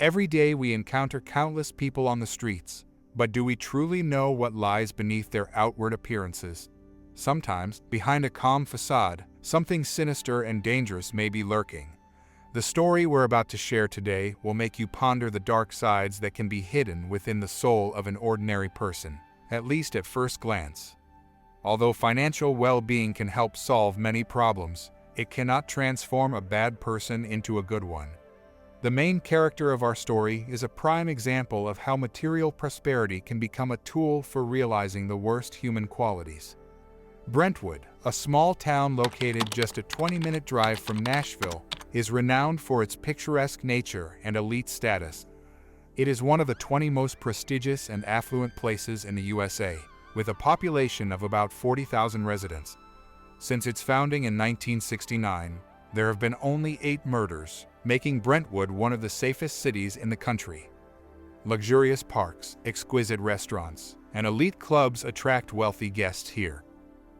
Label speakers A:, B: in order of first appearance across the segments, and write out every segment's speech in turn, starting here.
A: Every day we encounter countless people on the streets, but do we truly know what lies beneath their outward appearances? Sometimes, behind a calm facade, something sinister and dangerous may be lurking. The story we're about to share today will make you ponder the dark sides that can be hidden within the soul of an ordinary person, at least at first glance. Although financial well-being can help solve many problems, it cannot transform a bad person into a good one. The main character of our story is a prime example of how material prosperity can become a tool for realizing the worst human qualities. Brentwood, a small town located just a 20-minute drive from Nashville, is renowned for its picturesque nature and elite status. It is one of the 20 most prestigious and affluent places in the USA, with a population of about 40,000 residents. Since its founding in 1969, there have been only 8 murders, making Brentwood one of the safest cities in the country. Luxurious parks, exquisite restaurants, and elite clubs attract wealthy guests here.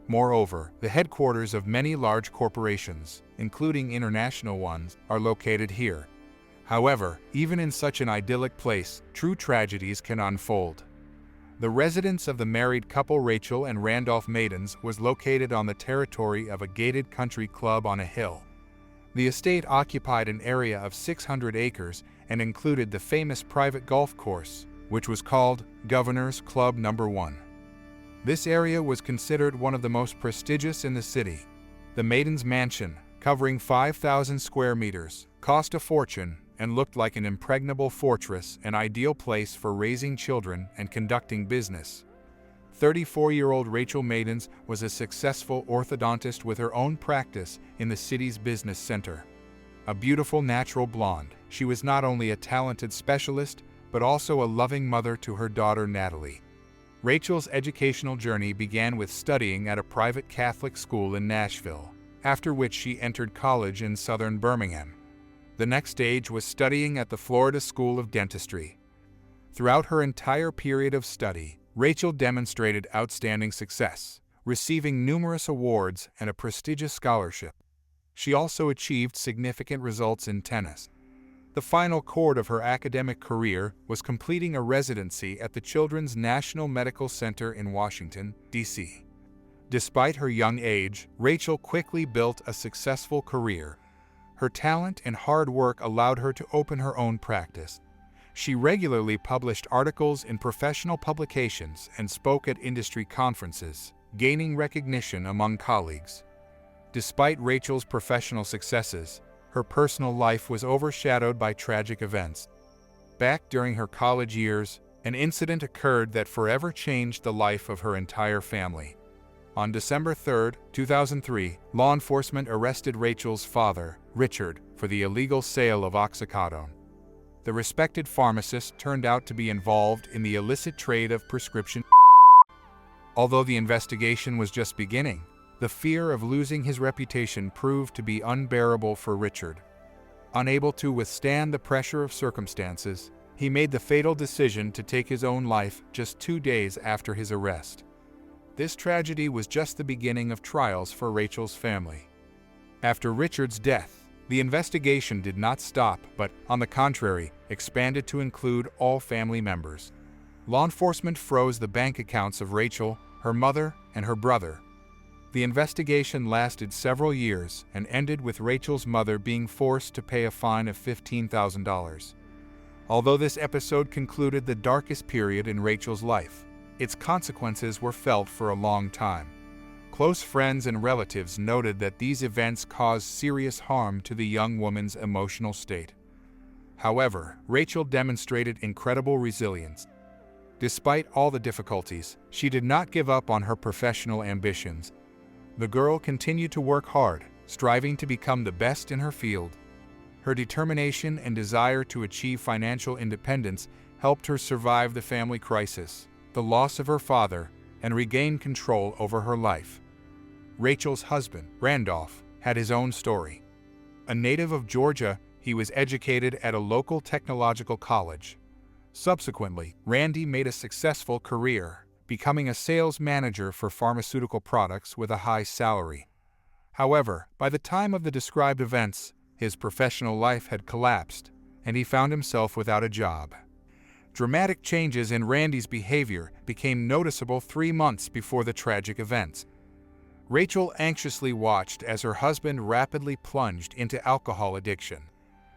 A: Moreover, the headquarters of many large corporations, including international ones, are located here. However, even in such an idyllic place, true tragedies can unfold. The residence of the married couple Rachael and Randolph Maidens was located on the territory of a gated country club on a hill. The estate occupied an area of 600 acres and included the famous private golf course, which was called Governor's Club No. 1. This area was considered one of the most prestigious in the city. The Maidens Mansion, covering 5,000 square meters, cost a fortune and looked like an impregnable fortress, an ideal place for raising children and conducting business. 34-year-old Rachael Maidens was a successful orthodontist with her own practice in the city's business center. A beautiful natural blonde, she was not only a talented specialist, but also a loving mother to her daughter Natalie. Rachael's educational journey began with studying at a private Catholic school in Nashville, after which she entered college in southern Birmingham. The next stage was studying at the Florida School of Dentistry. Throughout her entire period of study, Rachael demonstrated outstanding success, receiving numerous awards and a prestigious scholarship. She also achieved significant results in tennis. The final chord of her academic career was completing a residency at the Children's National Medical Center in Washington, D.C. Despite her young age, Rachael quickly built a successful career. Her talent and hard work allowed her to open her own practice. She regularly published articles in professional publications and spoke at industry conferences, gaining recognition among colleagues. Despite Rachael's professional successes, her personal life was overshadowed by tragic events. Back during her college years, an incident occurred that forever changed the life of her entire family. On December 3, 2003, law enforcement arrested Rachael's father, Richard, for the illegal sale of oxycodone. The respected pharmacist turned out to be involved in the illicit trade of prescription. Although the investigation was just beginning, the fear of losing his reputation proved to be unbearable for Richard. Unable to withstand the pressure of circumstances, he made the fatal decision to take his own life just 2 days after his arrest. This tragedy was just the beginning of trials for Rachael's family. After Richard's death, the investigation did not stop, but, on the contrary, expanded to include all family members. Law enforcement froze the bank accounts of Rachael, her mother, and her brother. The investigation lasted several years and ended with Rachael's mother being forced to pay a fine of $15,000. Although this episode concluded the darkest period in Rachael's life, its consequences were felt for a long time. Close friends and relatives noted that these events caused serious harm to the young woman's emotional state. However, Rachael demonstrated incredible resilience. Despite all the difficulties, she did not give up on her professional ambitions. The girl continued to work hard, striving to become the best in her field. Her determination and desire to achieve financial independence helped her survive the family crisis, the loss of her father, and regain control over her life. Rachael's husband, Randolph, had his own story. A native of Georgia, he was educated at a local technological college. Subsequently, Randy made a successful career, becoming a sales manager for pharmaceutical products with a high salary. However, by the time of the described events, his professional life had collapsed, and he found himself without a job. Dramatic changes in Randy's behavior became noticeable 3 months before the tragic events. Rachael anxiously watched as her husband rapidly plunged into alcohol addiction.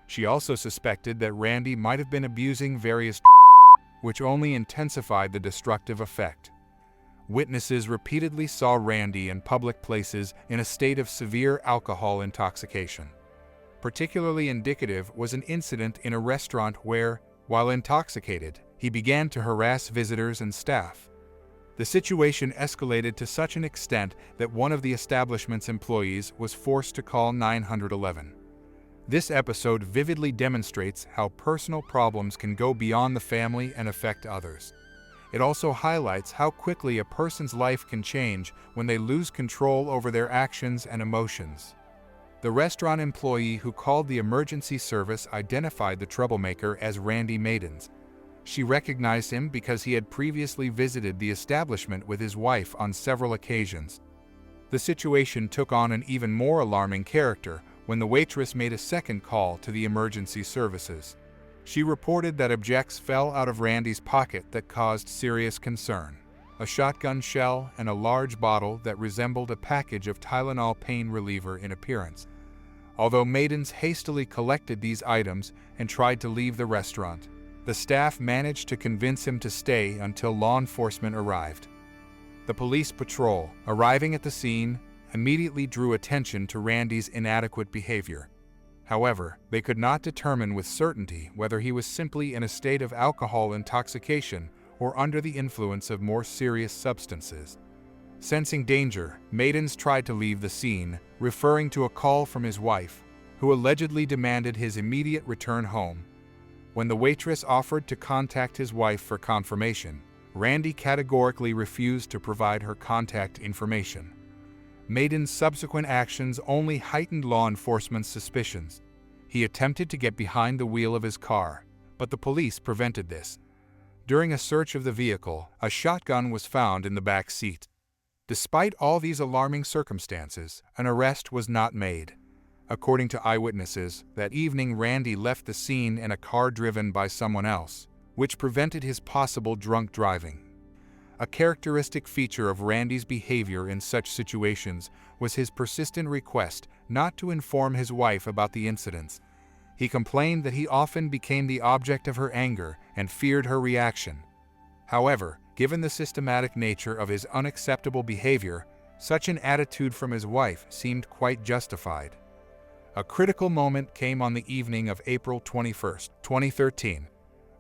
A: She also suspected that Randy might have been abusing various which only intensified the destructive effect. Witnesses repeatedly saw Randy in public places in a state of severe alcohol intoxication. Particularly indicative was an incident in a restaurant where, while intoxicated, he began to harass visitors and staff. The situation escalated to such an extent that one of the establishment's employees was forced to call 911. This episode vividly demonstrates how personal problems can go beyond the family and affect others. It also highlights how quickly a person's life can change when they lose control over their actions and emotions. The restaurant employee who called the emergency service identified the troublemaker as Randy Maidens. She recognized him because he had previously visited the establishment with his wife on several occasions. The situation took on an even more alarming character when the waitress made a second call to the emergency services. She reported that objects fell out of Randy's pocket that caused serious concern: a shotgun shell and a large bottle that resembled a package of Tylenol pain reliever in appearance. Although Maidens hastily collected these items and tried to leave the restaurant, the staff managed to convince him to stay until law enforcement arrived. The police patrol, arriving at the scene, immediately drew attention to Randy's inadequate behavior. However, they could not determine with certainty whether he was simply in a state of alcohol intoxication or under the influence of more serious substances. Sensing danger, Maidens tried to leave the scene, referring to a call from his wife, who allegedly demanded his immediate return home. When the waitress offered to contact his wife for confirmation, Randy categorically refused to provide her contact information. Maidens' subsequent actions only heightened law enforcement's suspicions. He attempted to get behind the wheel of his car, but the police prevented this. During a search of the vehicle, a shotgun was found in the back seat. Despite all these alarming circumstances, an arrest was not made. According to eyewitnesses, that evening Randy left the scene in a car driven by someone else, which prevented his possible drunk driving. A characteristic feature of Randy's behavior in such situations was his persistent request not to inform his wife about the incidents. He complained that he often became the object of her anger and feared her reaction. However, given the systematic nature of his unacceptable behavior, such an attitude from his wife seemed quite justified. A critical moment came on the evening of April 21, 2013.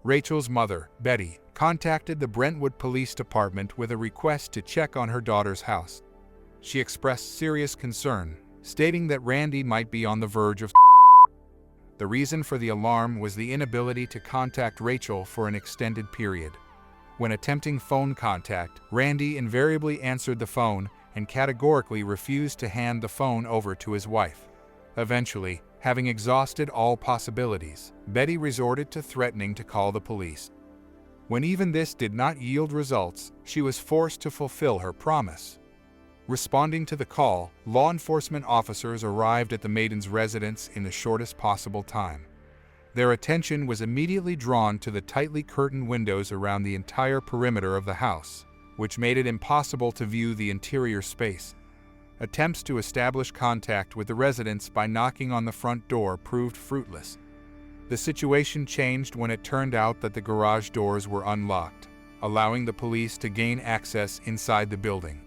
A: Rachael's mother, Betty, contacted the Brentwood Police Department with a request to check on her daughter's house. She expressed serious concern, stating that Randy might be on the verge of. The reason for the alarm was the inability to contact Rachael for an extended period. When attempting phone contact, Randy invariably answered the phone and categorically refused to hand the phone over to his wife. Eventually, having exhausted all possibilities, Betty resorted to threatening to call the police. When even this did not yield results, she was forced to fulfill her promise. Responding to the call, law enforcement officers arrived at the Maidens' residence in the shortest possible time. Their attention was immediately drawn to the tightly curtained windows around the entire perimeter of the house, which made it impossible to view the interior space. Attempts to establish contact with the residents by knocking on the front door proved fruitless. The situation changed when it turned out that the garage doors were unlocked, allowing the police to gain access inside the building.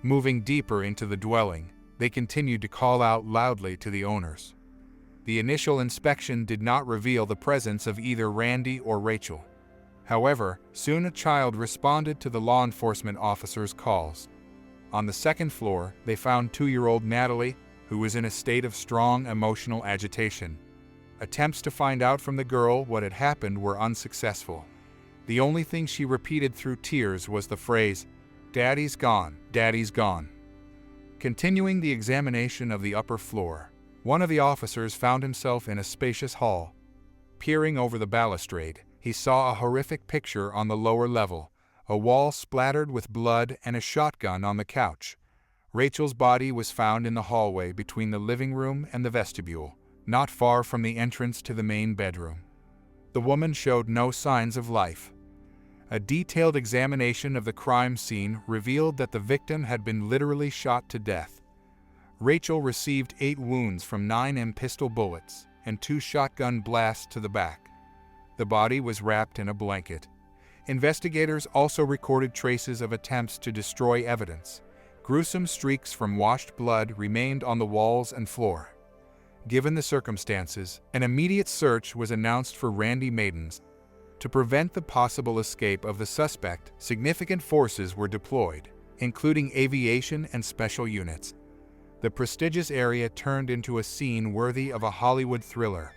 A: Moving deeper into the dwelling, they continued to call out loudly to the owners. The initial inspection did not reveal the presence of either Randy or Rachael. However, soon a child responded to the law enforcement officers' calls. On the second floor, they found 2-year-old Natalie, who was in a state of strong emotional agitation. Attempts to find out from the girl what had happened were unsuccessful. The only thing she repeated through tears was the phrase, "Daddy's gone, Daddy's gone." Continuing the examination of the upper floor, one of the officers found himself in a spacious hall. Peering over the balustrade, he saw a horrific picture on the lower level, a wall splattered with blood and a shotgun on the couch. Rachael's body was found in the hallway between the living room and the vestibule, not far from the entrance to the main bedroom. The woman showed no signs of life. A detailed examination of the crime scene revealed that the victim had been literally shot to death. Rachael received 8 wounds from 9 pistol bullets and 2 shotgun blasts to the back. The body was wrapped in a blanket. Investigators also recorded traces of attempts to destroy evidence. Gruesome streaks from washed blood remained on the walls and floor. Given the circumstances, an immediate search was announced for Randy Maidens. To prevent the possible escape of the suspect, significant forces were deployed, including aviation and special units. The prestigious area turned into a scene worthy of a Hollywood thriller.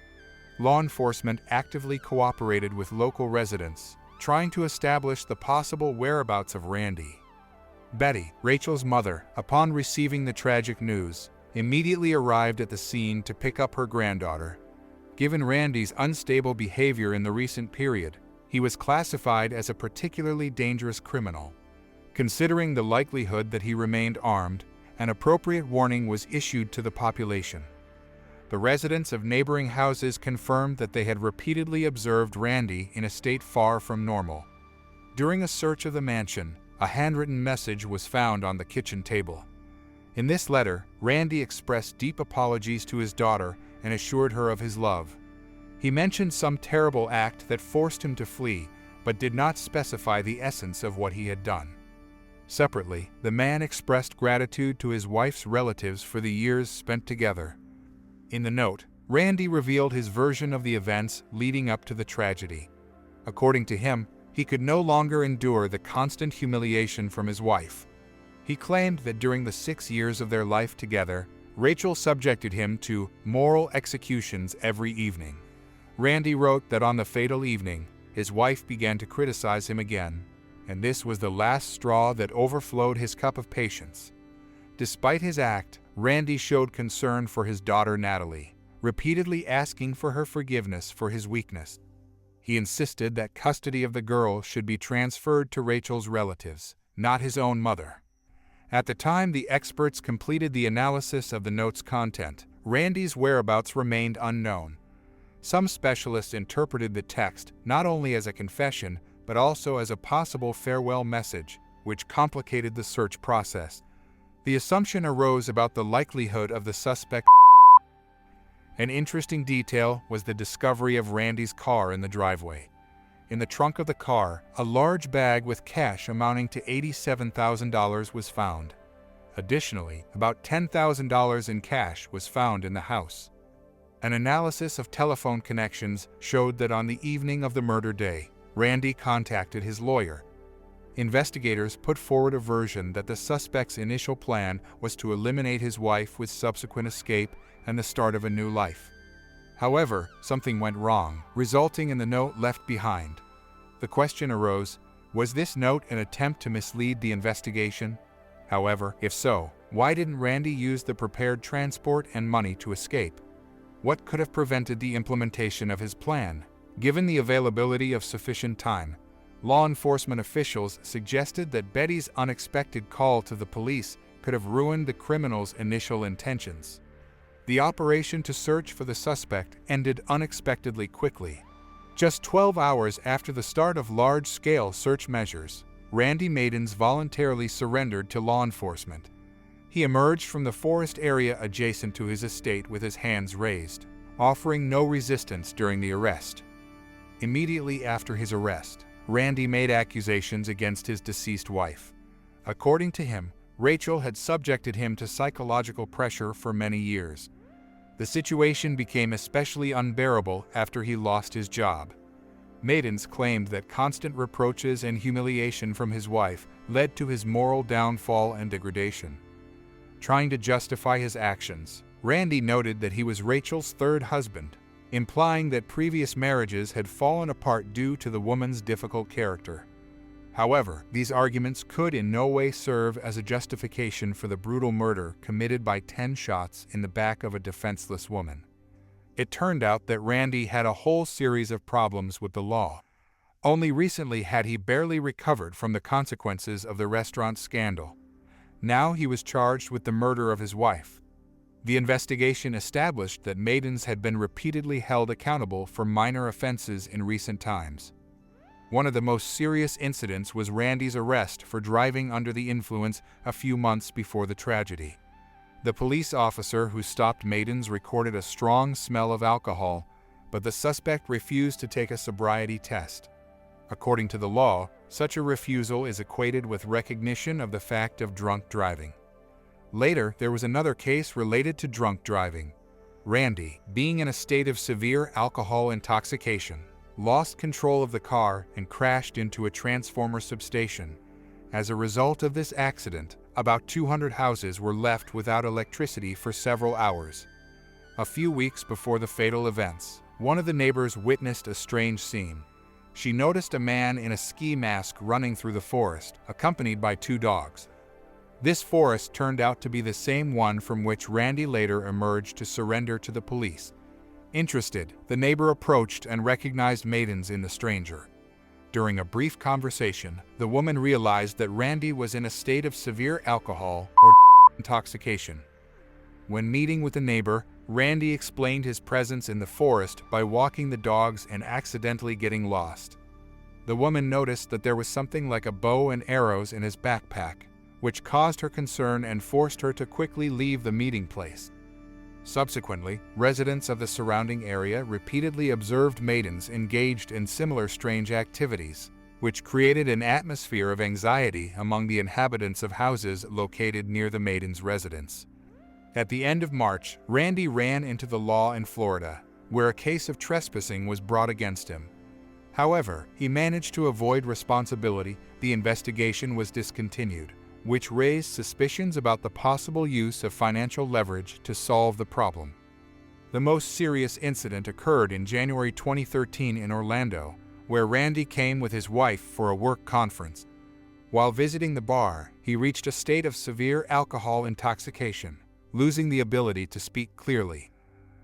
A: Law enforcement actively cooperated with local residents, trying to establish the possible whereabouts of Randy. Betty, Rachael's mother, upon receiving the tragic news, immediately arrived at the scene to pick up her granddaughter. Given Randy's unstable behavior in the recent period, he was classified as a particularly dangerous criminal. Considering the likelihood that he remained armed, an appropriate warning was issued to the population. The residents of neighboring houses confirmed that they had repeatedly observed Randy in a state far from normal. During a search of the mansion, a handwritten message was found on the kitchen table. In this letter, Randy expressed deep apologies to his daughter and assured her of his love. He mentioned some terrible act that forced him to flee, but did not specify the essence of what he had done. Separately, the man expressed gratitude to his wife's relatives for the years spent together. In the note, Randy revealed his version of the events leading up to the tragedy. According to him, he could no longer endure the constant humiliation from his wife. He claimed that during the 6 years of their life together, Rachael subjected him to moral executions every evening. Randy wrote that on the fatal evening, his wife began to criticize him again, and this was the last straw that overflowed his cup of patience. Despite his act, Randy showed concern for his daughter Natalie, repeatedly asking for her forgiveness for his weakness. He insisted that custody of the girl should be transferred to Rachael's relatives, not his own mother. At the time the experts completed the analysis of the note's content, Randy's whereabouts remained unknown. Some specialists interpreted the text not only as a confession, but also as a possible farewell message, which complicated the search process. The assumption arose about the likelihood of the suspect. An interesting detail was the discovery of Randy's car in the driveway. In the trunk of the car, a large bag with cash amounting to $87,000 was found. Additionally, about $10,000 in cash was found in the house. An analysis of telephone connections showed that on the evening of the murder day, Randy contacted his lawyer. Investigators put forward a version that the suspect's initial plan was to eliminate his wife with subsequent escape and the start of a new life. However, something went wrong, resulting in the note left behind. The question arose, was this note an attempt to mislead the investigation? However, if so, why didn't Randy use the prepared transport and money to escape? What could have prevented the implementation of his plan? Given the availability of sufficient time, law enforcement officials suggested that Betty's unexpected call to the police could have ruined the criminal's initial intentions. The operation to search for the suspect ended unexpectedly quickly. Just 12 hours after the start of large-scale search measures, Randy Maidens voluntarily surrendered to law enforcement. He emerged from the forest area adjacent to his estate with his hands raised, offering no resistance during the arrest. Immediately after his arrest, Randy made accusations against his deceased wife. According to him, Rachael had subjected him to psychological pressure for many years. The situation became especially unbearable after he lost his job. Maidens claimed that constant reproaches and humiliation from his wife led to his moral downfall and degradation. Trying to justify his actions, Randy noted that he was Rachael's third husband, implying that previous marriages had fallen apart due to the woman's difficult character. However, these arguments could in no way serve as a justification for the brutal murder committed by 10 shots in the back of a defenseless woman. It turned out that Randy had a whole series of problems with the law. Only recently had he barely recovered from the consequences of the restaurant scandal. Now he was charged with the murder of his wife. The investigation established that Maidens had been repeatedly held accountable for minor offenses in recent times. One of the most serious incidents was Randy's arrest for driving under the influence a few months before the tragedy. The police officer who stopped Maidens recorded a strong smell of alcohol, but the suspect refused to take a sobriety test. According to the law, such a refusal is equated with recognition of the fact of drunk driving. Later, there was another case related to drunk driving. Randy, being in a state of severe alcohol intoxication, lost control of the car and crashed into a transformer substation. As a result of this accident, about 200 houses were left without electricity for several hours. A few weeks before the fatal events, one of the neighbors witnessed a strange scene. She noticed a man in a ski mask running through the forest, accompanied by 2 dogs. This forest turned out to be the same one from which Randy later emerged to surrender to the police. Interested, the neighbor approached and recognized Maidens in the stranger. During a brief conversation, the woman realized that Randy was in a state of severe alcohol or intoxication. When meeting with the neighbor, Randy explained his presence in the forest by walking the dogs and accidentally getting lost. The woman noticed that there was something like a bow and arrows in his backpack, which caused her concern and forced her to quickly leave the meeting place. Subsequently, residents of the surrounding area repeatedly observed Maidens engaged in similar strange activities, which created an atmosphere of anxiety among the inhabitants of houses located near the Maidens' residence. At the end of March, Randy ran into the law in Florida, where a case of trespassing was brought against him. However, he managed to avoid responsibility. The investigation was discontinued, which raised suspicions about the possible use of financial leverage to solve the problem. The most serious incident occurred in January 2013 in Orlando, where Randy came with his wife for a work conference. While visiting the bar, he reached a state of severe alcohol intoxication, losing the ability to speak clearly.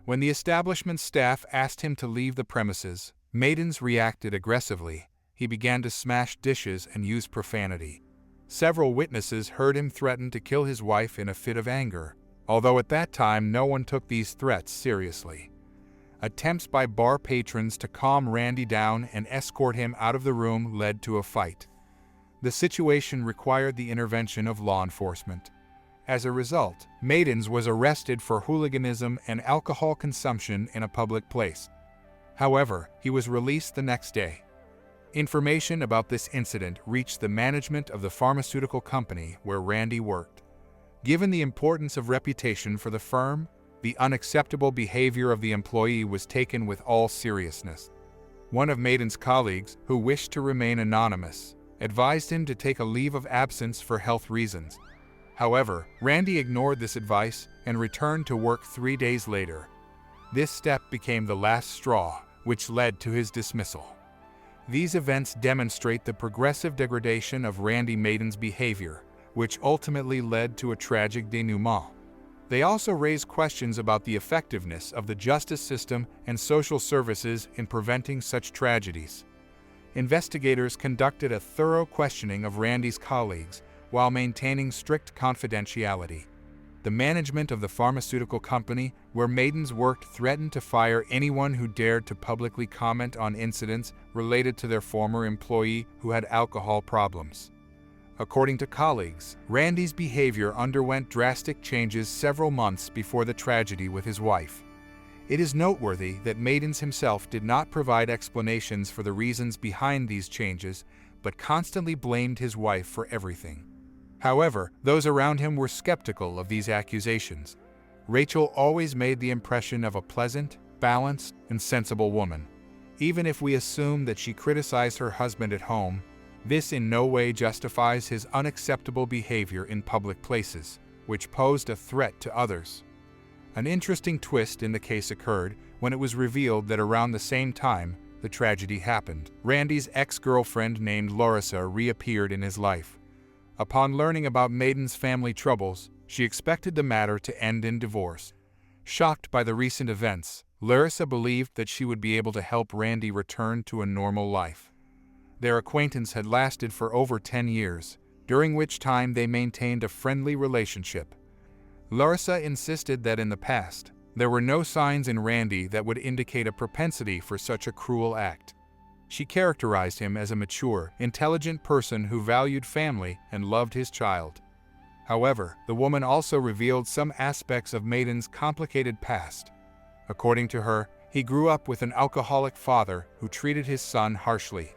A: When the establishment staff asked him to leave the premises, Maidens reacted aggressively. He began to smash dishes and use profanity. Several witnesses heard him threaten to kill his wife in a fit of anger, although at that time no one took these threats seriously. Attempts by bar patrons to calm Randy down and escort him out of the room led to a fight. The situation required the intervention of law enforcement. As a result, Maidens was arrested for hooliganism and alcohol consumption in a public place. However, he was released the next day. Information about this incident reached the management of the pharmaceutical company where Randy worked. Given the importance of reputation for the firm, the unacceptable behavior of the employee was taken with all seriousness. One of Maidens' colleagues, who wished to remain anonymous, advised him to take a leave of absence for health reasons. However, Randy ignored this advice and returned to work 3 days later. This step became the last straw, which led to his dismissal. These events demonstrate the progressive degradation of Randy Maidens' behavior, which ultimately led to a tragic denouement. They also raise questions about the effectiveness of the justice system and social services in preventing such tragedies. Investigators conducted a thorough questioning of Randy's colleagues while maintaining strict confidentiality. The management of the pharmaceutical company where Maidens worked threatened to fire anyone who dared to publicly comment on incidents related to their former employee who had alcohol problems. According to colleagues, Randy's behavior underwent drastic changes several months before the tragedy with his wife. It is noteworthy that Maidens himself did not provide explanations for the reasons behind these changes, but constantly blamed his wife for everything. However, those around him were skeptical of these accusations. Rachael always made the impression of a pleasant, balanced, and sensible woman. Even if we assume that she criticized her husband at home, this in no way justifies his unacceptable behavior in public places, which posed a threat to others. An interesting twist in the case occurred when it was revealed that around the same time the tragedy happened, Randy's ex-girlfriend named Larissa reappeared in his life. Upon learning about Maidens' family troubles, she expected the matter to end in divorce. Shocked by the recent events, Larissa believed that she would be able to help Randy return to a normal life. Their acquaintance had lasted for over 10 years, during which time they maintained a friendly relationship. Larissa insisted that in the past, there were no signs in Randy that would indicate a propensity for such a cruel act. She characterized him as a mature, intelligent person who valued family and loved his child. However, the woman also revealed some aspects of Maiden's complicated past. According to her, he grew up with an alcoholic father who treated his son harshly.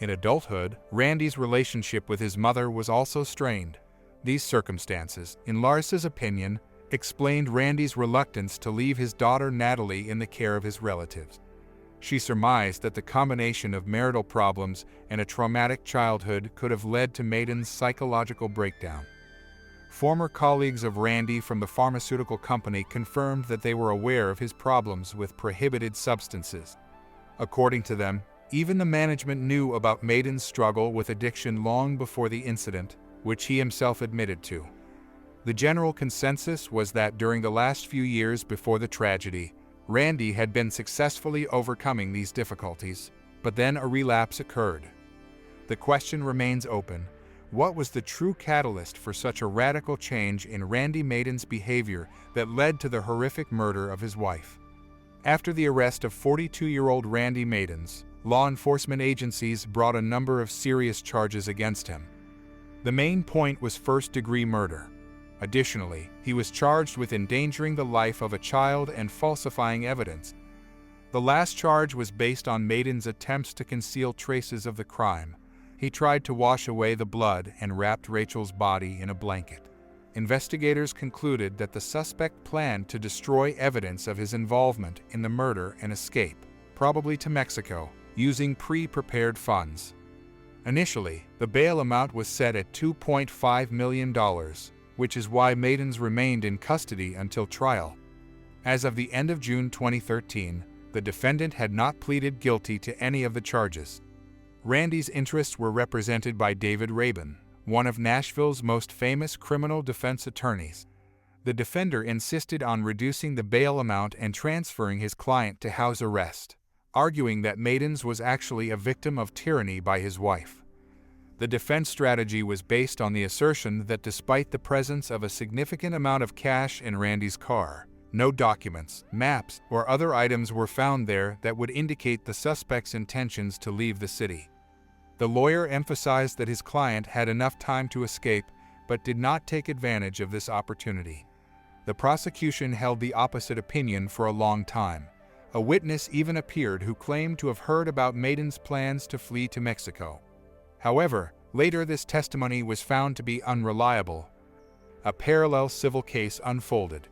A: In adulthood, Randy's relationship with his mother was also strained. These circumstances, in Larissa's opinion, explained Randy's reluctance to leave his daughter Natalie in the care of his relatives. She surmised that the combination of marital problems and a traumatic childhood could have led to Maiden's psychological breakdown. Former colleagues of Randy from the pharmaceutical company confirmed that they were aware of his problems with prohibited substances. According to them, even the management knew about Maiden's struggle with addiction long before the incident, which he himself admitted to. The general consensus was that during the last few years before the tragedy, Randy had been successfully overcoming these difficulties, but then a relapse occurred. The question remains open: what was the true catalyst for such a radical change in Randy Maiden's behavior that led to the horrific murder of his wife? After the arrest of 42-year-old Randy Maidens, law enforcement agencies brought a number of serious charges against him. The main point was first-degree murder. Additionally, he was charged with endangering the life of a child and falsifying evidence. The last charge was based on Maiden's attempts to conceal traces of the crime. He tried to wash away the blood and wrapped Rachael's body in a blanket. Investigators concluded that the suspect planned to destroy evidence of his involvement in the murder and escape, probably to Mexico, using pre-prepared funds. Initially, the bail amount was set at $2.5 million, which is why Maidens remained in custody until trial. As of the end of June 2013, the defendant had not pleaded guilty to any of the charges. Randy's interests were represented by David Rabin, one of Nashville's most famous criminal defense attorneys. The defender insisted on reducing the bail amount and transferring his client to house arrest, arguing that Maidens was actually a victim of tyranny by his wife. The defense strategy was based on the assertion that despite the presence of a significant amount of cash in Randy's car, no documents, maps, or other items were found there that would indicate the suspect's intentions to leave the city. The lawyer emphasized that his client had enough time to escape, but did not take advantage of this opportunity. The prosecution held the opposite opinion for a long time. A witness even appeared who claimed to have heard about Maiden's plans to flee to Mexico. However, later this testimony was found to be unreliable. A parallel civil case unfolded.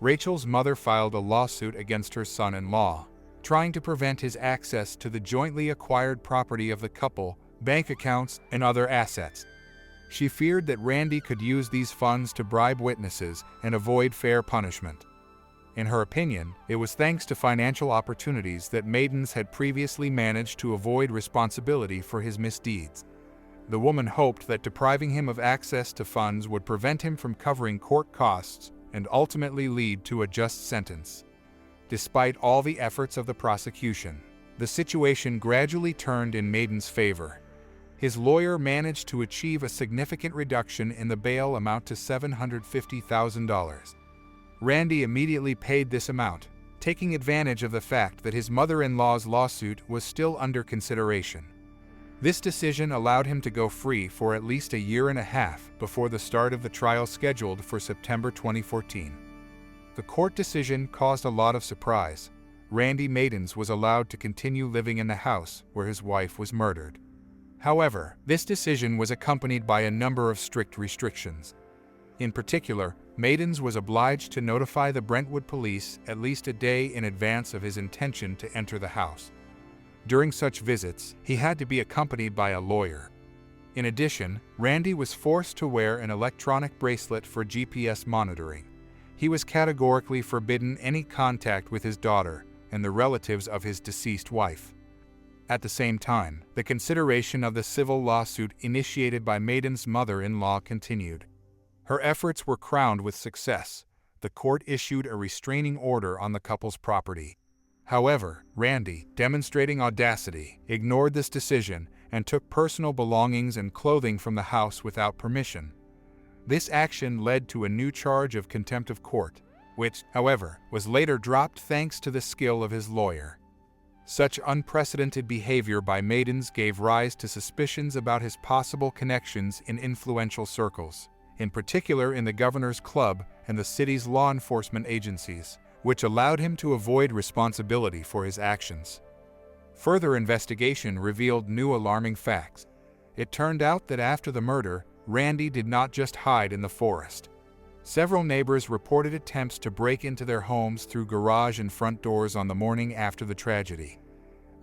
A: Rachael's mother filed a lawsuit against her son-in-law, trying to prevent his access to the jointly acquired property of the couple, bank accounts, and other assets. She feared that Randy could use these funds to bribe witnesses and avoid fair punishment. In her opinion, it was thanks to financial opportunities that Maidens had previously managed to avoid responsibility for his misdeeds. The woman hoped that depriving him of access to funds would prevent him from covering court costs and ultimately lead to a just sentence. Despite all the efforts of the prosecution, the situation gradually turned in Maiden's favor. His lawyer managed to achieve a significant reduction in the bail amount to $750,000. Randy immediately paid this amount, taking advantage of the fact that his mother-in-law's lawsuit was still under consideration. This decision allowed him to go free for at least a year and a half before the start of the trial scheduled for September 2014. The court decision caused a lot of surprise. Randy Maidens was allowed to continue living in the house where his wife was murdered. However, this decision was accompanied by a number of strict restrictions. In particular, Maidens was obliged to notify the Brentwood police at least a day in advance of his intention to enter the house. During such visits, he had to be accompanied by a lawyer. In addition, Randy was forced to wear an electronic bracelet for GPS monitoring. He was categorically forbidden any contact with his daughter and the relatives of his deceased wife. At the same time, the consideration of the civil lawsuit initiated by Maiden's mother-in-law continued. Her efforts were crowned with success. The court issued a restraining order on the couple's property. However, Randy, demonstrating audacity, ignored this decision and took personal belongings and clothing from the house without permission. This action led to a new charge of contempt of court, which, however, was later dropped thanks to the skill of his lawyer. Such unprecedented behavior by Maidens gave rise to suspicions about his possible connections in influential circles, in particular in the governor's club and the city's law enforcement agencies, which allowed him to avoid responsibility for his actions. Further investigation revealed new alarming facts. It turned out that after the murder, Randy did not just hide in the forest. Several neighbors reported attempts to break into their homes through garage and front doors on the morning after the tragedy.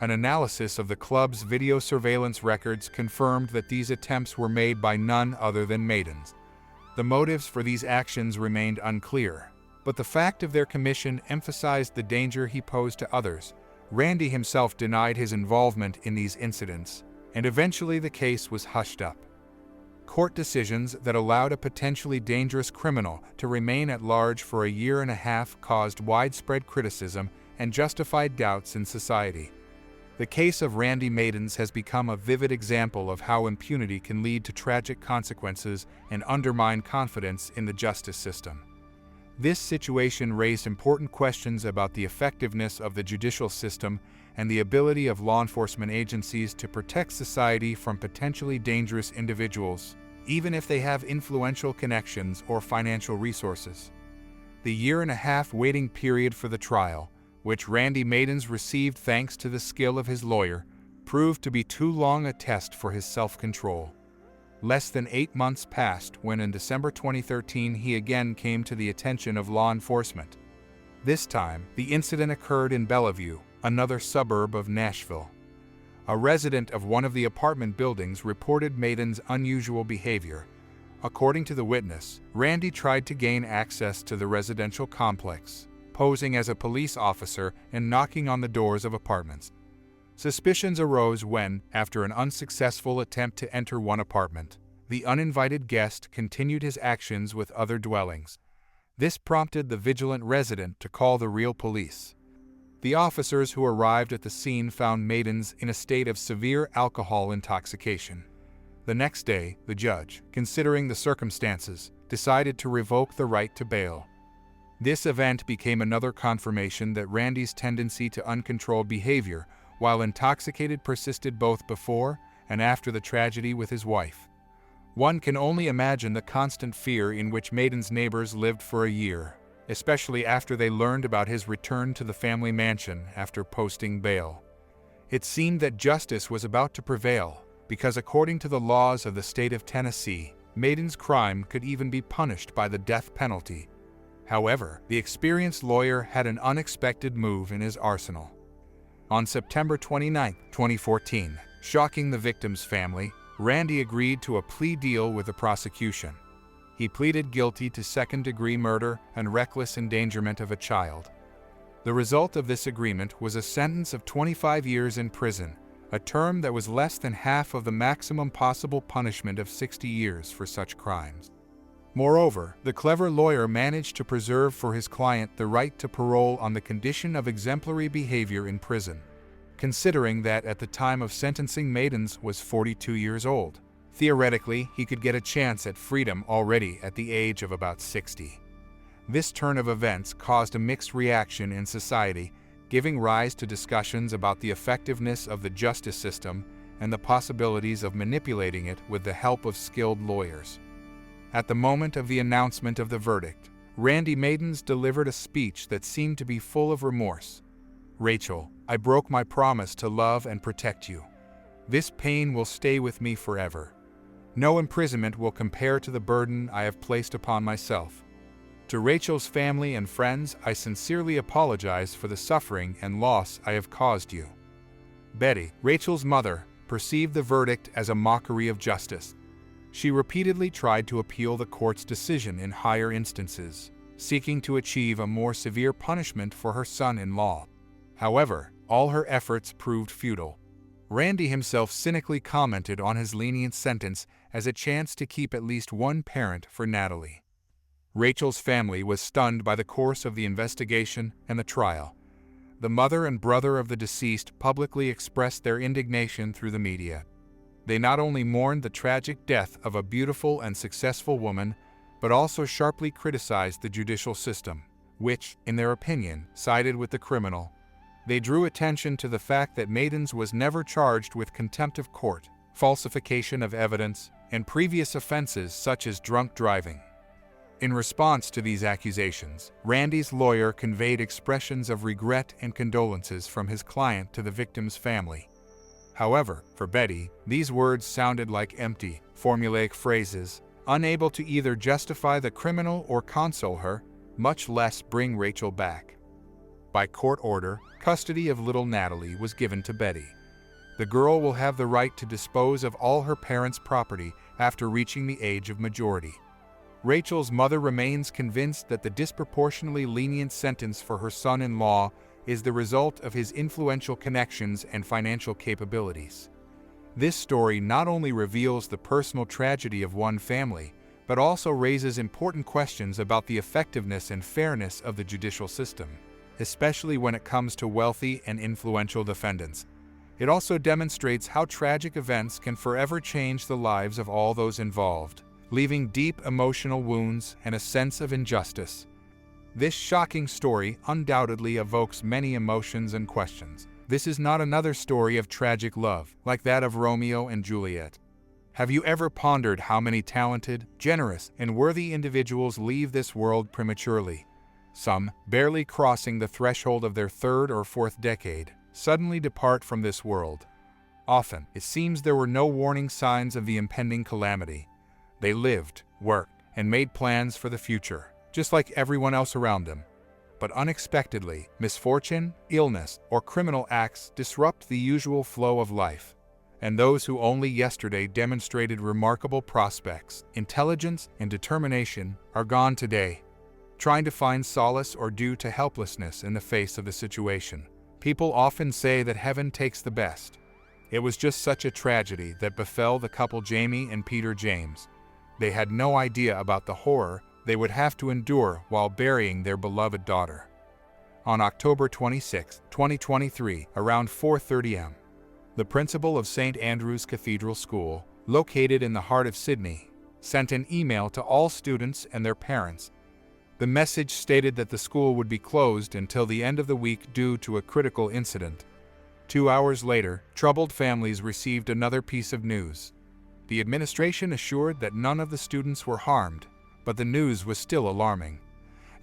A: An analysis of the club's video surveillance records confirmed that these attempts were made by none other than Maidens. The motives for these actions remained unclear, but the fact of their commission emphasized the danger he posed to others. Randy himself denied his involvement in these incidents, and eventually the case was hushed up. Court decisions that allowed a potentially dangerous criminal to remain at large for a year and a half caused widespread criticism and justified doubts in society. The case of Randy Maidens has become a vivid example of how impunity can lead to tragic consequences and undermine confidence in the justice system. This situation raised important questions about the effectiveness of the judicial system and the ability of law enforcement agencies to protect society from potentially dangerous individuals, even if they have influential connections or financial resources. The year-and-a-half waiting period for the trial, which Randy Maidens received thanks to the skill of his lawyer, proved to be too long a test for his self-control. Less than 8 months passed when in December 2013 he again came to the attention of law enforcement. This time, the incident occurred in Bellevue, another suburb of Nashville. A resident of one of the apartment buildings reported Maidens' unusual behavior. According to the witness, Randy tried to gain access to the residential complex, posing as a police officer and knocking on the doors of apartments. Suspicions arose when, after an unsuccessful attempt to enter one apartment, the uninvited guest continued his actions with other dwellings. This prompted the vigilant resident to call the real police. The officers who arrived at the scene found Maidens in a state of severe alcohol intoxication. The next day, the judge, considering the circumstances, decided to revoke the right to bail. This event became another confirmation that Randy's tendency to uncontrolled behavior while intoxicated persisted both before and after the tragedy with his wife. One can only imagine the constant fear in which Maidens' neighbors lived for a year, especially after they learned about his return to the family mansion after posting bail. It seemed that justice was about to prevail, because according to the laws of the state of Tennessee, Maidens' crime could even be punished by the death penalty. However, the experienced lawyer had an unexpected move in his arsenal. On September 29, 2014, shocking the victim's family, Randy agreed to a plea deal with the prosecution. He pleaded guilty to second-degree murder and reckless endangerment of a child. The result of this agreement was a sentence of 25 years in prison, a term that was less than half of the maximum possible punishment of 60 years for such crimes. Moreover, the clever lawyer managed to preserve for his client the right to parole on the condition of exemplary behavior in prison. Considering that at the time of sentencing Maidens was 42 years old, theoretically he could get a chance at freedom already at the age of about 60. This turn of events caused a mixed reaction in society, giving rise to discussions about the effectiveness of the justice system and the possibilities of manipulating it with the help of skilled lawyers. At the moment of the announcement of the verdict, Randy Maidens delivered a speech that seemed to be full of remorse. "Rachael, I broke my promise to love and protect you. This pain will stay with me forever. No imprisonment will compare to the burden I have placed upon myself. To Rachael's family and friends, I sincerely apologize for the suffering and loss I have caused you." Betty, Rachael's mother, perceived the verdict as a mockery of justice. She repeatedly tried to appeal the court's decision in higher instances, seeking to achieve a more severe punishment for her son-in-law. However, all her efforts proved futile. Randy himself cynically commented on his lenient sentence as a chance to keep at least one parent for Natalie. Rachael's family was stunned by the course of the investigation and the trial. The mother and brother of the deceased publicly expressed their indignation through the media. They not only mourned the tragic death of a beautiful and successful woman, but also sharply criticized the judicial system, which, in their opinion, sided with the criminal. They drew attention to the fact that Maidens was never charged with contempt of court, falsification of evidence, and previous offenses such as drunk driving. In response to these accusations, Randy's lawyer conveyed expressions of regret and condolences from his client to the victim's family. However, for Betty, these words sounded like empty, formulaic phrases, unable to either justify the criminal or console her, much less bring Rachael back. By court order, custody of little Natalie was given to Betty. The girl will have the right to dispose of all her parents' property after reaching the age of majority. Rachael's mother remains convinced that the disproportionately lenient sentence for her son-in-law is the result of his influential connections and financial capabilities. This story not only reveals the personal tragedy of one family, but also raises important questions about the effectiveness and fairness of the judicial system, especially when it comes to wealthy and influential defendants. It also demonstrates how tragic events can forever change the lives of all those involved, leaving deep emotional wounds and a sense of injustice. This shocking story undoubtedly evokes many emotions and questions. This is not another story of tragic love, like that of Romeo and Juliet. Have you ever pondered how many talented, generous, and worthy individuals leave this world prematurely? Some, barely crossing the threshold of their third or fourth decade, suddenly depart from this world. Often, it seems there were no warning signs of the impending calamity. They lived, worked, and made plans for the future, just like everyone else around them. But unexpectedly, misfortune, illness, or criminal acts disrupt the usual flow of life. And those who only yesterday demonstrated remarkable prospects, intelligence, and determination are gone today, trying to find solace or due to helplessness in the face of the situation. People often say that heaven takes the best. It was just such a tragedy that befell the couple Jamie and Peter James. They had no idea about the horror they would have to endure while burying their beloved daughter. On October 26, 2023, around 4:30 am, the principal of St. Andrew's Cathedral School, located in the heart of Sydney, sent an email to all students and their parents. The message stated that the school would be closed until the end of the week due to a critical incident. 2 hours later, troubled families received another piece of news. The administration assured that none of the students were harmed, but the news was still alarming,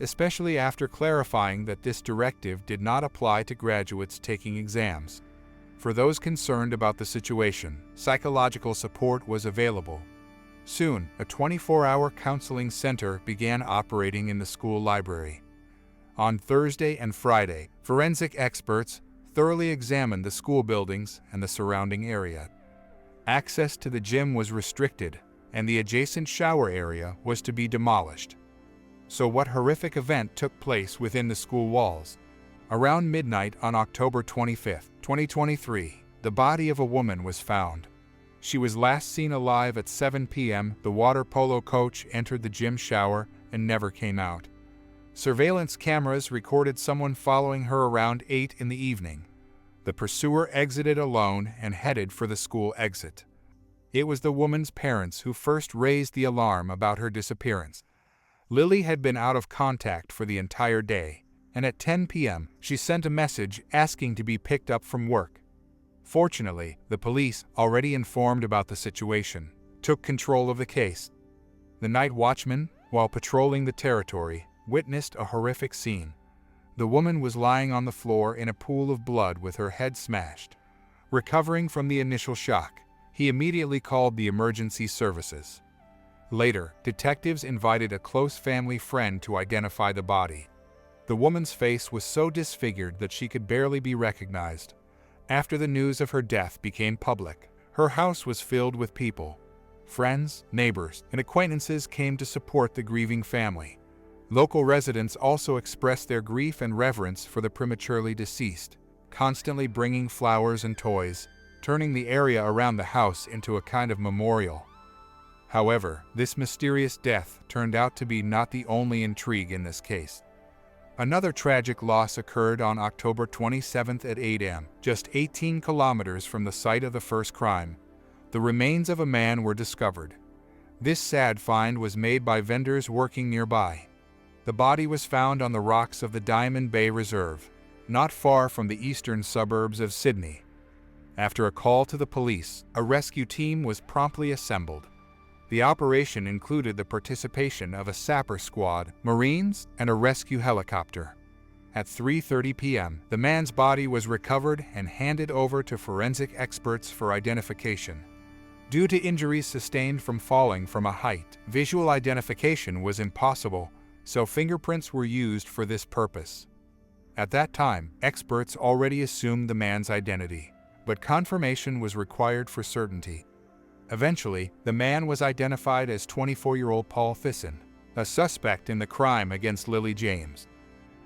A: especially after clarifying that this directive did not apply to graduates taking exams. For those concerned about the situation, psychological support was available. Soon, a 24-hour counseling center began operating in the school library. On Thursday and Friday, forensic experts thoroughly examined the school buildings and the surrounding area. Access to the gym was restricted, and the adjacent shower area was to be demolished. So what horrific event took place within the school walls? Around midnight on October 25, 2023, the body of a woman was found. She was last seen alive at 7 p.m. The water polo coach entered the gym shower and never came out. Surveillance cameras recorded someone following her around 8 in the evening. The pursuer exited alone and headed for the school exit. It was the woman's parents who first raised the alarm about her disappearance. Lilie had been out of contact for the entire day, and at 10 p.m. she sent a message asking to be picked up from work. Fortunately, the police, already informed about the situation, took control of the case. The night watchman, while patrolling the territory, witnessed a horrific scene. The woman was lying on the floor in a pool of blood with her head smashed. Recovering from the initial shock, he immediately called the emergency services. Later, detectives invited a close family friend to identify the body. The woman's face was so disfigured that she could barely be recognized. After the news of her death became public, her house was filled with people. Friends, neighbors, and acquaintances came to support the grieving family. Local residents also expressed their grief and reverence for the prematurely deceased, constantly bringing flowers and toys, turning the area around the house into a kind of memorial. However, this mysterious death turned out to be not the only intrigue in this case. Another tragic loss occurred on October 27 at 8 am, just 18 kilometers from the site of the first crime. The remains of a man were discovered. This sad find was made by vendors working nearby. The body was found on the rocks of the Diamond Bay Reserve, not far from the eastern suburbs of Sydney. After a call to the police, a rescue team was promptly assembled. The operation included the participation of a sapper squad, Marines, and a rescue helicopter. At 3:30 p.m., the man's body was recovered and handed over to forensic experts for identification. Due to injuries sustained from falling from a height, visual identification was impossible, so fingerprints were used for this purpose. At that time, experts already assumed the man's identity, but confirmation was required for certainty. Eventually, the man was identified as 24-year-old Paul Thisson, a suspect in the crime against Lilie James.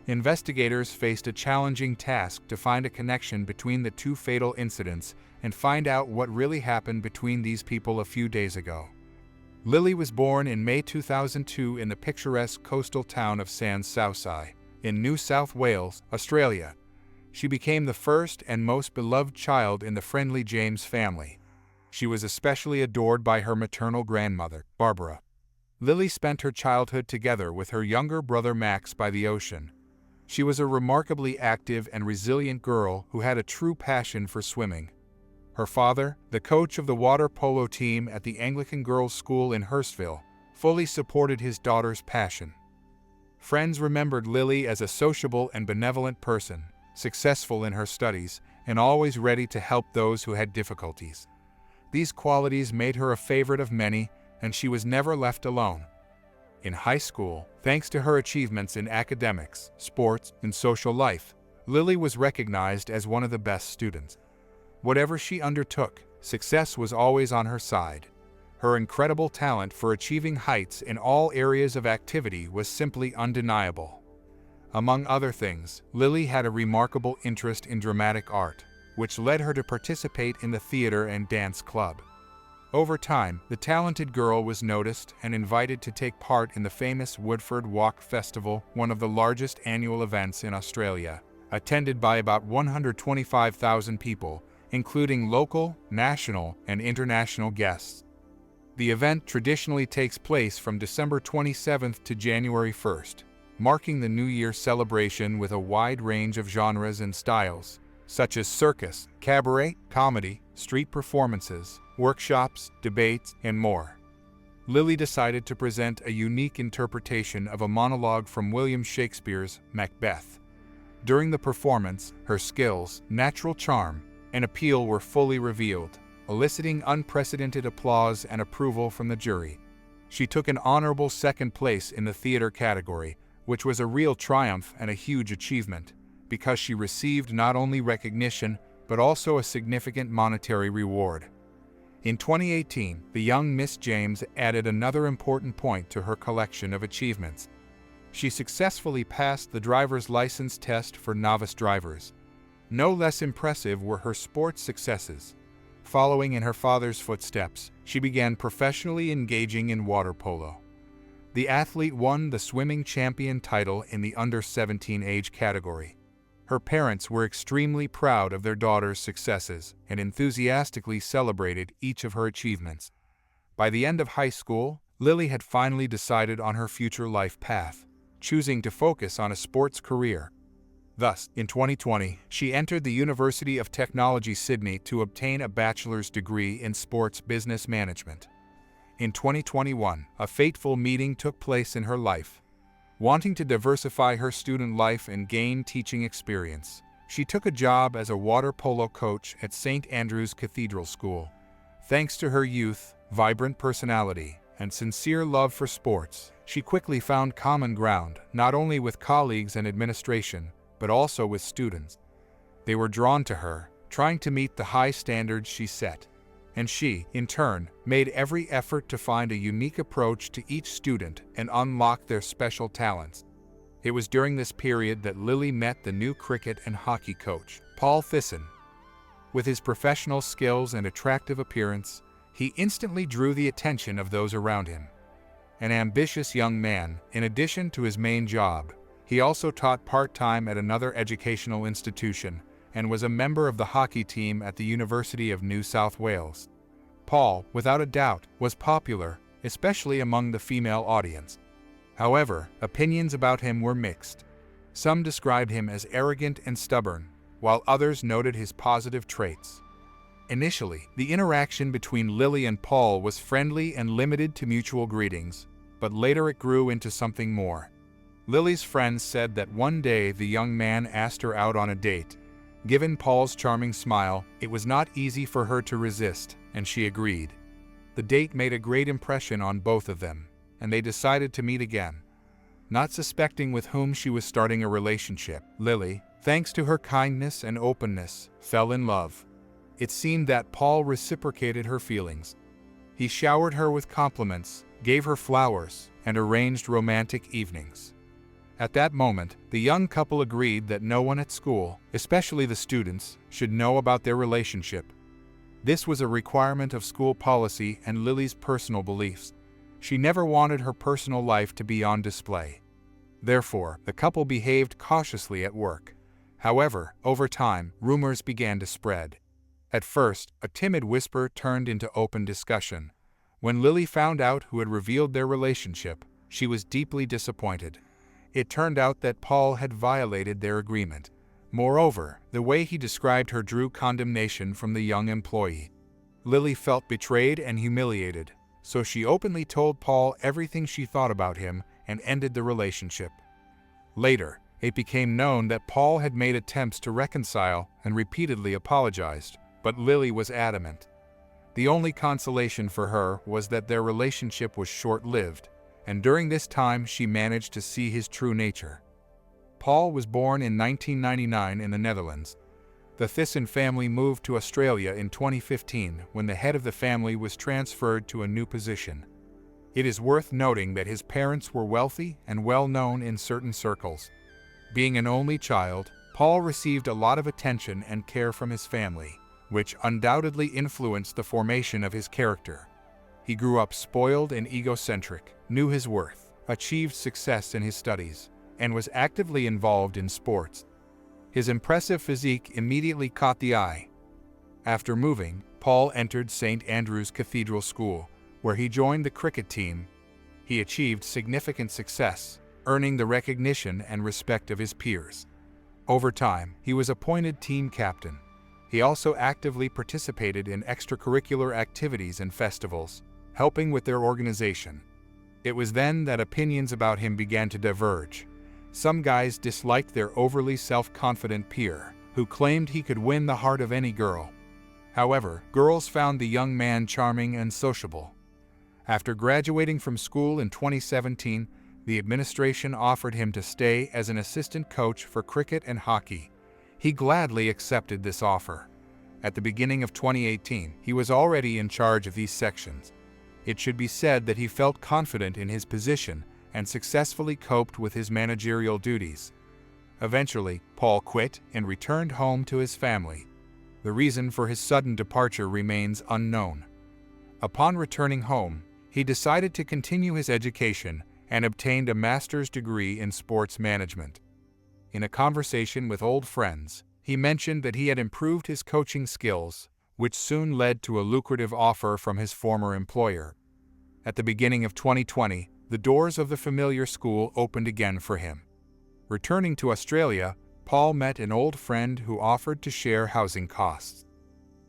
A: Investigators faced a challenging task to find a connection between the two fatal incidents and find out what really happened between these people a few days ago. Lilie was born in May 2002 in the picturesque coastal town of Sans Souci, in New South Wales, Australia. She became the first and most beloved child in the friendly James family. She was especially adored by her maternal grandmother, Barbara. Lilie spent her childhood together with her younger brother Max by the ocean. She was a remarkably active and resilient girl who had a true passion for swimming. Her father, the coach of the water polo team at the Anglican Girls' School in Hurstville, fully supported his daughter's passion. Friends remembered Lilie as a sociable and benevolent person, successful in her studies, and always ready to help those who had difficulties. These qualities made her a favorite of many, and she was never left alone. In high school, thanks to her achievements in academics, sports, and social life, Lilie was recognized as one of the best students. Whatever she undertook, success was always on her side. Her incredible talent for achieving heights in all areas of activity was simply undeniable. Among other things, Lilie had a remarkable interest in dramatic art, which led her to participate in the theater and dance club. Over time, the talented girl was noticed and invited to take part in the famous Woodford Walk Festival, one of the largest annual events in Australia, attended by about 125,000 people, including local, national, and international guests. The event traditionally takes place from December 27th to January 1st, marking the New Year celebration with a wide range of genres and styles, such as circus, cabaret, comedy, street performances, workshops, debates, and more. Lilie decided to present a unique interpretation of a monologue from William Shakespeare's Macbeth. During the performance, her skills, natural charm, and appeal were fully revealed, eliciting unprecedented applause and approval from the jury. She took an honorable second place in the theater category, which was a real triumph and a huge achievement, because she received not only recognition, but also a significant monetary reward. In 2018, the young Miss James added another important point to her collection of achievements. She successfully passed the driver's license test for novice drivers. No less impressive were her sports successes. Following in her father's footsteps, she began professionally engaging in water polo. The athlete won the swimming champion title in the under-17 age category. Her parents were extremely proud of their daughter's successes and enthusiastically celebrated each of her achievements. By the end of high school, Lilie had finally decided on her future life path, choosing to focus on a sports career. Thus, in 2020, she entered the University of Technology Sydney to obtain a bachelor's degree in sports business management. In 2021, a fateful meeting took place in her life. Wanting to diversify her student life and gain teaching experience, she took a job as a water polo coach at St. Andrew's Cathedral School. Thanks to her youth, vibrant personality, and sincere love for sports, she quickly found common ground not only with colleagues and administration, but also with students. They were drawn to her, trying to meet the high standards she set. And she, in turn, made every effort to find a unique approach to each student and unlock their special talents. It was during this period that Lilie met the new cricket and hockey coach, Paul Thisson. With his professional skills and attractive appearance, he instantly drew the attention of those around him. An ambitious young man, in addition to his main job, he also taught part-time at another educational institution and was a member of the hockey team at the University of New South Wales. Paul, without a doubt, was popular, especially among the female audience. However, opinions about him were mixed. Some described him as arrogant and stubborn, while others noted his positive traits. Initially, the interaction between Lilie and Paul was friendly and limited to mutual greetings, but later it grew into something more. Lilie's friends said that one day the young man asked her out on a date. Given Paul's charming smile, it was not easy for her to resist, and she agreed. The date made a great impression on both of them, and they decided to meet again. Not suspecting with whom she was starting a relationship, Lilie, thanks to her kindness and openness, fell in love. It seemed that Paul reciprocated her feelings. He showered her with compliments, gave her flowers, and arranged romantic evenings. At that moment, the young couple agreed that no one at school, especially the students, should know about their relationship. This was a requirement of school policy and Lilie's personal beliefs. She never wanted her personal life to be on display. Therefore, the couple behaved cautiously at work. However, over time, rumors began to spread. At first, a timid whisper turned into open discussion. When Lilie found out who had revealed their relationship, she was deeply disappointed. It turned out that Paul had violated their agreement. Moreover, the way he described her drew condemnation from the young employee. Lilie felt betrayed and humiliated, so she openly told Paul everything she thought about him and ended the relationship. Later, it became known that Paul had made attempts to reconcile and repeatedly apologized, but Lilie was adamant. The only consolation for her was that their relationship was short-lived, and during this time she managed to see his true nature. Paul was born in 1999 in the Netherlands. The Thyssen family moved to Australia in 2015 when the head of the family was transferred to a new position. It is worth noting that his parents were wealthy and well known in certain circles. Being an only child, Paul received a lot of attention and care from his family, which undoubtedly influenced the formation of his character. He grew up spoiled and egocentric, knew his worth, achieved success in his studies, and was actively involved in sports. His impressive physique immediately caught the eye. After moving, Paul entered St. Andrew's Cathedral School, where he joined the cricket team. He achieved significant success, earning the recognition and respect of his peers. Over time, he was appointed team captain. He also actively participated in extracurricular activities and festivals, helping with their organization. It was then that opinions about him began to diverge. Some guys disliked their overly self-confident peer, who claimed he could win the heart of any girl. However, girls found the young man charming and sociable. After graduating from school in 2017, the administration offered him to stay as an assistant coach for cricket and hockey. He gladly accepted this offer. At the beginning of 2018, he was already in charge of these sections. It should be said that he felt confident in his position and successfully coped with his managerial duties. Eventually, Paul quit and returned home to his family. The reason for his sudden departure remains unknown. Upon returning home, he decided to continue his education and obtained a master's degree in sports management. In a conversation with old friends, he mentioned that he had improved his coaching skills, which soon led to a lucrative offer from his former employer. At the beginning of 2020, the doors of the familiar school opened again for him. Returning to Australia, Paul met an old friend who offered to share housing costs.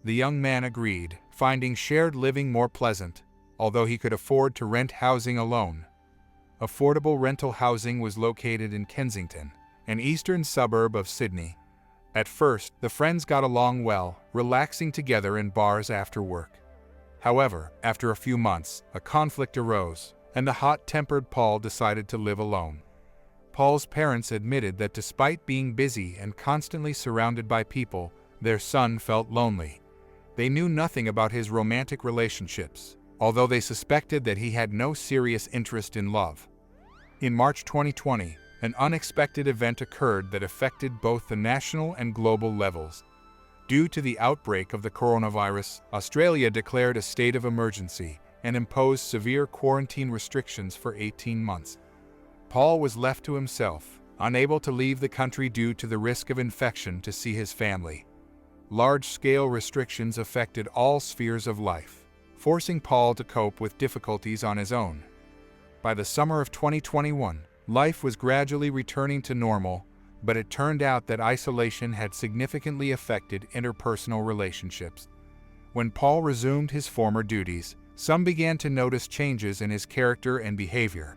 A: The young man agreed, finding shared living more pleasant, although he could afford to rent housing alone. Affordable rental housing was located in Kensington, an eastern suburb of Sydney. At first, the friends got along well, relaxing together in bars after work. However, after a few months, a conflict arose, and the hot-tempered Paul decided to live alone. Paul's parents admitted that despite being busy and constantly surrounded by people, their son felt lonely. They knew nothing about his romantic relationships, although they suspected that he had no serious interest in love. In March 2020, an unexpected event occurred that affected both the national and global levels. Due to the outbreak of the coronavirus, Australia declared a state of emergency and imposed severe quarantine restrictions for 18 months. Paul was left to himself, unable to leave the country due to the risk of infection to see his family. Large-scale restrictions affected all spheres of life. forcing Paul to cope with difficulties on his own. By the summer of 2021, life was gradually returning to normal, but it turned out that isolation had significantly affected interpersonal relationships. When Paul resumed his former duties, some began to notice changes in his character and behavior.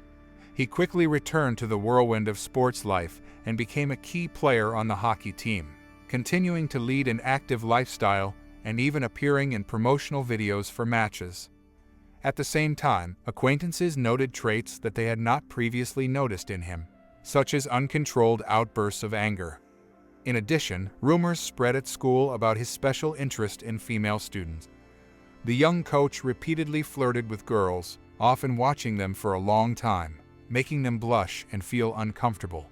A: He quickly returned to the whirlwind of sports life and became a key player on the hockey team, continuing to lead an active lifestyle and even appearing in promotional videos for matches. At the same time, acquaintances noted traits that they had not previously noticed in him, such as uncontrolled outbursts of anger. In addition, rumors spread at school about his special interest in female students. The young coach repeatedly flirted with girls, often watching them for a long time, making them blush and feel uncomfortable.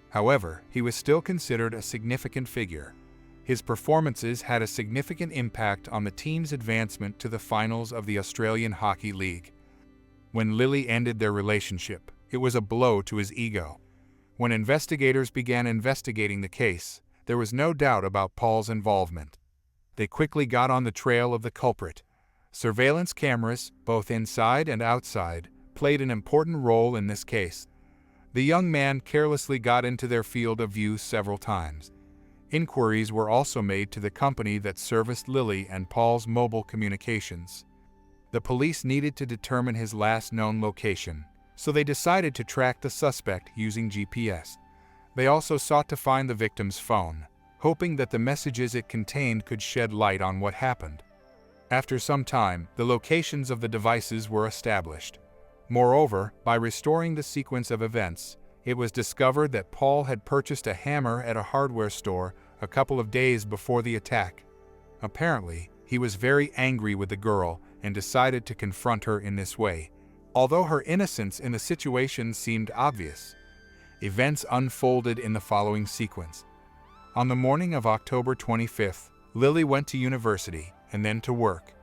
A: However, he was still considered a significant figure. His performances had a significant impact on the team's advancement to the finals of the Australian Hockey League. When Lilie ended their relationship, it was a blow to his ego. When investigators began investigating the case, there was no doubt about Paul's involvement. They quickly got on the trail of the culprit. Surveillance cameras, both inside and outside, played an important role in this case. The young man carelessly got into their field of view several times. Inquiries were also made to the company that serviced Lilie and Paul's mobile communications. The police needed to determine his last known location, so they decided to track the suspect using GPS. They also sought to find the victim's phone, hoping that the messages it contained could shed light on what happened. After some time, the locations of the devices were established. Moreover, by restoring the sequence of events, it was discovered that Paul had purchased a hammer at a hardware store a couple of days before the attack. Apparently, he was very angry with the girl and decided to confront her in this way. Although her innocence in the situation seemed obvious, events unfolded in the following sequence. On the morning of October 25th, Lilie went to university and then to work.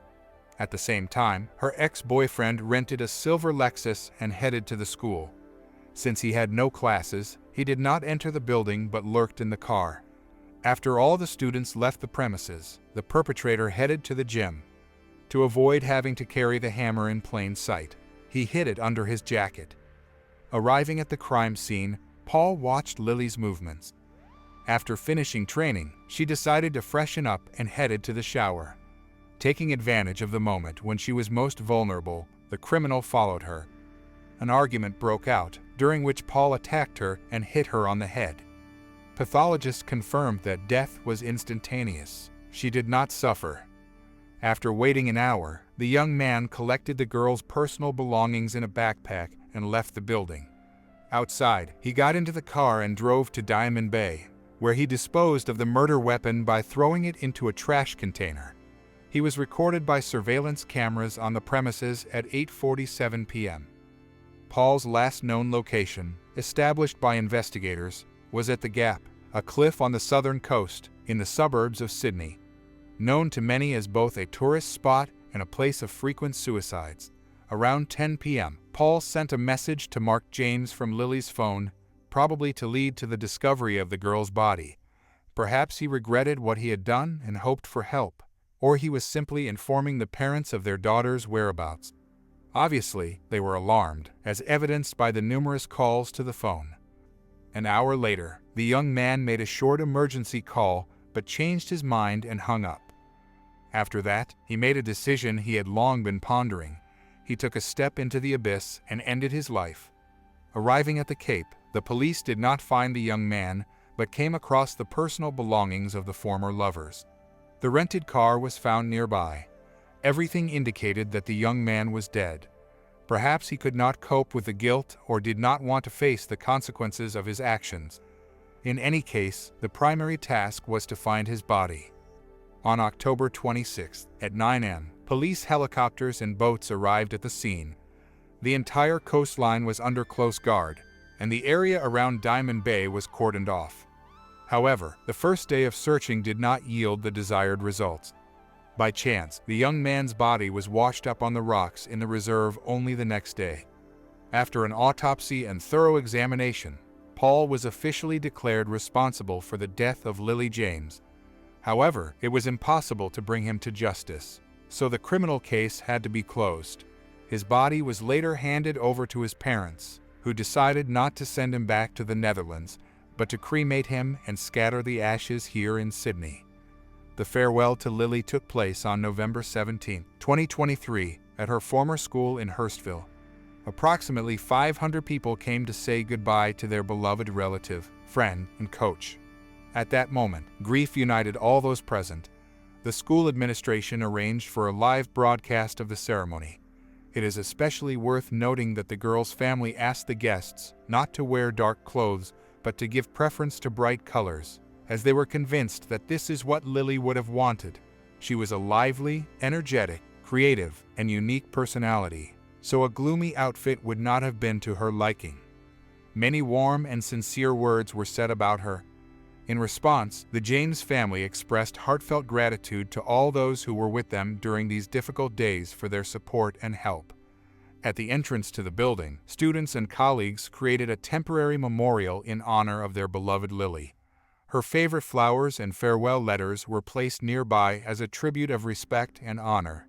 A: At the same time, her ex-boyfriend rented a silver Lexus and headed to the school. Since he had no classes, he did not enter the building but lurked in the car. After all the students left the premises, the perpetrator headed to the gym. To avoid having to carry the hammer in plain sight, he hid it under his jacket. Arriving at the crime scene, Paul watched Lilie's movements. After finishing training, she decided to freshen up and headed to the shower. Taking advantage of the moment when she was most vulnerable, the criminal followed her. An argument broke out, during which Paul attacked her and hit her on the head. Pathologists confirmed that death was instantaneous. She did not suffer. After waiting an hour, the young man collected the girl's personal belongings in a backpack and left the building. Outside, he got into the car and drove to Diamond Bay, where he disposed of the murder weapon by throwing it into a trash container. He was recorded by surveillance cameras on the premises at 8:47 p.m. Paul's last known location, established by investigators, was at the Gap, a cliff on the southern coast in the suburbs of Sydney. Known to many as both a tourist spot and a place of frequent suicides. Around 10 p.m., Paul sent a message to Mark James from Lilie's phone, probably to lead to the discovery of the girl's body. Perhaps he regretted what he had done and hoped for help, or he was simply informing the parents of their daughter's whereabouts. Obviously, they were alarmed, as evidenced by the numerous calls to the phone. An hour later, the young man made a short emergency call but changed his mind and hung up. After that, he made a decision he had long been pondering. He took a step into the abyss and ended his life. Arriving at the Cape, the police did not find the young man, but came across the personal belongings of the former lovers. The rented car was found nearby. Everything indicated that the young man was dead. Perhaps he could not cope with the guilt or did not want to face the consequences of his actions. In any case, the primary task was to find his body. On October 26th, at 9 a.m., police helicopters and boats arrived at the scene. The entire coastline was under close guard, and the area around Diamond Bay was cordoned off. However, the first day of searching did not yield the desired results. By chance, the young man's body was washed up on the rocks in the reserve only the next day. After an autopsy and thorough examination, Paul was officially declared responsible for the death of Lilie James. However, it was impossible to bring him to justice. so the criminal case had to be closed. His body was later handed over to his parents, who decided not to send him back to the Netherlands, but to cremate him and scatter the ashes here in Sydney. The farewell to Lilie took place on November 17, 2023, at her former school in Hurstville. Approximately 500 people came to say goodbye to their beloved relative, friend, and coach. At that moment, grief united all those present. The school administration arranged for a live broadcast of the ceremony. It is especially worth noting that the girl's family asked the guests not to wear dark clothes, but to give preference to bright colors, as they were convinced that this is what Lilie would have wanted. She was a lively, energetic, creative, and unique personality, so a gloomy outfit would not have been to her liking. Many warm and sincere words were said about her. In response, the James family expressed heartfelt gratitude to all those who were with them during these difficult days for their support and help. At the entrance to the building, students and colleagues created a temporary memorial in honor of their beloved Lilie. Her favorite flowers and farewell letters were placed nearby as a tribute of respect and honor.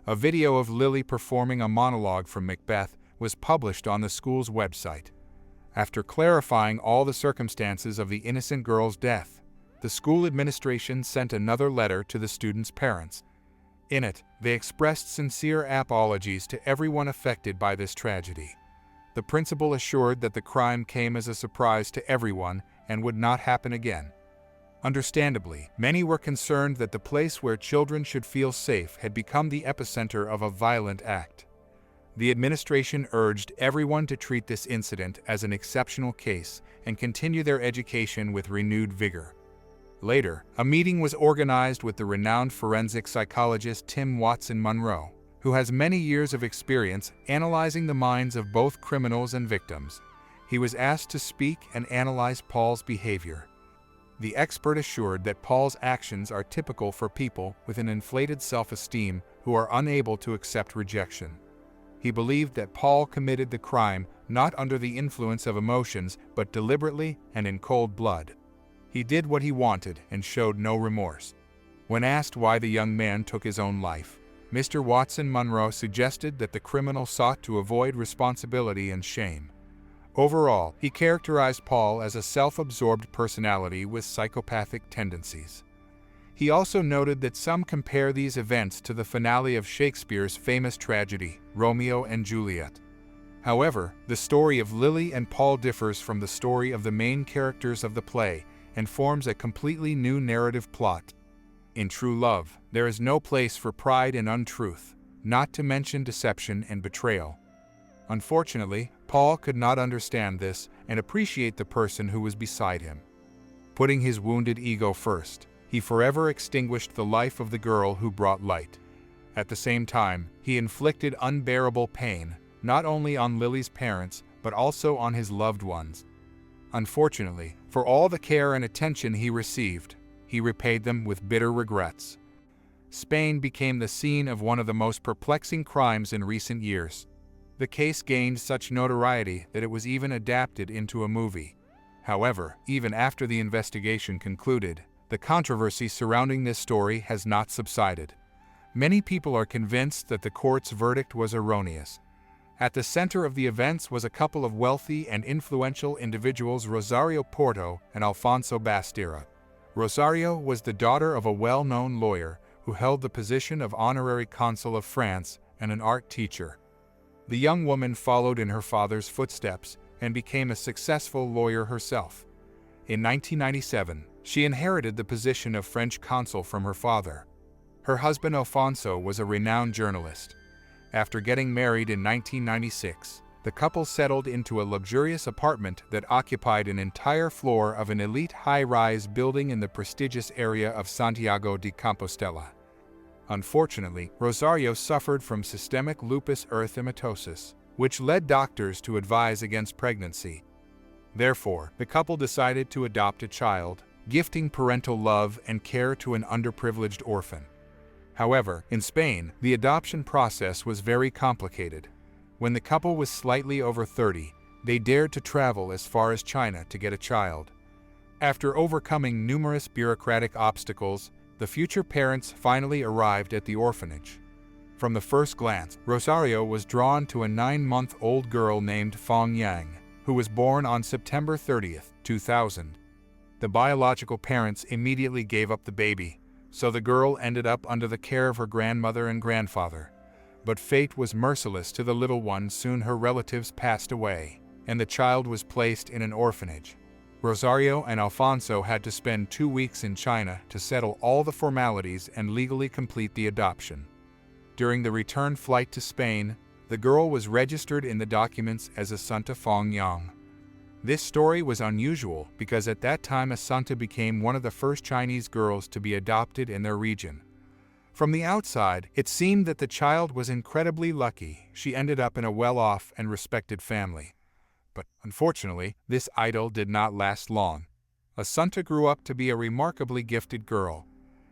A: A video of Lilie performing a monologue from Macbeth was published on the school's website. After clarifying all the circumstances of the innocent girl's death, the school administration sent another letter to the students' parents. In it, they expressed sincere apologies to everyone affected by this tragedy. The principal assured that the crime came as a surprise to everyone and would not happen again. Understandably, many were concerned that the place where children should feel safe had become the epicenter of a violent act. The administration urged everyone to treat this incident as an exceptional case and continue their education with renewed vigor. Later, a meeting was organized with the renowned forensic psychologist Tim Watson-Munro, who has many years of experience analyzing the minds of both criminals and victims. He was asked to speak and analyze Paul's behavior. The expert assured that Paul's actions are typical for people with an inflated self-esteem who are unable to accept rejection. He believed that Paul committed the crime not under the influence of emotions, but deliberately and in cold blood. He did what he wanted and showed no remorse. When asked why the young man took his own life, Mr. Watson-Munro suggested that the criminal sought to avoid responsibility and shame. Overall, he characterized Paul as a self-absorbed personality with psychopathic tendencies. He also noted that some compare these events to the finale of Shakespeare's famous tragedy, Romeo and Juliet. However, the story of Lilie and Paul differs from the story of the main characters of the play and forms a completely new narrative plot. In true love, there is no place for pride and untruth, not to mention deception and betrayal. Unfortunately, Paul could not understand this and appreciate the person who was beside him. Putting his wounded ego first, he forever extinguished the life of the girl who brought light. At the same time, he inflicted unbearable pain, not only on Lilie's parents, but also on his loved ones. Unfortunately, for all the care and attention he received, he repaid them with bitter regrets. Spain became the scene of one of the most perplexing crimes in recent years. The case gained such notoriety that it was even adapted into a movie. However, even after the investigation concluded, the controversy surrounding this story has not subsided. Many people are convinced that the court's verdict was erroneous. At the center of the events was a couple of wealthy and influential individuals, Rosario Porto and Alfonso Bastira. Rosario was the daughter of a well-known lawyer who held the position of honorary consul of France and an art teacher. The young woman followed in her father's footsteps and became a successful lawyer herself. In 1997, she inherited the position of French consul from her father. Her husband Alfonso was a renowned journalist. After getting married in 1996, the couple settled into a luxurious apartment that occupied an entire floor of an elite high-rise building in the prestigious area of Santiago de Compostela. Unfortunately, Rosario suffered from systemic lupus erythematosus, which led doctors to advise against pregnancy. Therefore, the couple decided to adopt a child, gifting parental love and care to an underprivileged orphan. However, in Spain, the adoption process was very complicated. When the couple was slightly over 30, they dared to travel as far as China to get a child. After overcoming numerous bureaucratic obstacles, the future parents finally arrived at the orphanage. From the first glance, Rosario was drawn to a 9-month-old girl named Fang, who was born on September 30th, 2000. The biological parents immediately gave up the baby, so the girl ended up under the care of her grandmother and grandfather. But fate was merciless to the little one. Soon her relatives passed away, and the child was placed in an orphanage. Rosario and Alfonso had to spend 2 weeks in China to settle all the formalities and legally complete the adoption. During the return flight to Spain, the girl was registered in the documents as Asunta Fang Yong. This story was unusual because at that time Asunta became one of the first Chinese girls to be adopted in their region. From the outside, it seemed that the child was incredibly lucky. She ended up in a well-off and respected family. But unfortunately, this idyll did not last long. Asunta grew up to be a remarkably gifted girl.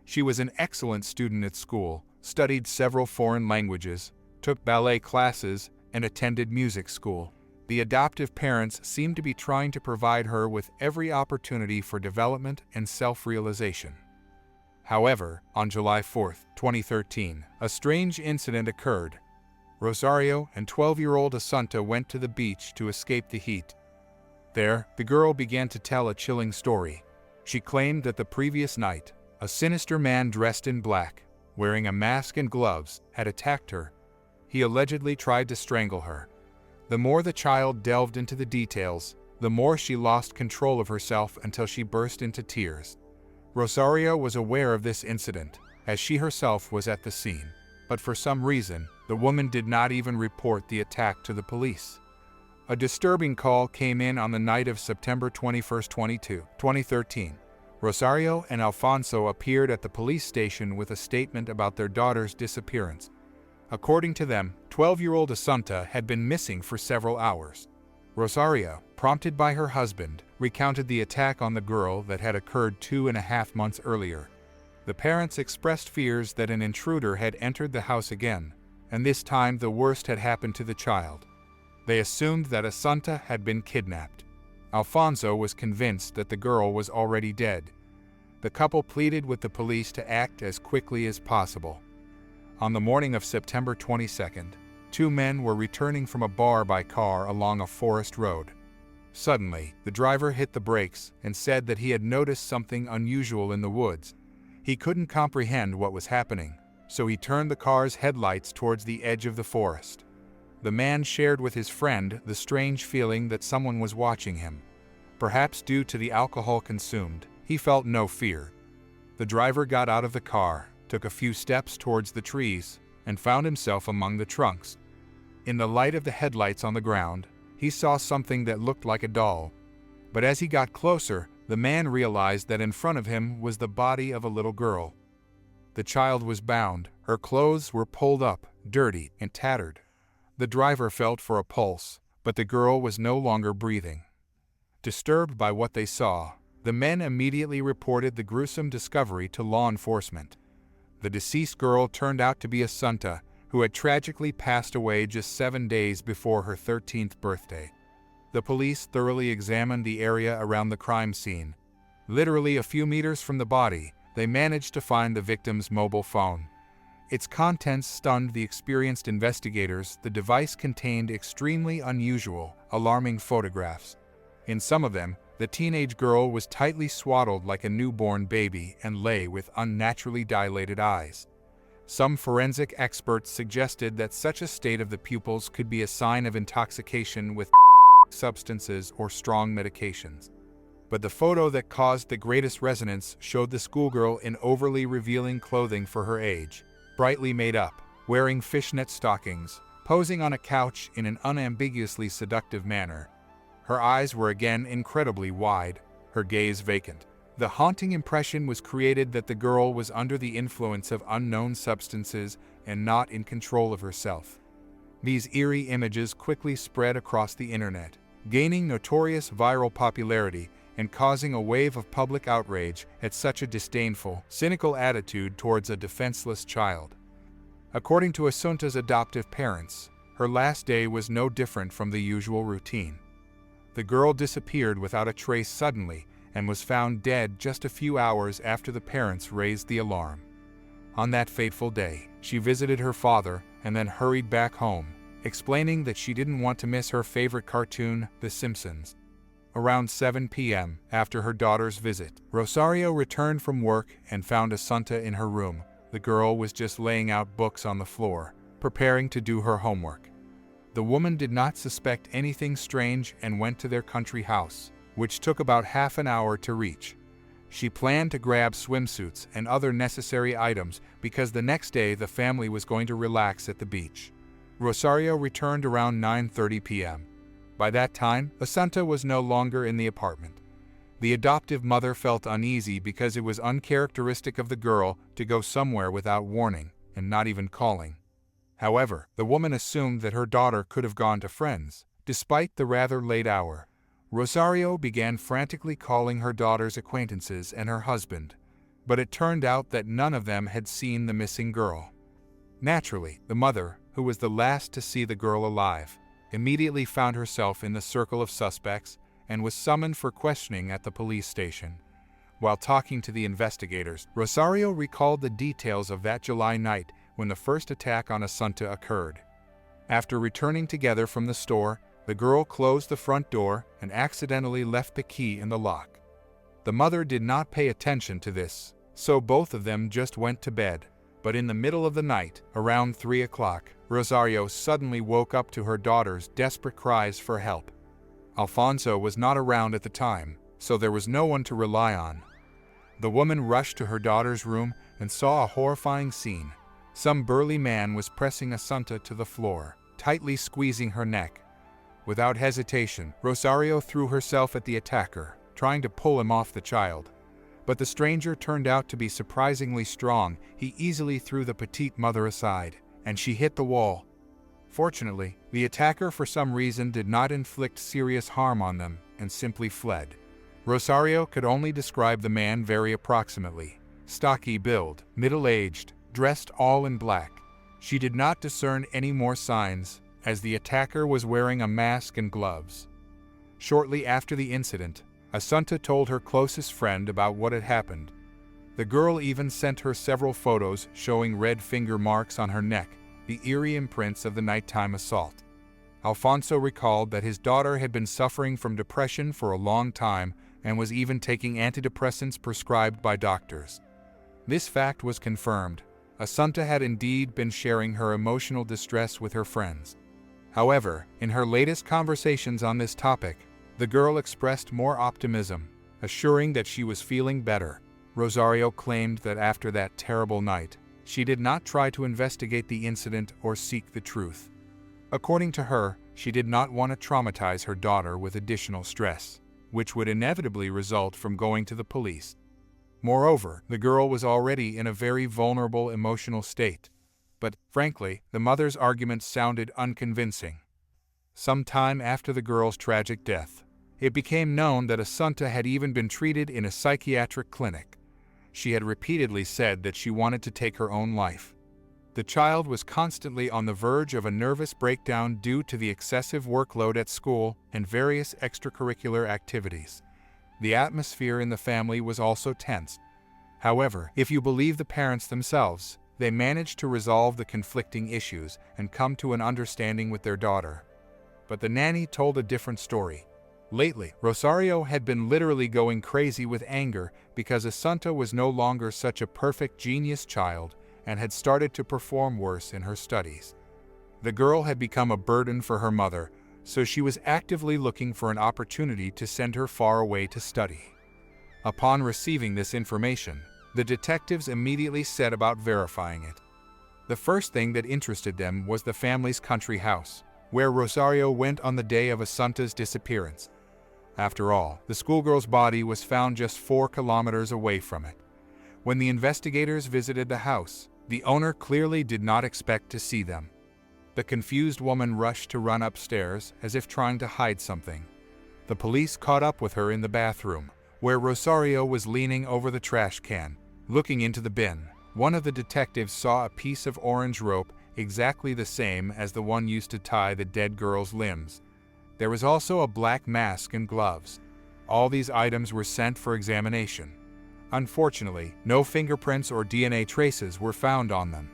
A: She was an excellent student at school, studied several foreign languages, took ballet classes, and attended music school. The adoptive parents seemed to be trying to provide her with every opportunity for development and self-realization. However, on July 4, 2013, a strange incident occurred. Rosario and 12-year-old Asunta went to the beach to escape the heat. There, the girl began to tell a chilling story. She claimed that the previous night, a sinister man dressed in black, wearing a mask and gloves, had attacked her. He allegedly tried to strangle her. The more the child delved into the details, the more she lost control of herself until she burst into tears. Rosario was aware of this incident, as she herself was at the scene, but for some reason, the woman did not even report the attack to the police. A disturbing call came in on the night of September 21, 2013. Rosario and Alfonso appeared at the police station with a statement about their daughter's disappearance. According to them, 12-year-old Asunta had been missing for several hours. Rosario, prompted by her husband, recounted the attack on the girl that had occurred 2.5 months earlier. The parents expressed fears that an intruder had entered the house again, and this time the worst had happened to the child. They assumed that Asunta had been kidnapped. Alfonso was convinced that the girl was already dead. The couple pleaded with the police to act as quickly as possible. On the morning of September 22nd, 2 men were returning from a bar by car along a forest road. Suddenly, the driver hit the brakes and said that he had noticed something unusual in the woods. He couldn't comprehend what was happening, so he turned the car's headlights towards the edge of the forest. The man shared with his friend the strange feeling that someone was watching him. Perhaps due to the alcohol consumed, he felt no fear. The driver got out of the car, took a few steps towards the trees, and found himself among the trunks. In the light of the headlights on the ground, he saw something that looked like a doll. But as he got closer, the man realized that in front of him was the body of a little girl. The child was bound, her clothes were pulled up, dirty, and tattered. The driver felt for a pulse, but the girl was no longer breathing. Disturbed by what they saw, the men immediately reported the gruesome discovery to law enforcement. The deceased girl turned out to be Asunta, who had tragically passed away just 7 days before her 13th birthday. The police thoroughly examined the area around the crime scene. Literally a few meters from the body, they managed to find the victim's mobile phone. Its contents stunned the experienced investigators. The device contained extremely unusual, alarming photographs. In some of them, the teenage girl was tightly swaddled like a newborn baby and lay with unnaturally dilated eyes. Some forensic experts suggested that such a state of the pupils could be a sign of intoxication with substances or strong medications. But the photo that caused the greatest resonance showed the schoolgirl in overly revealing clothing for her age, brightly made up, wearing fishnet stockings, posing on a couch in an unambiguously seductive manner. Her eyes were again incredibly wide, her gaze vacant. The haunting impression was created that the girl was under the influence of unknown substances and not in control of herself. These eerie images quickly spread across the internet, gaining notorious viral popularity and causing a wave of public outrage at such a disdainful, cynical attitude towards a defenseless child. According to Asunta's adoptive parents, her last day was no different from the usual routine. The girl disappeared without a trace suddenly, and was found dead just a few hours after the parents raised the alarm. On that fateful day, she visited her father and then hurried back home, explaining that she didn't want to miss her favorite cartoon, The Simpsons. Around 7 p.m., after her daughter's visit, Rosario returned from work and found Asunta in her room. The girl was just laying out books on the floor, preparing to do her homework. The woman did not suspect anything strange and went to their country house, which took about half an hour to reach. She planned to grab swimsuits and other necessary items because the next day the family was going to relax at the beach. Rosario returned around 9:30 p.m. By that time, Asunta was no longer in the apartment. The adoptive mother felt uneasy because it was uncharacteristic of the girl to go somewhere without warning and not even calling. However, the woman assumed that her daughter could have gone to friends. Despite the rather late hour, Rosario began frantically calling her daughter's acquaintances and her husband, but it turned out that none of them had seen the missing girl. Naturally, the mother, who was the last to see the girl alive, immediately found herself in the circle of suspects and was summoned for questioning at the police station. While talking to the investigators, Rosario recalled the details of that July night when the first attack on Asunta occurred. After returning together from the store, the girl closed the front door and accidentally left the key in the lock. The mother did not pay attention to this, so both of them just went to bed. But in the middle of the night, around 3 o'clock, Rosario suddenly woke up to her daughter's desperate cries for help. Alfonso was not around at the time, so there was no one to rely on. The woman rushed to her daughter's room and saw a horrifying scene. Some burly man was pressing Asunta to the floor, tightly squeezing her neck. Without hesitation, Rosario threw herself at the attacker, trying to pull him off the child. But the stranger turned out to be surprisingly strong. He easily threw the petite mother aside, and she hit the wall. Fortunately, the attacker for some reason did not inflict serious harm on them and simply fled. Rosario could only describe the man very approximately. Stocky build, middle-aged, dressed all in black. She did not discern any more signs, as the attacker was wearing a mask and gloves. Shortly after the incident, Asunta told her closest friend about what had happened. The girl even sent her several photos showing red finger marks on her neck, the eerie imprints of the nighttime assault. Alfonso recalled that his daughter had been suffering from depression for a long time and was even taking antidepressants prescribed by doctors. This fact was confirmed. Asunta had indeed been sharing her emotional distress with her friends. However, in her latest conversations on this topic, the girl expressed more optimism, assuring that she was feeling better. Rosario claimed that after that terrible night, she did not try to investigate the incident or seek the truth. According to her, she did not want to traumatize her daughter with additional stress, which would inevitably result from going to the police. Moreover, the girl was already in a very vulnerable emotional state. But, frankly, the mother's arguments sounded unconvincing. Some time after the girl's tragic death, it became known that Asunta had even been treated in a psychiatric clinic. She had repeatedly said that she wanted to take her own life. The child was constantly on the verge of a nervous breakdown due to the excessive workload at school and various extracurricular activities. The atmosphere in the family was also tense. However, if you believe the parents themselves, they managed to resolve the conflicting issues and come to an understanding with their daughter. But the nanny told a different story. Lately, Rosario had been literally going crazy with anger because Asunta was no longer such a perfect genius child and had started to perform worse in her studies. The girl had become a burden for her mother, so she was actively looking for an opportunity to send her far away to study. Upon receiving this information, the detectives immediately set about verifying it. The first thing that interested them was the family's country house, where Rosario went on the day of Asunta's disappearance. After all, the schoolgirl's body was found just 4 kilometers away from it. When the investigators visited the house, the owner clearly did not expect to see them. The confused woman rushed to run upstairs as if trying to hide something. The police caught up with her in the bathroom, where Rosario was leaning over the trash can, looking into the bin. One of the detectives saw a piece of orange rope exactly the same as the one used to tie the dead girl's limbs. There was also a black mask and gloves. all these items were sent for examination. Unfortunately, no fingerprints or DNA traces were found on them.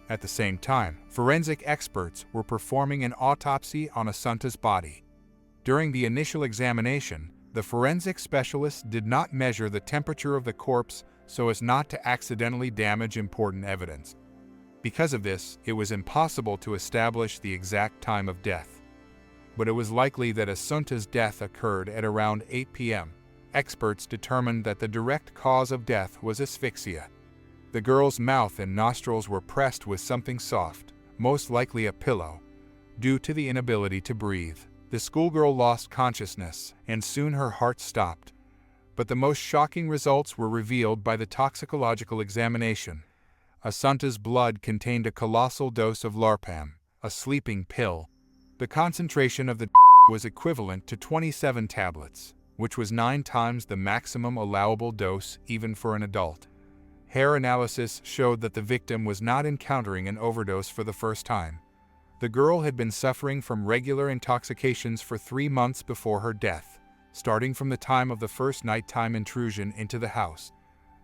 A: At the same time, forensic experts were performing an autopsy on Asunta's body. During the initial examination, the forensic specialists did not measure the temperature of the corpse so as not to accidentally damage important evidence. Because of this, it was impossible to establish the exact time of death. But it was likely that Asunta's death occurred at around 8 p.m. Experts determined that the direct cause of death was asphyxia. The girl's mouth and nostrils were pressed with something soft, most likely a pillow, due to the inability to breathe. The schoolgirl lost consciousness, and soon her heart stopped. But the most shocking results were revealed by the toxicological examination. Asunta's blood contained a colossal dose of larpam, a sleeping pill. The concentration of the was equivalent to 27 tablets, which was 9 times the maximum allowable dose even for an adult. Hair analysis showed that the victim was not encountering an overdose for the first time. The girl had been suffering from regular intoxications for 3 months before her death, starting from the time of the first nighttime intrusion into the house.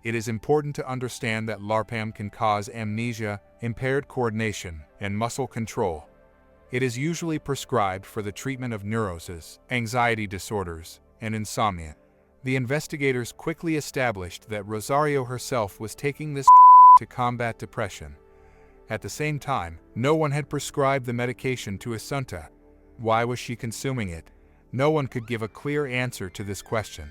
A: It is important to understand that larpam can cause amnesia, impaired coordination, and muscle control. It is usually prescribed for the treatment of neuroses, anxiety disorders, and insomnia. The investigators quickly established that Rosario herself was taking this to combat depression. At the same time, no one had prescribed the medication to Asunta. Why was she consuming it? No one could give a clear answer to this question.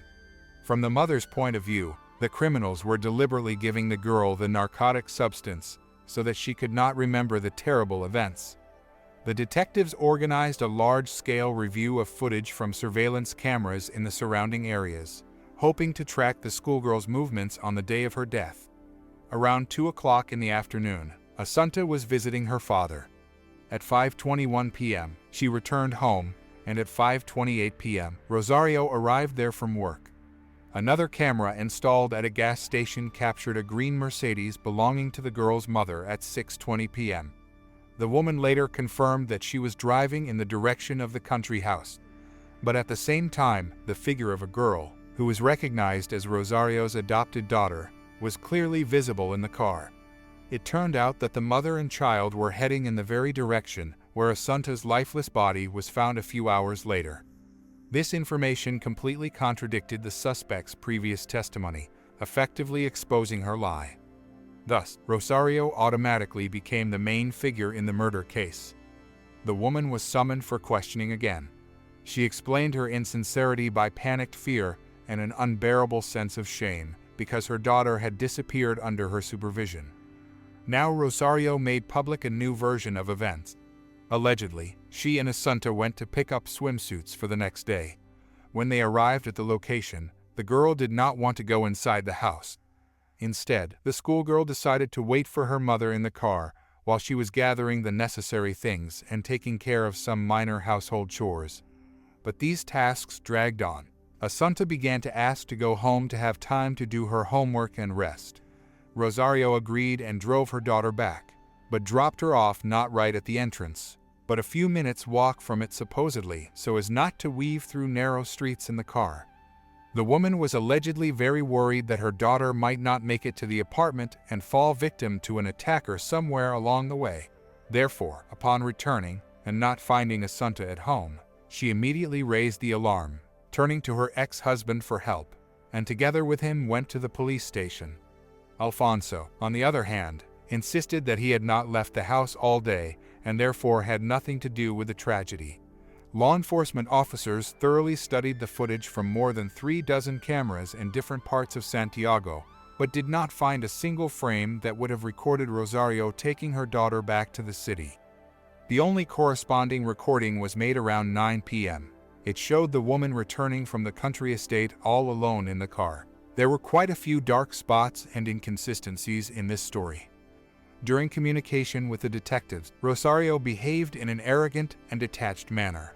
A: From the mother's point of view, the criminals were deliberately giving the girl the narcotic substance so that she could not remember the terrible events. The detectives organized a large-scale review of footage from surveillance cameras in the surrounding areas, hoping to track the schoolgirl's movements on the day of her death. Around 2 o'clock in the afternoon, Asunta was visiting her father. At 5:21 p.m., she returned home, and at 5:28 p.m., Rosario arrived there from work. Another camera installed at a gas station captured a green Mercedes belonging to the girl's mother at 6:20 p.m. The woman later confirmed that she was driving in the direction of the country house. But at the same time, the figure of a girl, who was recognized as Rosario's adopted daughter, was clearly visible in the car. It turned out that the mother and child were heading in the very direction where Asunta's lifeless body was found a few hours later. This information completely contradicted the suspect's previous testimony, effectively exposing her lie. Thus, Rosario automatically became the main figure in the murder case. The woman was summoned for questioning again. She explained her insincerity by panicked fear and an unbearable sense of shame because her daughter had disappeared under her supervision. Now Rosario made public a new version of events. Allegedly, she and Asunta went to pick up swimsuits for the next day. When they arrived at the location, the girl did not want to go inside the house. Instead, the schoolgirl decided to wait for her mother in the car while she was gathering the necessary things and taking care of some minor household chores. But these tasks dragged on. Asunta began to ask to go home to have time to do her homework and rest. Rosario agreed and drove her daughter back, but dropped her off not right at the entrance, but a few minutes' walk from it supposedly so as not to weave through narrow streets in the car. The woman was allegedly very worried that her daughter might not make it to the apartment and fall victim to an attacker somewhere along the way. Therefore, upon returning and not finding Asunta at home, she immediately raised the alarm, turning to her ex-husband for help, and together with him went to the police station. Alfonso, on the other hand, insisted that he had not left the house all day and therefore had nothing to do with the tragedy. Law enforcement officers thoroughly studied the footage from more than 36 cameras in different parts of Santiago, but did not find a single frame that would have recorded Rosario taking her daughter back to the city. The only corresponding recording was made around 9 p.m. It showed the woman returning from the country estate all alone in the car. There were quite a few dark spots and inconsistencies in this story. During communication with the detectives, Rosario behaved in an arrogant and detached manner.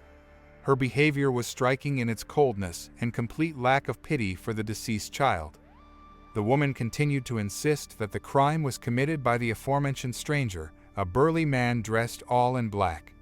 A: Her behavior was striking in its coldness and complete lack of pity for the deceased child. The woman continued to insist that the crime was committed by the aforementioned stranger, a burly man dressed all in black.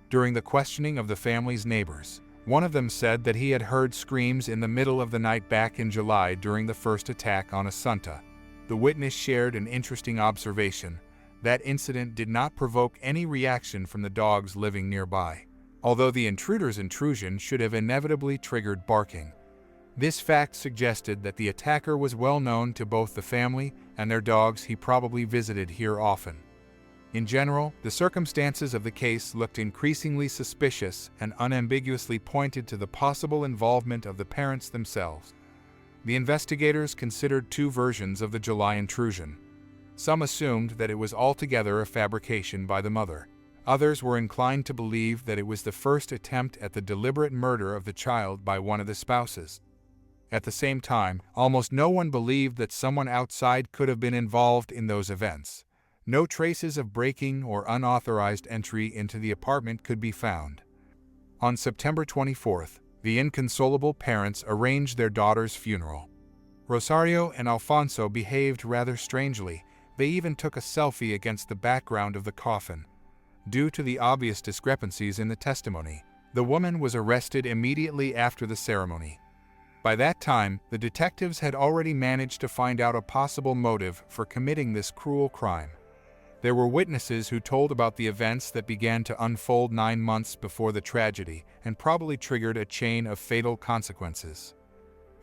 A: During the questioning of the family's neighbors, One of them said that he had heard screams in the middle of the night back in July during the first attack on Asunta. The witness shared an interesting observation. That incident did not provoke any reaction from the dogs living nearby, although the intruder's intrusion should have inevitably triggered barking. This fact suggested that the attacker was well known to both the family and their dogs. He probably visited here often. In general, the circumstances of the case looked increasingly suspicious and unambiguously pointed to the possible involvement of the parents themselves. The investigators considered two versions of the July intrusion. Some assumed that it was altogether a fabrication by the mother. Others were inclined to believe that it was the first attempt at the deliberate murder of the child by one of the spouses. At the same time, almost no one believed that someone outside could have been involved in those events. No traces of breaking or unauthorized entry into the apartment could be found. On September 24th, the inconsolable parents arranged their daughter's funeral. Rosario and Alfonso behaved rather strangely. They even took a selfie against the background of the coffin. Due to the obvious discrepancies in the testimony, the woman was arrested immediately after the ceremony. By that time, the detectives had already managed to find out a possible motive for committing this cruel crime. There were witnesses who told about the events that began to unfold 9 months before the tragedy and probably triggered a chain of fatal consequences.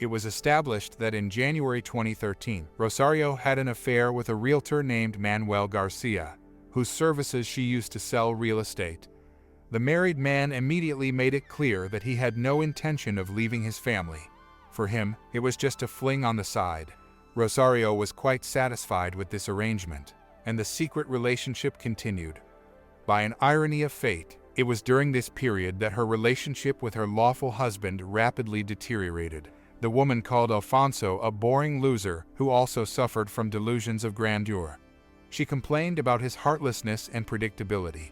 A: It was established that in January 2013, Rosario had an affair with a realtor named Manuel Garcia, whose services she used to sell real estate. The married man immediately made it clear that he had no intention of leaving his family. For him, it was just a fling on the side. Rosario was quite satisfied with this arrangement, and the secret relationship continued. By an irony of fate, it was during this period that her relationship with her lawful husband rapidly deteriorated. The woman called Alfonso a boring loser who also suffered from delusions of grandeur. She complained about his heartlessness and predictability.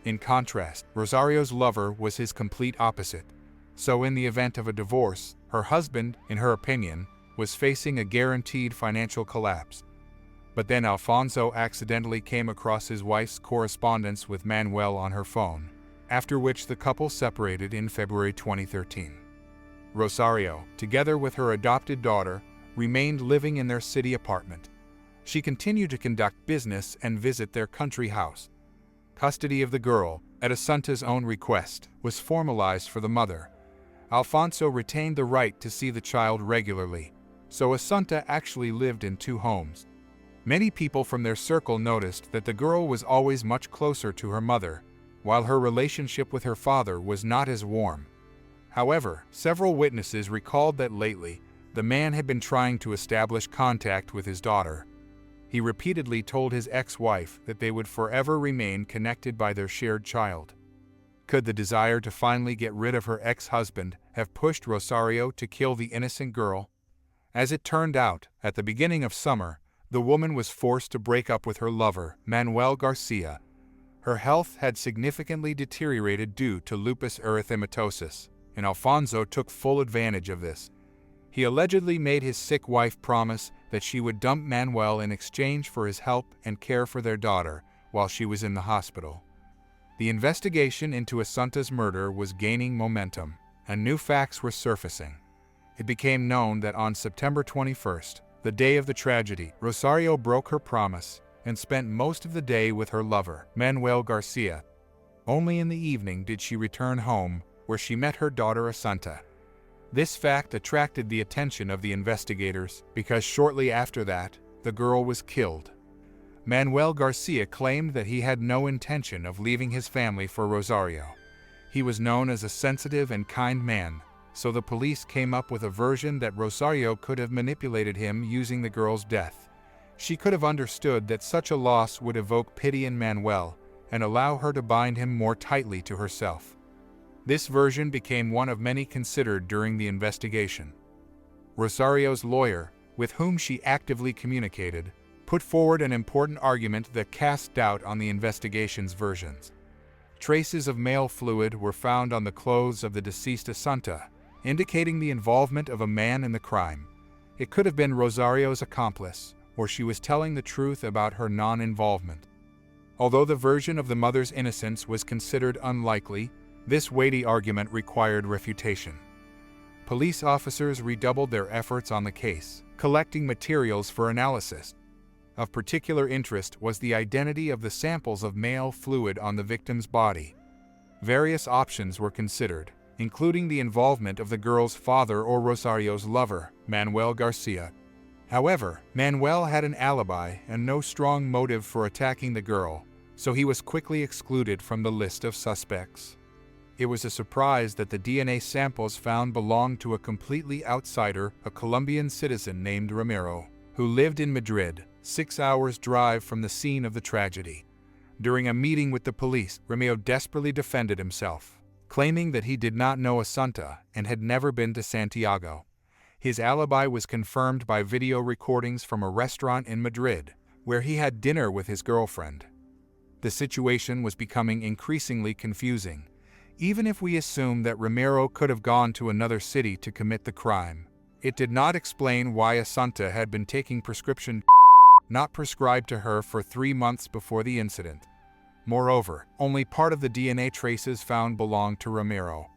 A: In contrast, Rosario's lover was his complete opposite. So in the event of a divorce, her husband, in her opinion, was facing a guaranteed financial collapse. But then Alfonso accidentally came across his wife's correspondence with Manuel on her phone, after which the couple separated in February 2013. Rosario, together with her adopted daughter, remained living in their city apartment. She continued to conduct business and visit their country house. Custody of the girl, at Asunta's own request, was formalized for the mother. Alfonso retained the right to see the child regularly, so Asunta actually lived in 2 homes. Many people from their circle noticed that the girl was always much closer to her mother, while her relationship with her father was not as warm. However, several witnesses recalled that lately, the man had been trying to establish contact with his daughter. He repeatedly told his ex-wife that they would forever remain connected by their shared child. Could the desire to finally get rid of her ex-husband have pushed Rosario to kill the innocent girl? As it turned out, at the beginning of summer, the woman was forced to break up with her lover, Manuel Garcia. Her health had significantly deteriorated due to lupus erythematosus, and Alfonso took full advantage of this. He allegedly made his sick wife promise that she would dump Manuel in exchange for his help and care for their daughter while she was in the hospital. The investigation into Asunta's murder was gaining momentum, and new facts were surfacing. It became known that on September 21st, the day of the tragedy, Rosario broke her promise and spent most of the day with her lover, Manuel Garcia. Only in the evening did she return home, where she met her daughter Asunta. This fact attracted the attention of the investigators because shortly after that, the girl was killed. Manuel Garcia claimed that he had no intention of leaving his family for Rosario. He was known as a sensitive and kind man, so the police came up with a version that Rosario could have manipulated him using the girl's death. She could have understood that such a loss would evoke pity in Manuel and allow her to bind him more tightly to herself. This version became one of many considered during the investigation. Rosario's lawyer, with whom she actively communicated, put forward an important argument that cast doubt on the investigation's versions. Traces of male fluid were found on the clothes of the deceased Asunta, indicating the involvement of a man in the crime. It could have been Rosario's accomplice, or she was telling the truth about her non-involvement. Although the version of the mother's innocence was considered unlikely, This weighty argument required refutation. Police officers redoubled their efforts on the case, collecting materials for analysis. Of particular interest was the identity of the samples of male fluid on the victim's body. Various options were considered, including the involvement of the girl's father or Rosario's lover, Manuel Garcia. However, Manuel had an alibi and no strong motive for attacking the girl, so he was quickly excluded from the list of suspects. It was a surprise that the DNA samples found belonged to a completely outsider, a Colombian citizen named Ramiro, who lived in Madrid, 6 hours' drive from the scene of the tragedy. During a meeting with the police, Ramiro desperately defended himself, claiming that he did not know Asunta and had never been to Santiago. His alibi was confirmed by video recordings from a restaurant in Madrid, where he had dinner with his girlfriend. The situation was becoming increasingly confusing, even if we assume that Ramiro could have gone to another city to commit the crime. It did not explain why Asunta had been taking prescription not prescribed to her for 3 months before the incident. Moreover, only part of the DNA traces found belonged to Ramiro.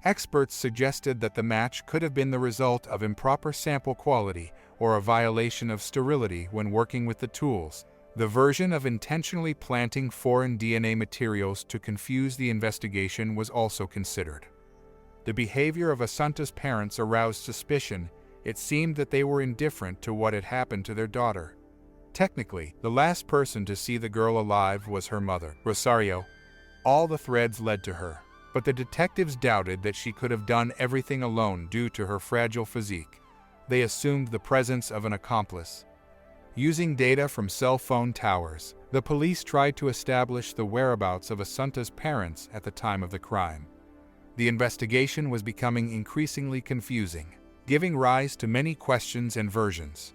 A: Experts suggested that the match could have been the result of improper sample quality or a violation of sterility when working with the tools. The version of intentionally planting foreign DNA materials to confuse the investigation was also considered. The behavior of Asunta's parents aroused suspicion. It seemed that they were indifferent to what had happened to their daughter. Technically, the last person to see the girl alive was her mother, Rosario. All the threads led to her, but the detectives doubted that she could have done everything alone due to her fragile physique. They assumed the presence of an accomplice. Using data from cell phone towers, the police tried to establish the whereabouts of Asunta's parents at the time of the crime. The investigation was becoming increasingly confusing, giving rise to many questions and versions.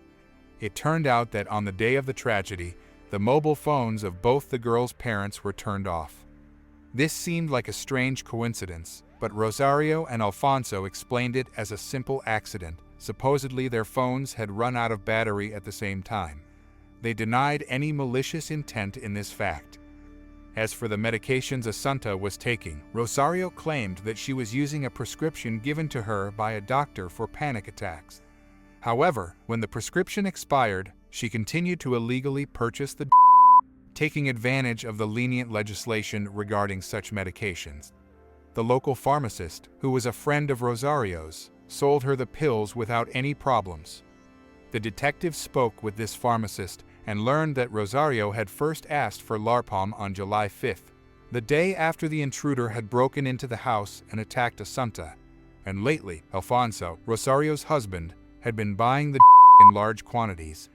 A: It turned out that on the day of the tragedy, the mobile phones of both the girls' parents were turned off. This seemed like a strange coincidence, but Rosario and Alfonso explained it as a simple accident. Supposedly their phones had run out of battery at the same time. They denied any malicious intent in this fact. As for the medications Asunta was taking, Rosario claimed that she was using a prescription given to her by a doctor for panic attacks. However, when the prescription expired, she continued to illegally purchase the taking advantage of the lenient legislation regarding such medications. The local pharmacist, who was a friend of Rosario's, sold her the pills without any problems. The detective spoke with this pharmacist and learned that Rosario had first asked for Larpom on July 5th, the day after the intruder had broken into the house and attacked Asunta, and lately, Alfonso, Rosario's husband, had been buying the in large quantities.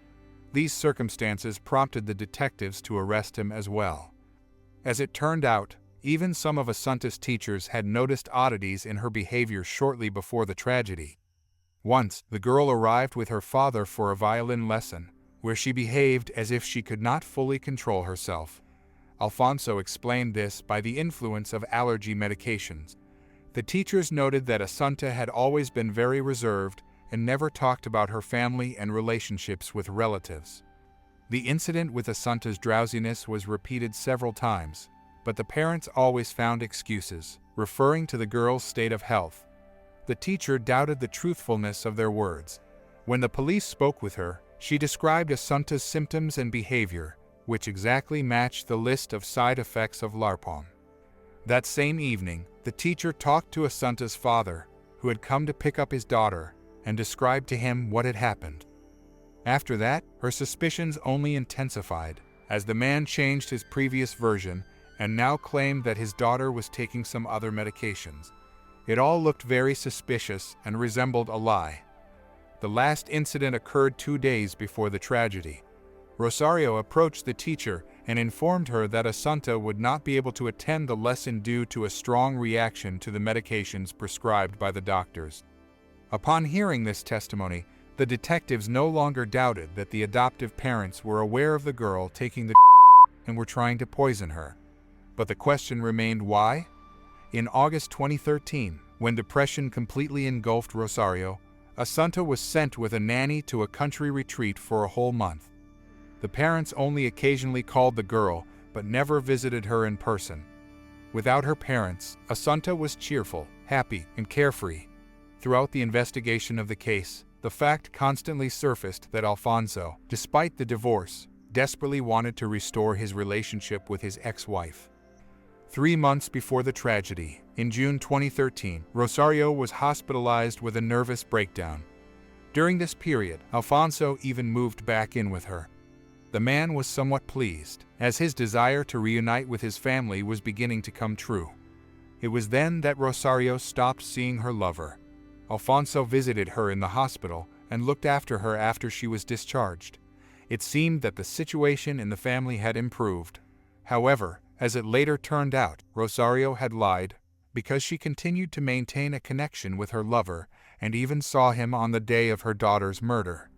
A: These circumstances prompted the detectives to arrest him as well. As it turned out, even some of Asunta's teachers had noticed oddities in her behavior shortly before the tragedy. Once, the girl arrived with her father for a violin lesson, where she behaved as if she could not fully control herself. Alfonso explained this by the influence of allergy medications. The teachers noted that Asunta had always been very reserved and never talked about her family and relationships with relatives. The incident with Asunta's drowsiness was repeated several times, but the parents always found excuses, referring to the girl's state of health. The teacher doubted the truthfulness of their words. When the police spoke with her, she described Asunta's symptoms and behavior, which exactly matched the list of side effects of Larpom. That same evening, the teacher talked to Asunta's father, who had come to pick up his daughter, and described to him what had happened. After that, her suspicions only intensified, as the man changed his previous version and now claimed that his daughter was taking some other medications. It all looked very suspicious and resembled a lie. The last incident occurred 2 days before the tragedy. Rosario approached the teacher and informed her that Asunta would not be able to attend the lesson due to a strong reaction to the medications prescribed by the doctors. Upon hearing this testimony, the detectives no longer doubted that the adoptive parents were aware of the girl taking the and were trying to poison her. But the question remained why? In August 2013, when depression completely engulfed Rosario, Asunta was sent with a nanny to a country retreat for a whole month. The parents only occasionally called the girl, but never visited her in person. Without her parents, Asunta was cheerful, happy, and carefree. Throughout the investigation of the case, the fact constantly surfaced that Alfonso, despite the divorce, desperately wanted to restore his relationship with his ex-wife. 3 months before the tragedy, in June 2013, Rosario was hospitalized with a nervous breakdown. During this period, Alfonso even moved back in with her. The man was somewhat pleased, as his desire to reunite with his family was beginning to come true. It was then that Rosario stopped seeing her lover. Alfonso visited her in the hospital and looked after her after she was discharged. It seemed that the situation in the family had improved. However, as it later turned out, Rosario had lied, because she continued to maintain a connection with her lover and even saw him on the day of her daughter's murder.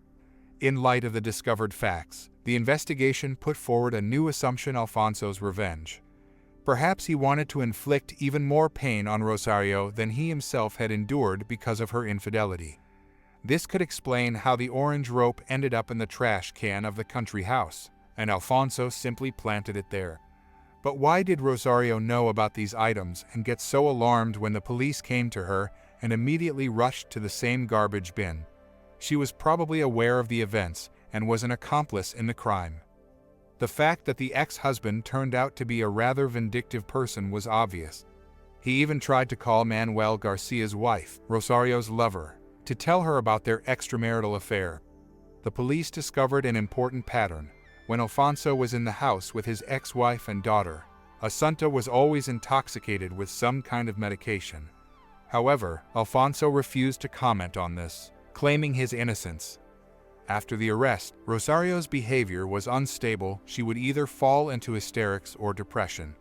A: In light of the discovered facts, the investigation put forward a new assumption: Alfonso's revenge. Perhaps he wanted to inflict even more pain on Rosario than he himself had endured because of her infidelity. This could explain how the orange rope ended up in the trash can of the country house, and Alfonso simply planted it there. But why did Rosario know about these items and get so alarmed when the police came to her and immediately rushed to the same garbage bin? She was probably aware of the events and was an accomplice in the crime. The fact that the ex-husband turned out to be a rather vindictive person was obvious. He even tried to call Manuel Garcia's wife, Rosario's lover, to tell her about their extramarital affair. The police discovered an important pattern. When Alfonso was in the house with his ex-wife and daughter, Asunta was always intoxicated with some kind of medication. However, Alfonso refused to comment on this, claiming his innocence. After the arrest, Rosario's behavior was unstable. She would either fall into hysterics or depression.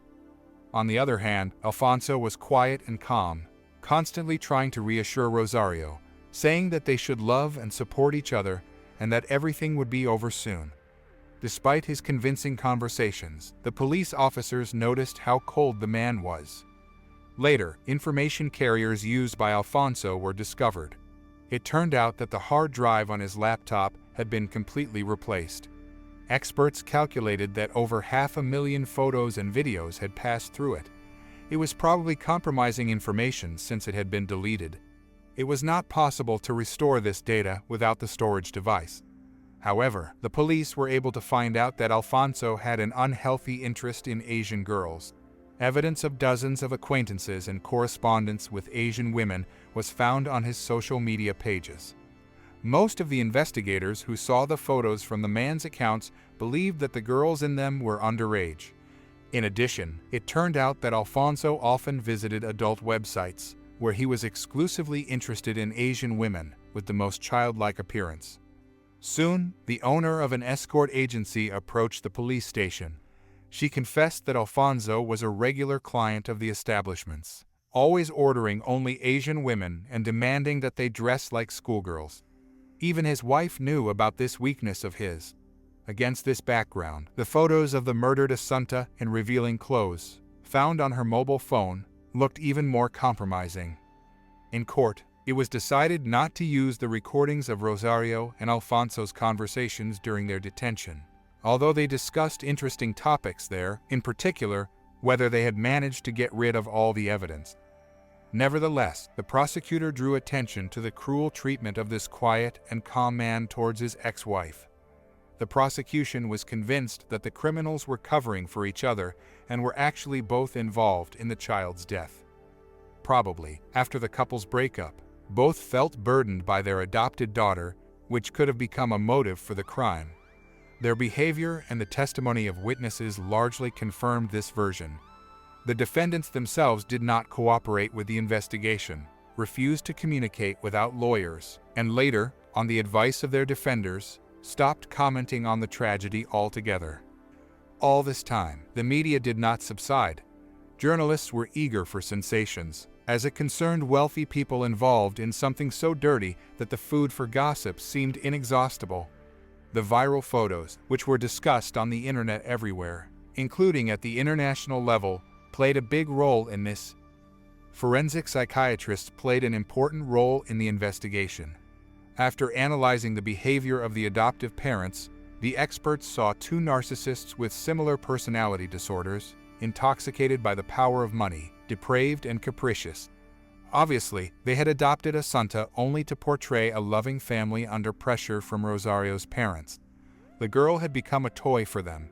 A: On the other hand, Alfonso was quiet and calm, constantly trying to reassure Rosario, saying that they should love and support each other and that everything would be over soon. Despite his convincing conversations, the police officers noticed how cold the man was. Later, information carriers used by Alfonso were discovered. It turned out that the hard drive on his laptop had been completely replaced. Experts calculated that over 500,000 photos and videos had passed through it. It was probably compromising information since it had been deleted. It was not possible to restore this data without the storage device. However, the police were able to find out that Alfonso had an unhealthy interest in Asian girls. Evidence of dozens of acquaintances and correspondence with Asian women was found on his social media pages. Most of the investigators who saw the photos from the man's accounts believed that the girls in them were underage. In addition, it turned out that Alfonso often visited adult websites, where he was exclusively interested in Asian women with the most childlike appearance. Soon, the owner of an escort agency approached the police station. She confessed that Alfonso was a regular client of the establishments, always ordering only Asian women and demanding that they dress like schoolgirls. Even his wife knew about this weakness of his. Against this background, the photos of the murdered Asunta in revealing clothes, found on her mobile phone, looked even more compromising. In court, it was decided not to use the recordings of Rosario and Alfonso's conversations during their detention, although they discussed interesting topics there, in particular, whether they had managed to get rid of all the evidence. Nevertheless, the prosecutor drew attention to the cruel treatment of this quiet and calm man towards his ex-wife. The prosecution was convinced that the criminals were covering for each other and were actually both involved in the child's death. Probably, after the couple's breakup, both felt burdened by their adopted daughter, which could have become a motive for the crime. Their behavior and the testimony of witnesses largely confirmed this version. The defendants themselves did not cooperate with the investigation, refused to communicate without lawyers, and later, on the advice of their defenders, stopped commenting on the tragedy altogether. All this time, the media did not subside. Journalists were eager for sensations, as it concerned wealthy people involved in something so dirty that the food for gossip seemed inexhaustible. The viral photos, which were discussed on the internet everywhere, including at the international level, played a big role in this. Forensic psychiatrists played an important role in the investigation. After analyzing the behavior of the adoptive parents, the experts saw two narcissists with similar personality disorders, intoxicated by the power of money, depraved and capricious. Obviously, they had adopted Asunta only to portray a loving family under pressure from Rosario's parents. The girl had become a toy for them.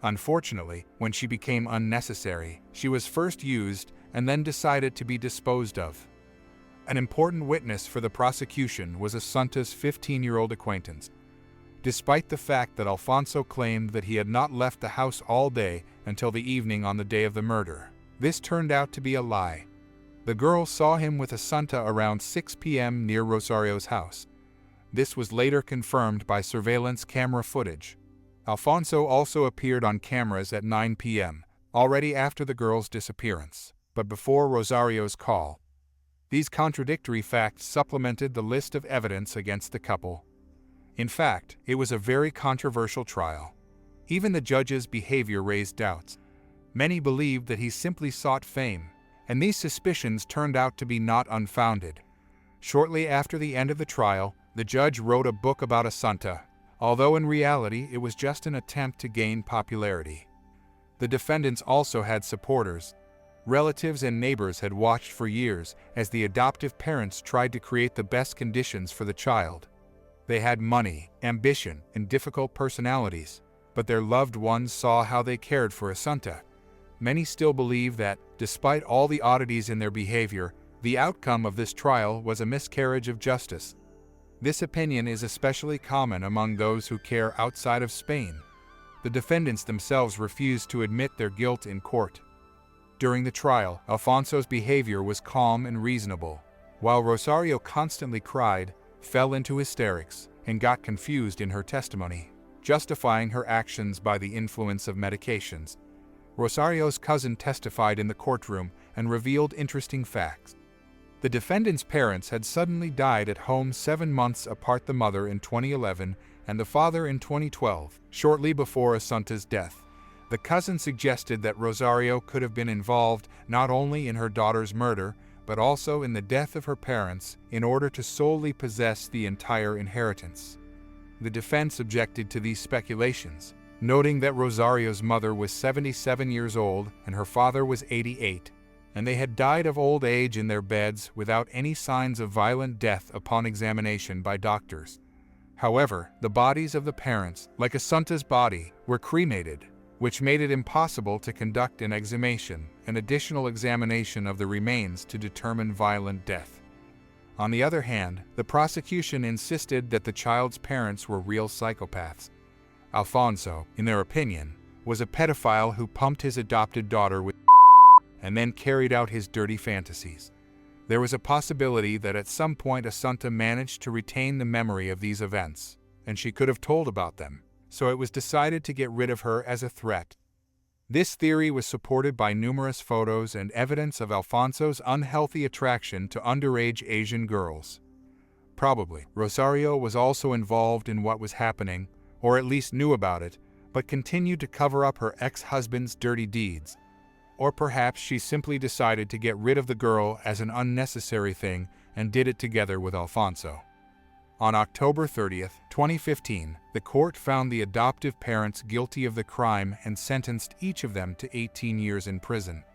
A: Unfortunately, when she became unnecessary, she was first used and then decided to be disposed of. An important witness for the prosecution was Asunta's 15-year-old acquaintance. Despite the fact that Alfonso claimed that he had not left the house all day until the evening on the day of the murder, this turned out to be a lie. The girl saw him with Asunta around 6 p.m. near Rosario's house. This was later confirmed by surveillance camera footage. Alfonso also appeared on cameras at 9 p.m., already after the girl's disappearance, but before Rosario's call. These contradictory facts supplemented the list of evidence against the couple. In fact, it was a very controversial trial. Even the judge's behavior raised doubts. Many believed that he simply sought fame, and these suspicions turned out to be not unfounded. Shortly after the end of the trial, the judge wrote a book about Asunta, although in reality it was just an attempt to gain popularity. The defendants also had supporters. Relatives and neighbors had watched for years as the adoptive parents tried to create the best conditions for the child. They had money, ambition, and difficult personalities, but their loved ones saw how they cared for Asunta. Many still believe that, despite all the oddities in their behavior, the outcome of this trial was a miscarriage of justice. This opinion is especially common among those who care outside of Spain. The defendants themselves refused to admit their guilt in court. During the trial, Alfonso's behavior was calm and reasonable, while Rosario constantly cried, fell into hysterics, and got confused in her testimony, justifying her actions by the influence of medications. Rosario's cousin testified in the courtroom and revealed interesting facts. The defendant's parents had suddenly died at home 7 months apart, the mother in 2011 and the father in 2012, shortly before Asunta's death. The cousin suggested that Rosario could have been involved not only in her daughter's murder, but also in the death of her parents in order to solely possess the entire inheritance. The defense objected to these speculations, noting that Rosario's mother was 77 years old and her father was 88, and they had died of old age in their beds without any signs of violent death upon examination by doctors. However, the bodies of the parents, like Asunta's body, were cremated, which made it impossible to conduct an exhumation, an additional examination of the remains to determine violent death. On the other hand, the prosecution insisted that the child's parents were real psychopaths. Alfonso, in their opinion, was a pedophile who pumped his adopted daughter with and then carried out his dirty fantasies. There was a possibility that at some point Asunta managed to retain the memory of these events, and she could have told about them, so it was decided to get rid of her as a threat. This theory was supported by numerous photos and evidence of Alfonso's unhealthy attraction to underage Asian girls. Probably, Rosario was also involved in what was happening, or at least knew about it, but continued to cover up her ex-husband's dirty deeds. Or perhaps she simply decided to get rid of the girl as an unnecessary thing and did it together with Alfonso. On October 30, 2015, the court found the adoptive parents guilty of the crime and sentenced each of them to 18 years in prison.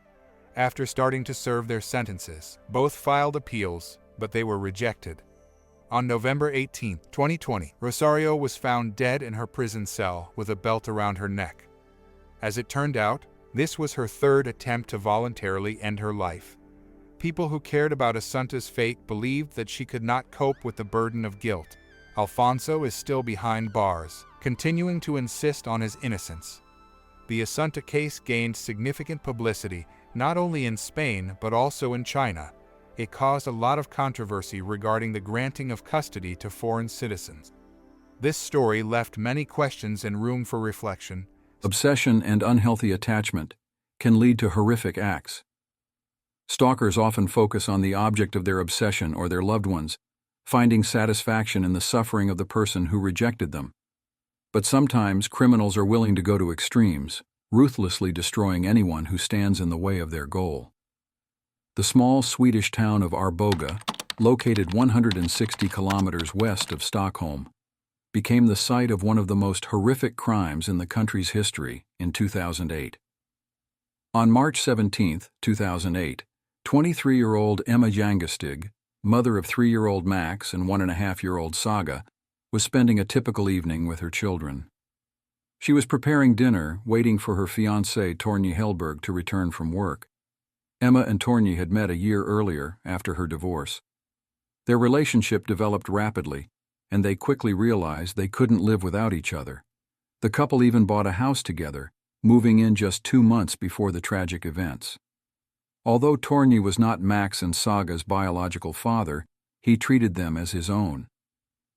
A: After starting to serve their sentences, both filed appeals, but they were rejected. On November 18, 2020, Rosario was found dead in her prison cell with a belt around her neck. As it turned out, this was her third attempt to voluntarily end her life. People who cared about Asunta's fate believed that she could not cope with the burden of guilt. Alfonso is still behind bars, continuing to insist on his innocence. The Asunta case gained significant publicity not only in Spain but also in China. It caused a lot of controversy regarding the granting of custody to foreign citizens. This story left many questions and room for reflection.
B: Obsession and unhealthy attachment can lead to horrific acts. Stalkers often focus on the object of their obsession or their loved ones, finding satisfaction in the suffering of the person who rejected them. But sometimes criminals are willing to go to extremes, ruthlessly destroying anyone who stands in the way of their goal. The small Swedish town of Arboga, located 160 kilometers west of Stockholm, became the site of one of the most horrific crimes in the country's history in 2008. On March 17, 2008, 23-year-old Emma Jangestig, mother of 3-year-old Max and 1.5-year-old Saga, was spending a typical evening with her children. She was preparing dinner, waiting for her fiancé Torgny Hellberg to return from work. Emma and Torgny had met a year earlier after her divorce. Their relationship developed rapidly, and they quickly realized they couldn't live without each other. The couple even bought a house together, moving in just 2 months before the tragic events. Although Torgny was not Max and Saga's biological father, he treated them as his own.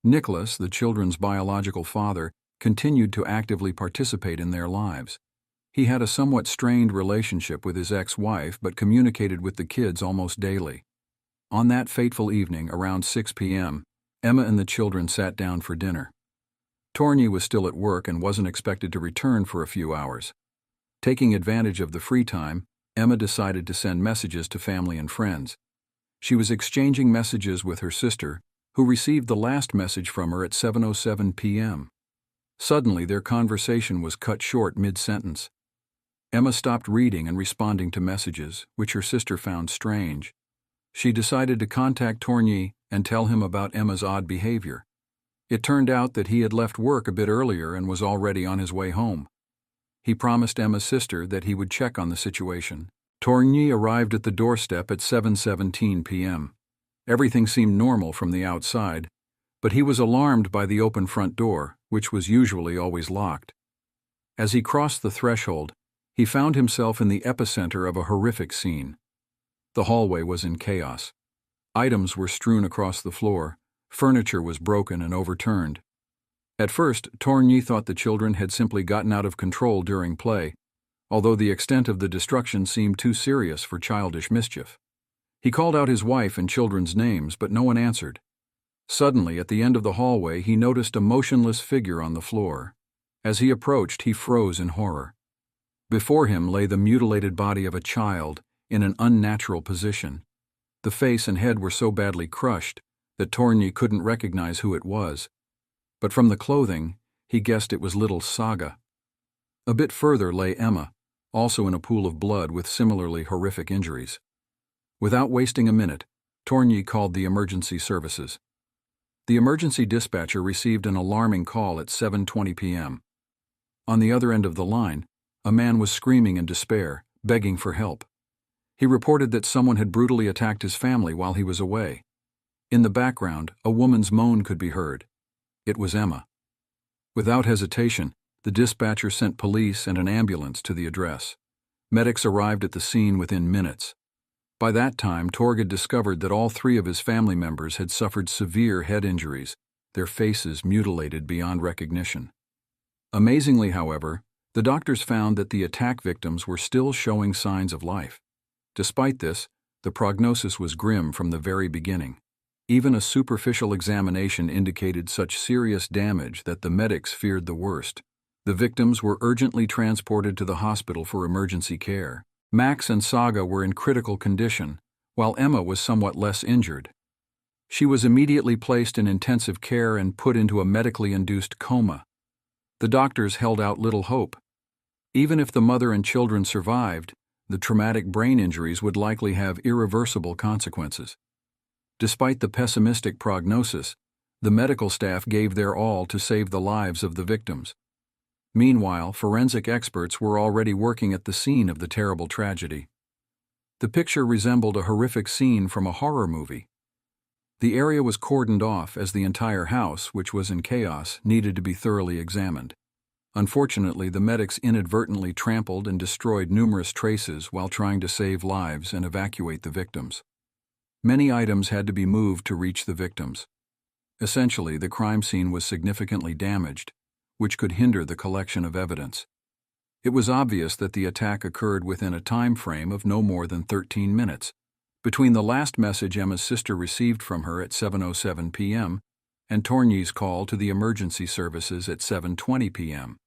B: Nicholas, the children's biological father, continued to actively participate in their lives. He had a somewhat strained relationship with his ex-wife but communicated with the kids almost daily. On that fateful evening, around 6 p.m., Emma and the children sat down for dinner. Torgny was still at work and wasn't expected to return for a few hours. Taking advantage of the free time, Emma decided to send messages to family and friends. She was exchanging messages with her sister, who received the last message from her at 7:07 p.m. Suddenly, their conversation was cut short mid-sentence. Emma stopped reading and responding to messages, which her sister found strange. She decided to contact Torgny and tell him about Emma's odd behavior. It turned out that he had left work a bit earlier and was already on his way home. He promised Emma's sister that he would check on the situation. Torgny arrived at the doorstep at 7:17 p.m. Everything seemed normal from the outside, but he was alarmed by the open front door, which was usually always locked. As he crossed the threshold, he found himself in the epicenter of a horrific scene. The hallway was in chaos. Items were strewn across the floor, furniture was broken and overturned. At first, Torgny thought the children had simply gotten out of control during play, although the extent of the destruction seemed too serious for childish mischief. He called out his wife and children's names, but no one answered. Suddenly, at the end of the hallway, he noticed a motionless figure on the floor. As he approached, he froze in horror. Before him lay the mutilated body of a child in an unnatural position. The face and head were so badly crushed that Torgny couldn't recognize who it was. But from the clothing, he guessed it was little Saga. A bit further lay Emma, also in a pool of blood with similarly horrific injuries. Without wasting a minute, Torgny called the emergency services. The emergency dispatcher received an alarming call at 7:20 p.m. On the other end of the line, a man was screaming in despair, begging for help. He reported that someone had brutally attacked his family while he was away. In the background, a woman's moan could be heard. It was Emma. Without hesitation, the dispatcher sent police and an ambulance to the address. Medics arrived at the scene within minutes. By that time, Torg had discovered that all 3 of his family members had suffered severe head injuries, their faces mutilated beyond recognition. Amazingly, however, the doctors found that the attack victims were still showing signs of life. Despite this, the prognosis was grim from the very beginning. Even a superficial examination indicated such serious damage that the medics feared the worst. The victims were urgently transported to the hospital for emergency care. Max and Saga were in critical condition, while Emma was somewhat less injured. She was immediately placed in intensive care and put into a medically induced coma. The doctors held out little hope. Even if the mother and children survived, the traumatic brain injuries would likely have irreversible consequences. Despite the pessimistic prognosis, the medical staff gave their all to save the lives of the victims. Meanwhile, forensic experts were already working at the scene of the terrible tragedy. The picture resembled a horrific scene from a horror movie. The area was cordoned off as the entire house, which was in chaos, needed to be thoroughly examined. Unfortunately, the medics inadvertently trampled and destroyed numerous traces while trying to save lives and evacuate the victims. Many items had to be moved to reach the victims. Essentially, the crime scene was significantly damaged, which could hinder the collection of evidence. It was obvious that the attack occurred within a time frame of no more than 13 minutes, between the last message Emma's sister received from her at 7:07 p.m. and Torgny's call to the emergency services at 7:20 p.m.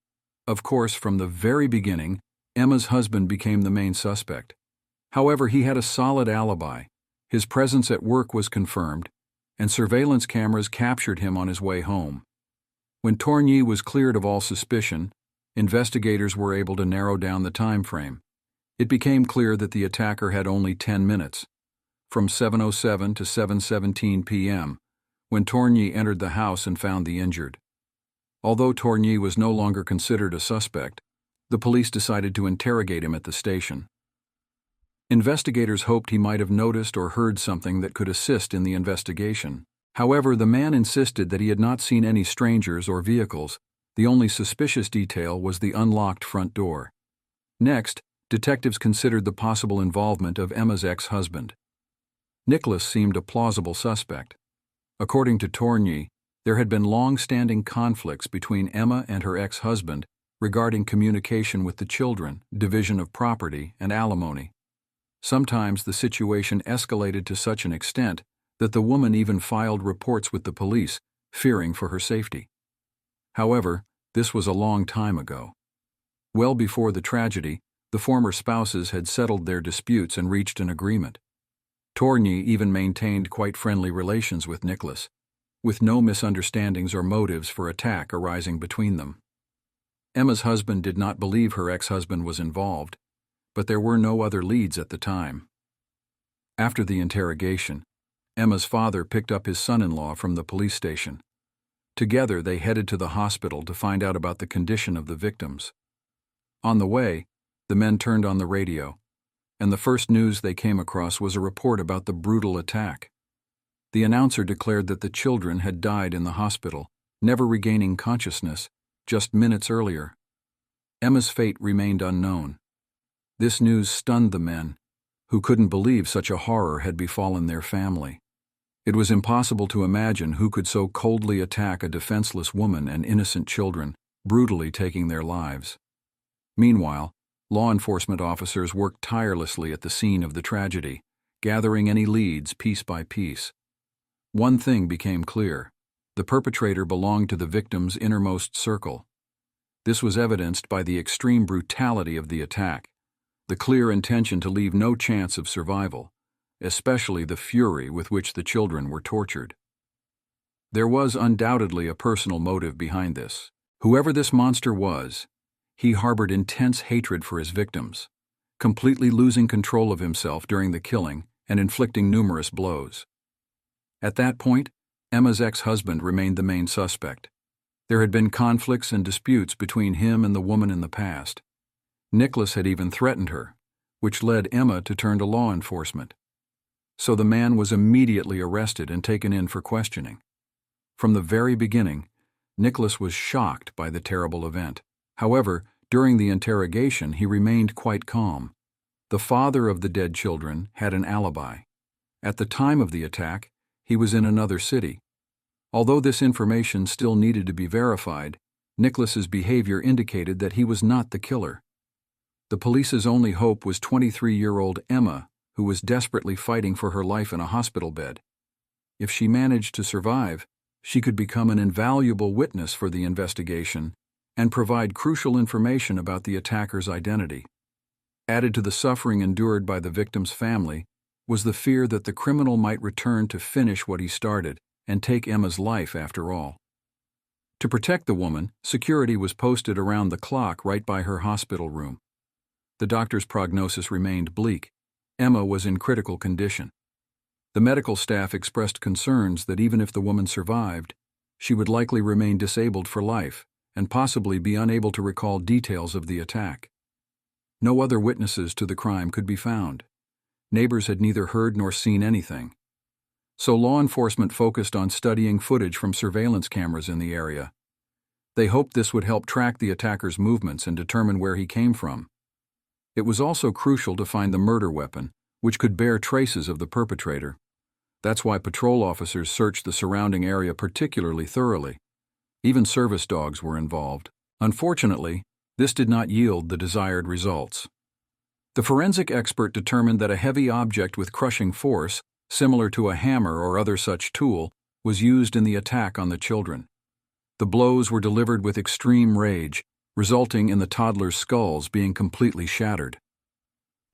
B: Of course, from the very beginning, Emma's husband became the main suspect. However, he had a solid alibi. His presence at work was confirmed, and surveillance cameras captured him on his way home. When Torgny was cleared of all suspicion, investigators were able to narrow down the time frame. It became clear that the attacker had only 10 minutes, from 7:07 to 7:17 p.m., when Tourny entered the house and found the injured. Although Tourny was no longer considered a suspect, the police decided to interrogate him at the station. Investigators hoped he might have noticed or heard something that could assist in the investigation. However, the man insisted that he had not seen any strangers or vehicles. The only suspicious detail was the unlocked front door. Next, detectives considered the possible involvement of Emma's ex-husband. Nicholas seemed a plausible suspect. According to Tourny, there had been long-standing conflicts between Emma and her ex-husband regarding communication with the children, division of property, and alimony. Sometimes the situation escalated to such an extent that the woman even filed reports with the police, fearing for her safety. However, this was a long time ago. Well before the tragedy, the former spouses had settled their disputes and reached an agreement. Tourny even maintained quite friendly relations with Nicholas, with no misunderstandings or motives for attack arising between them. Emma's husband did not believe her ex-husband was involved, but there were no other leads at the time. After the interrogation, Emma's father picked up his son-in-law from the police station. Together, they headed to the hospital to find out about the condition of the victims. On the way, the men turned on the radio, and the first news they came across was a report about the brutal attack. The announcer declared that the children had died in the hospital, never regaining consciousness, just minutes earlier. Emma's fate remained unknown. This news stunned the men, who couldn't believe such a horror had befallen their family. It was impossible to imagine who could so coldly attack a defenseless woman and innocent children, brutally taking their lives. Meanwhile, law enforcement officers worked tirelessly at the scene of the tragedy, gathering any leads piece by piece. One thing became clear: the perpetrator belonged to the victim's innermost circle. This was evidenced by the extreme brutality of the attack, the clear intention to leave no chance of survival, especially the fury with which the children were tortured. There was undoubtedly a personal motive behind this. Whoever this monster was, he harbored intense hatred for his victims, completely losing control of himself during the killing and inflicting numerous blows. At that point, Emma's ex-husband remained the main suspect. There had been conflicts and disputes between him and the woman in the past. Nicholas had even threatened her, which led Emma to turn to law enforcement. So the man was immediately arrested and taken in for questioning. From the very beginning, Nicholas was shocked by the terrible event. However, during the interrogation, he remained quite calm. The father of the dead children had an alibi. At the time of the attack, he was in another city. Although this information still needed to be verified, Nicholas's behavior indicated that he was not the killer. The police's only hope was 23-year-old Emma, who was desperately fighting for her life in a hospital bed. If she managed to survive, she could become an invaluable witness for the investigation and provide crucial information about the attacker's identity. Added to the suffering endured by the victim's family was the fear that the criminal might return to finish what he started and take Emma's life after all. To protect the woman, security was posted around the clock right by her hospital room. The doctor's prognosis remained bleak. Emma was in critical condition. The medical staff expressed concerns that even if the woman survived, she would likely remain disabled for life and possibly be unable to recall details of the attack. No other witnesses to the crime could be found. Neighbors had neither heard nor seen anything. So law enforcement focused on studying footage from surveillance cameras in the area. They hoped this would help track the attacker's movements and determine where he came from. It was also crucial to find the murder weapon, which could bear traces of the perpetrator. That's why patrol officers searched the surrounding area particularly thoroughly. Even service dogs were involved. Unfortunately, this did not yield the desired results. The forensic expert determined that a heavy object with crushing force, similar to a hammer or other such tool, was used in the attack on the children. The blows were delivered with extreme rage, resulting in the toddlers' skulls being completely shattered.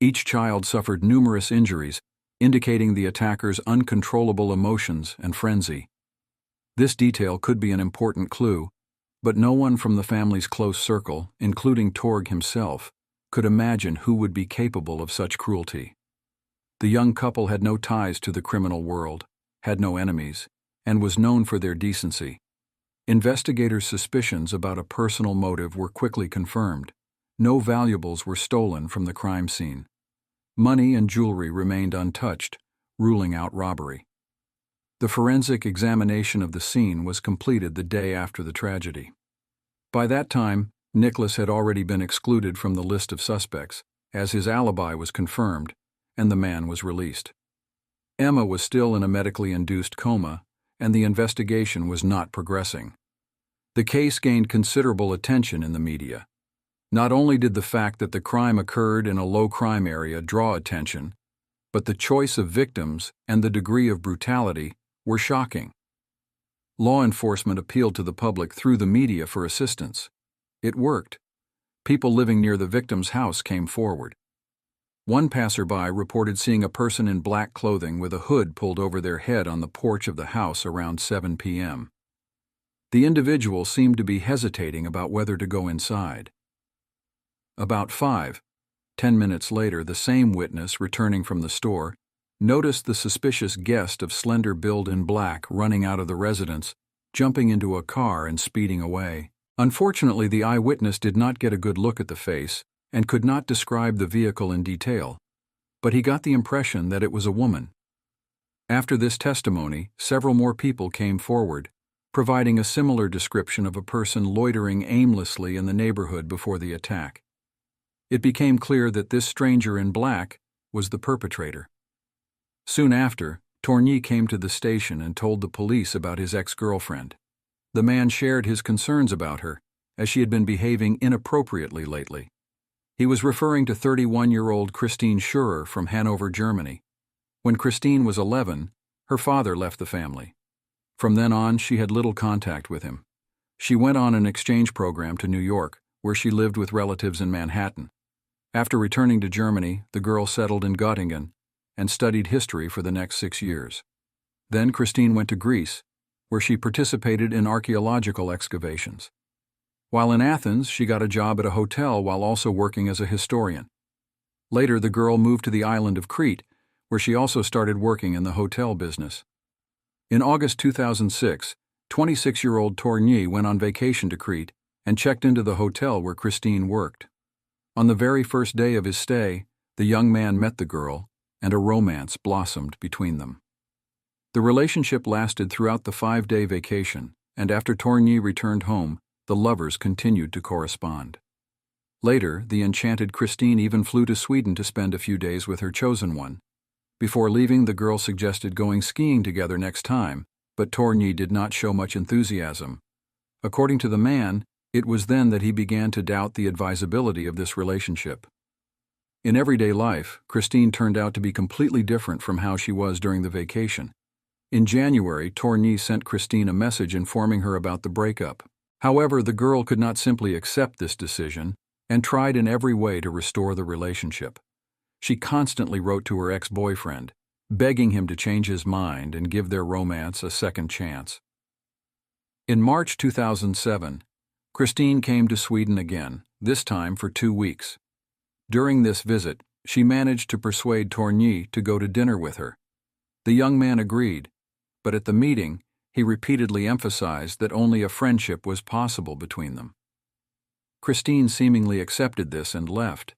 B: Each child suffered numerous injuries, indicating the attacker's uncontrollable emotions and frenzy. This detail could be an important clue, but no one from the family's close circle, including Torg himself, could imagine who would be capable of such cruelty. The young couple had no ties to the criminal world, had no enemies, and was known for their decency. Investigators' suspicions about a personal motive were quickly confirmed. No valuables were stolen from the crime scene. Money and jewelry remained untouched, ruling out robbery. The forensic examination of the scene was completed the day after the tragedy. By that time, Nicholas had already been excluded from the list of suspects, as his alibi was confirmed, and the man was released. Emma was still in a medically induced coma, and the investigation was not progressing. The case gained considerable attention in the media. Not only did the fact that the crime occurred in a low-crime area draw attention, but the choice of victims and the degree of brutality were shocking. Law enforcement appealed to the public through the media for assistance. It worked. People living near the victim's house came forward. One passerby reported seeing a person in black clothing with a hood pulled over their head on the porch of the house around 7 p.m. The individual seemed to be hesitating about whether to go inside. About 10 minutes later, the same witness, returning from the store, noticed the suspicious guest of slender build in black running out of the residence, jumping into a car and speeding away. Unfortunately, the eyewitness did not get a good look at the face and could not describe the vehicle in detail, but he got the impression that it was a woman. After this testimony, several more people came forward, providing a similar description of a person loitering aimlessly in the neighborhood before the attack. It became clear that this stranger in black was the perpetrator. Soon after, Tourny came to the station and told the police about his ex-girlfriend. The man shared his concerns about her, as she had been behaving inappropriately lately. He was referring to 31-year-old Christine Schurer from Hanover, Germany. When Christine was 11, her father left the family. From then on, she had little contact with him. She went on an exchange program to New York, where she lived with relatives in Manhattan. After returning to Germany, the girl settled in Göttingen and studied history for the next 6 years. Then Christine went to Greece, where she participated in archaeological excavations. While in Athens, she got a job at a hotel while also working as a historian. Later, the girl moved to the island of Crete, where she also started working in the hotel business. In August 2006, 26-year-old Tourny went on vacation to Crete and checked into the hotel where Christine worked. On the very first day of his stay, the young man met the girl, and a romance blossomed between them. The relationship lasted throughout the 5-day vacation, and after Tourny returned home, the lovers continued to correspond. Later, the enchanted Christine even flew to Sweden to spend a few days with her chosen one. Before leaving, the girl suggested going skiing together next time, but Tourny did not show much enthusiasm. According to the man, it was then that he began to doubt the advisability of this relationship. In everyday life, Christine turned out to be completely different from how she was during the vacation. In January, Tourny sent Christine a message informing her about the breakup. However, the girl could not simply accept this decision and tried in every way to restore the relationship. She constantly wrote to her ex-boyfriend, begging him to change his mind and give their romance a second chance. In March 2007, Christine came to Sweden again, this time for 2 weeks. During this visit, she managed to persuade Tourny to go to dinner with her. The young man agreed, but at the meeting, he repeatedly emphasized that only a friendship was possible between them. Christine seemingly accepted this and left,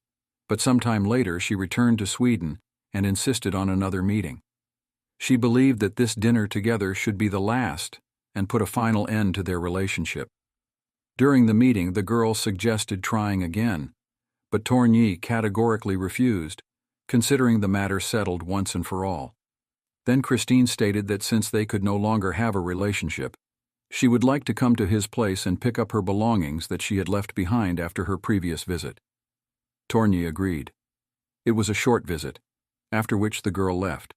B: but sometime later she returned to Sweden and insisted on another meeting. She believed that this dinner together should be the last and put a final end to their relationship. During the meeting, the girl suggested trying again, but Tourny categorically refused, considering the matter settled once and for all. Then Christine stated that since they could no longer have a relationship, she would like to come to his place and pick up her belongings that she had left behind after her previous visit. Tourny agreed. It was a short visit, after which the girl left.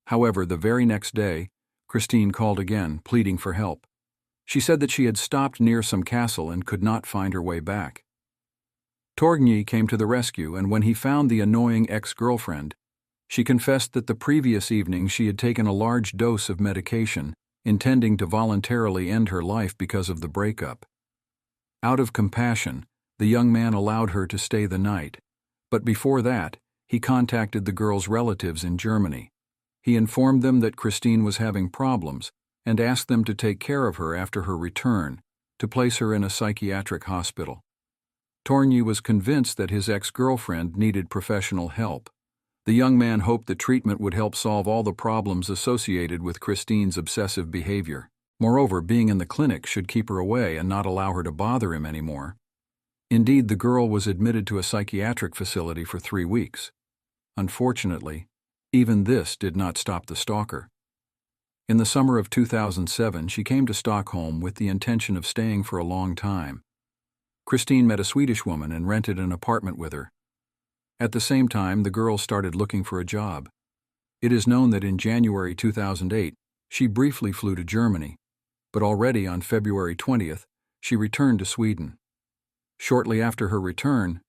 B: However, the very next day, Christine called again, pleading for help. She said that she had stopped near some castle and could not find her way back. Tourny came to the rescue, and when he found the annoying ex-girlfriend, she confessed that the previous evening she had taken a large dose of medication, intending to voluntarily end her life because of the breakup. Out of compassion, The young man allowed her to stay the night, but before that, he contacted the girl's relatives in Germany. He informed them that Christine was having problems and asked them to take care of her after her return, to place her in a psychiatric hospital. Torgny was convinced that his ex-girlfriend needed professional help. The young man hoped the treatment would help solve all the problems associated with Christine's obsessive behavior. Moreover, being in the clinic should keep her away and not allow her to bother him anymore. Indeed, the girl was admitted to a psychiatric facility for 3 weeks. Unfortunately, even this did not stop the stalker. In the summer of 2007, she came to Stockholm with the intention of staying for a long time. Christine met a Swedish woman and rented an apartment with her. At the same time, the girl started looking for a job. It is known that in January 2008, she briefly flew to Germany, but already on February 20th, she returned to Sweden. Shortly after her return,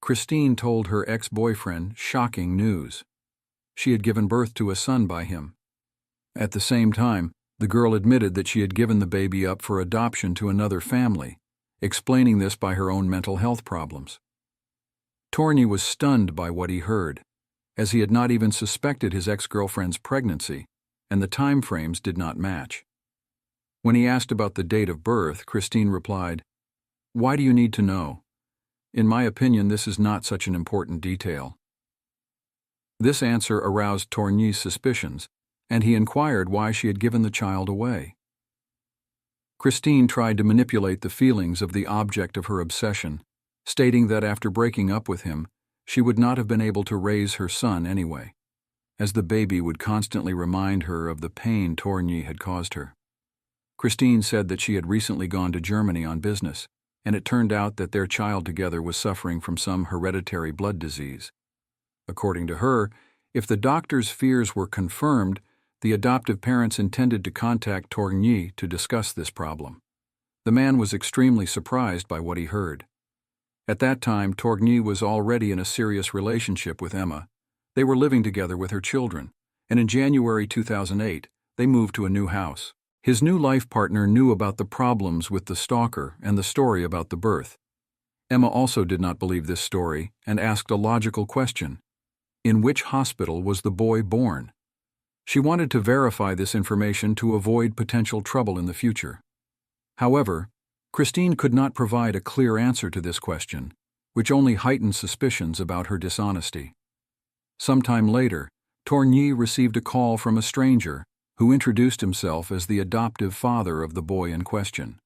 B: Christine told her ex-boyfriend shocking news. She had given birth to a son by him. At the same time, the girl admitted that she had given the baby up for adoption to another family, explaining this by her own mental health problems. Torgny was stunned by what he heard, as he had not even suspected his ex-girlfriend's pregnancy, and the time frames did not match. When he asked about the date of birth, Christine replied, "Why do you need to know? In my opinion, this is not such an important detail." This answer aroused Torgny's suspicions, and he inquired why she had given the child away. Christine tried to manipulate the feelings of the object of her obsession, stating that after breaking up with him, she would not have been able to raise her son anyway, as the baby would constantly remind her of the pain Torgny had caused her. Christine said that she had recently gone to Germany on business, and it turned out that their child together was suffering from some hereditary blood disease. According to her, if the doctor's fears were confirmed, the adoptive parents intended to contact Torgny to discuss this problem. The man was extremely surprised by what he heard. At that time, Torgny was already in a serious relationship with Emma. They were living together with her children, and in January 2008, they moved to a new house. His new life partner knew about the problems with the stalker and the story about the birth. Emma also did not believe this story and asked a logical question. In which hospital was the boy born? She wanted to verify this information to avoid potential trouble in the future. However, Christine could not provide a clear answer to this question, which only heightened suspicions about her dishonesty. Sometime later, Torgny received a call from a stranger who introduced himself as the adoptive father of the boy in question.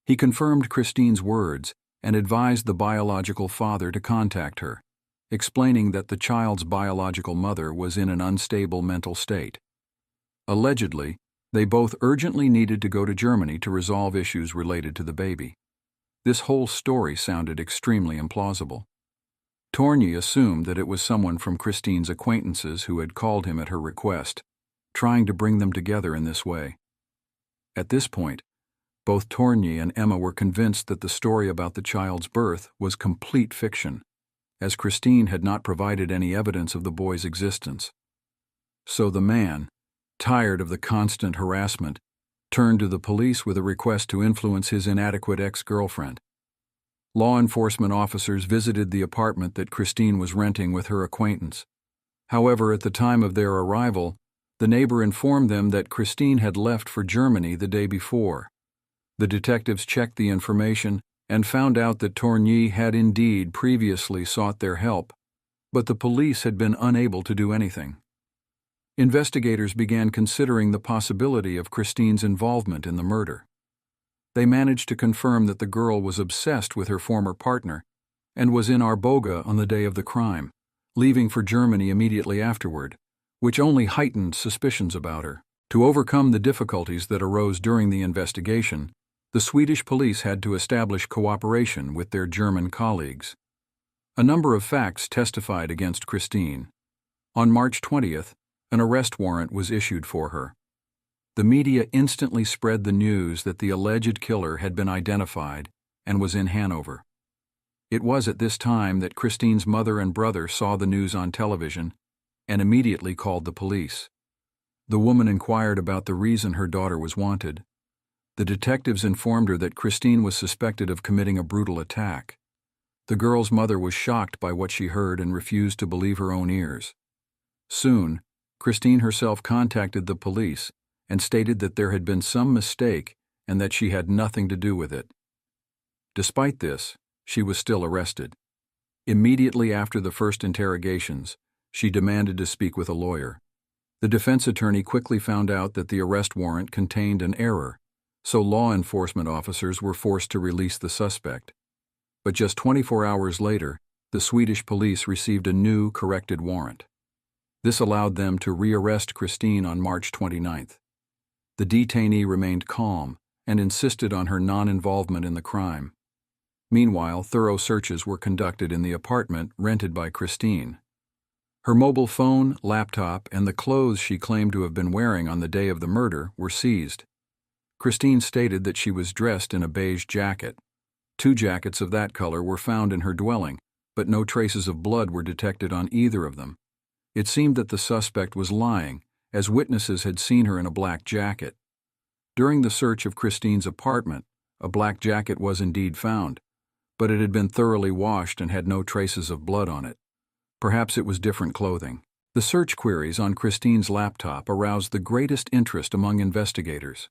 B: He confirmed Christine's words and advised the biological father to contact her, explaining that the child's biological mother was in an unstable mental state. Allegedly, they both urgently needed to go to Germany to resolve issues related to the baby. This whole story sounded extremely implausible. Torgny assumed that it was someone from Christine's acquaintances who had called him at her request, trying to bring them together in this way. At this point, both Torgny and Emma were convinced that the story about the child's birth was complete fiction, as Christine had not provided any evidence of the boy's existence. So the man, tired of the constant harassment, turned to the police with a request to influence his inadequate ex-girlfriend. Law enforcement officers visited the apartment that Christine was renting with her acquaintance. However, at the time of their arrival, the neighbor informed them that Christine had left for Germany the day before. The detectives checked the information and found out that Torgny had indeed previously sought their help, but the police had been unable to do anything. Investigators began considering the possibility of Christine's involvement in the murder. They managed to confirm that the girl was obsessed with her former partner and was in Arboga on the day of the crime, leaving for Germany immediately afterward, which only heightened suspicions about her. To overcome the difficulties that arose during the investigation, the Swedish police had to establish cooperation with their German colleagues. A number of facts testified against Christine. On March 20th, an arrest warrant was issued for her. The media instantly spread the news that the alleged killer had been identified and was in Hanover. It was at this time that Christine's mother and brother saw the news on television and immediately called the police. The woman inquired about the reason her daughter was wanted. The detectives informed her that Christine was suspected of committing a brutal attack. The girl's mother was shocked by what she heard and refused to believe her own ears. Soon, Christine herself contacted the police and stated that there had been some mistake and that she had nothing to do with it. Despite this, she was still arrested. Immediately after the first interrogations, she demanded to speak with a lawyer. The defense attorney quickly found out that the arrest warrant contained an error, so law enforcement officers were forced to release the suspect. But just 24 hours later, the Swedish police received a new, corrected warrant. This allowed them to rearrest Christine on March 29th. The detainee remained calm and insisted on her non-involvement in the crime. Meanwhile, thorough searches were conducted in the apartment rented by Christine. Her mobile phone, laptop, and the clothes she claimed to have been wearing on the day of the murder were seized. Christine stated that she was dressed in a beige jacket. 2 jackets of that color were found in her dwelling, but no traces of blood were detected on either of them. It seemed that the suspect was lying, as witnesses had seen her in a black jacket. During the search of Christine's apartment, a black jacket was indeed found, but it had been thoroughly washed and had no traces of blood on it. Perhaps it was different clothing. The search queries on Christine's laptop aroused the greatest interest among investigators.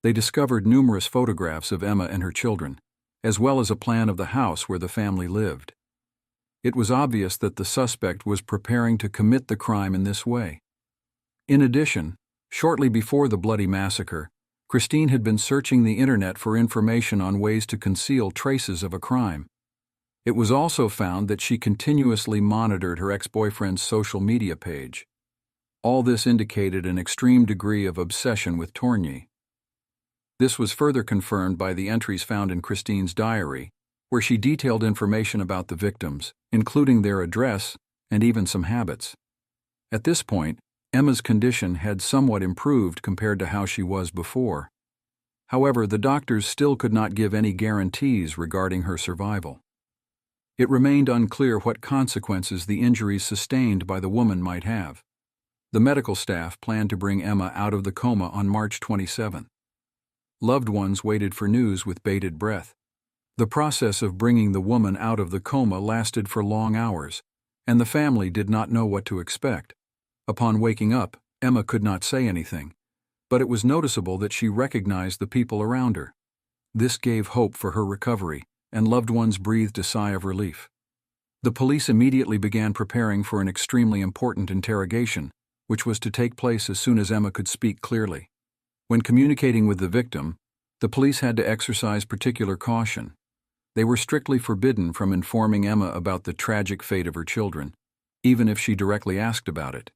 B: They discovered numerous photographs of Emma and her children, as well as a plan of the house where the family lived. It was obvious that the suspect was preparing to commit the crime in this way. In addition, shortly before the bloody massacre, Christine had been searching the internet for information on ways to conceal traces of a crime. It was also found that she continuously monitored her ex-boyfriend's social media page. All this indicated an extreme degree of obsession with Torgny. This was further confirmed by the entries found in Christine's diary, where she detailed information about the victims, including their address and even some habits. At this point, Emma's condition had somewhat improved compared to how she was before. However, the doctors still could not give any guarantees regarding her survival. It remained unclear what consequences the injuries sustained by the woman might have. The medical staff planned to bring Emma out of the coma on March 27. Loved ones waited for news with bated breath. The process of bringing the woman out of the coma lasted for long hours, and the family did not know what to expect. Upon waking up, Emma could not say anything, but it was noticeable that she recognized the people around her. This gave hope for her recovery, and loved ones breathed a sigh of relief. The police immediately began preparing for an extremely important interrogation, which was to take place as soon as Emma could speak clearly. When communicating with the victim, the police had to exercise particular caution. They were strictly forbidden from informing Emma about the tragic fate of her children, even if she directly asked about it.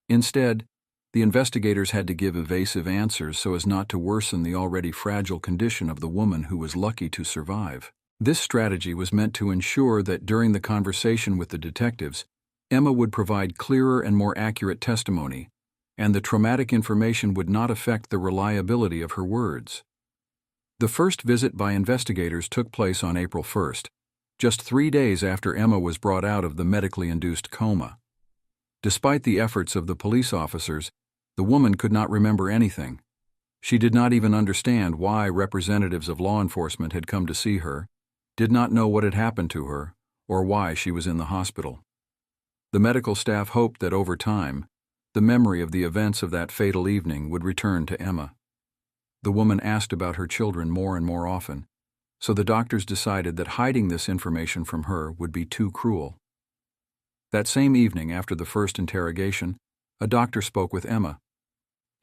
B: Instead, the investigators had to give evasive answers so as not to worsen the already fragile condition of the woman who was lucky to survive. This strategy was meant to ensure that during the conversation with the detectives, Emma would provide clearer and more accurate testimony, and the traumatic information would not affect the reliability of her words. The first visit by investigators took place on April 1st, just 3 days after Emma was brought out of the medically induced coma. Despite the efforts of the police officers, the woman could not remember anything. She did not even understand why representatives of law enforcement had come to see her, did not know what had happened to her, or why she was in the hospital. The medical staff hoped that over time, the memory of the events of that fatal evening would return to Emma. The woman asked about her children more and more often, so the doctors decided that hiding this information from her would be too cruel. That same evening, after the first interrogation, a doctor spoke with Emma.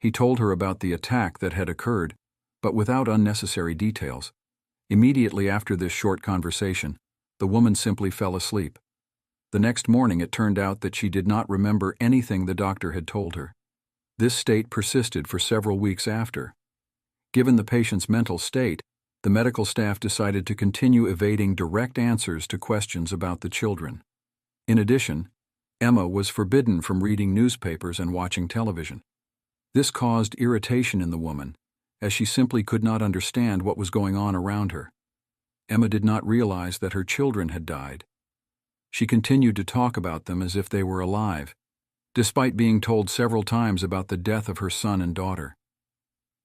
B: He told her about the attack that had occurred, but without unnecessary details. Immediately after this short conversation, the woman simply fell asleep. The next morning it turned out that she did not remember anything the doctor had told her. This state persisted for several weeks after. Given the patient's mental state, the medical staff decided to continue evading direct answers to questions about the children. In addition, Emma was forbidden from reading newspapers and watching television. This caused irritation in the woman, as she simply could not understand what was going on around her. Emma did not realize that her children had died. She continued to talk about them as if they were alive, despite being told several times about the death of her son and daughter.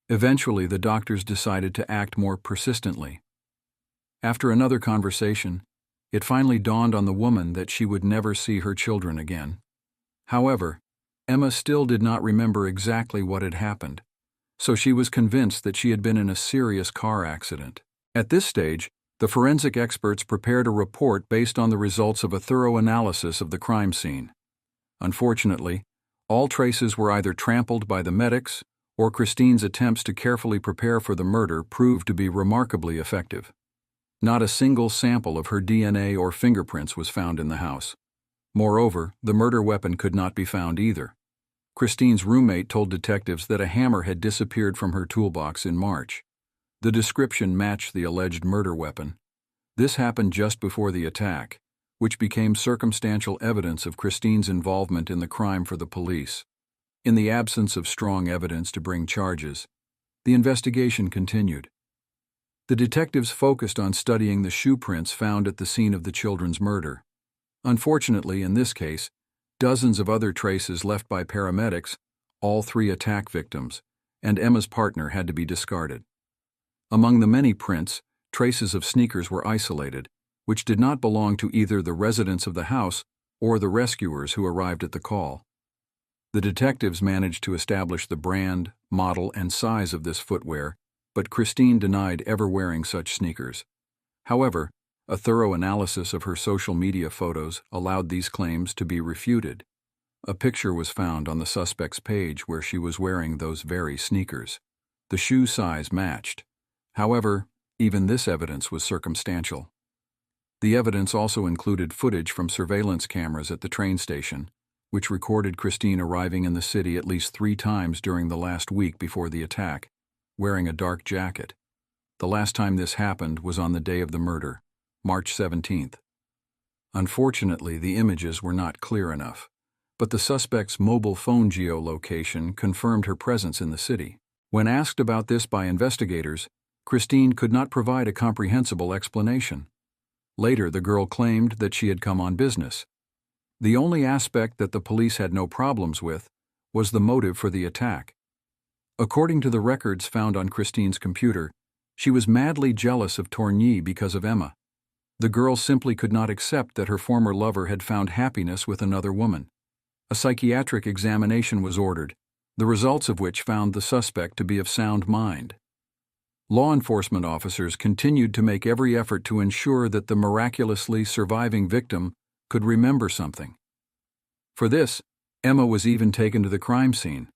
B: Eventually, the doctors decided to act more persistently. After another conversation, it finally dawned on the woman that she would never see her children again. However, Emma still did not remember exactly what had happened, so she was convinced that she had been in a serious car accident. At this stage, the forensic experts prepared a report based on the results of a thorough analysis of the crime scene. Unfortunately, all traces were either trampled by the medics, or Christine's attempts to carefully prepare for the murder proved to be remarkably effective. Not a single sample of her DNA or fingerprints was found in the house. Moreover, the murder weapon could not be found either. Christine's roommate told detectives that a hammer had disappeared from her toolbox in March. The description matched the alleged murder weapon. This happened just before the attack, which became circumstantial evidence of Christine's involvement in the crime for the police. In the absence of strong evidence to bring charges, the investigation continued. The detectives focused on studying the shoe prints found at the scene of the children's murder. Unfortunately, in this case, dozens of other traces left by paramedics, all 3 attack victims, and Emma's partner had to be discarded. Among the many prints, traces of sneakers were isolated, which did not belong to either the residents of the house or the rescuers who arrived at the call. The detectives managed to establish the brand, model, and size of this footwear, but Christine denied ever wearing such sneakers. However, a thorough analysis of her social media photos allowed these claims to be refuted. A picture was found on the suspect's page where she was wearing those very sneakers. The shoe size matched. However, even this evidence was circumstantial. The evidence also included footage from surveillance cameras at the train station, which recorded Christine arriving in the city at least 3 times during the last week before the attack, wearing a dark jacket. The last time this happened was on the day of the murder, March 17th. Unfortunately, the images were not clear enough, but the suspect's mobile phone geolocation confirmed her presence in the city. When asked about this by investigators, Christine could not provide a comprehensible explanation. Later, the girl claimed that she had come on business. The only aspect that the police had no problems with was the motive for the attack. According to the records found on Christine's computer, she was madly jealous of Tourny because of Emma. The girl simply could not accept that her former lover had found happiness with another woman. A psychiatric examination was ordered, the results of which found the suspect to be of sound mind. Law enforcement officers continued to make every effort to ensure that the miraculously surviving victim could remember something. For this, Emma was even taken to the crime scene.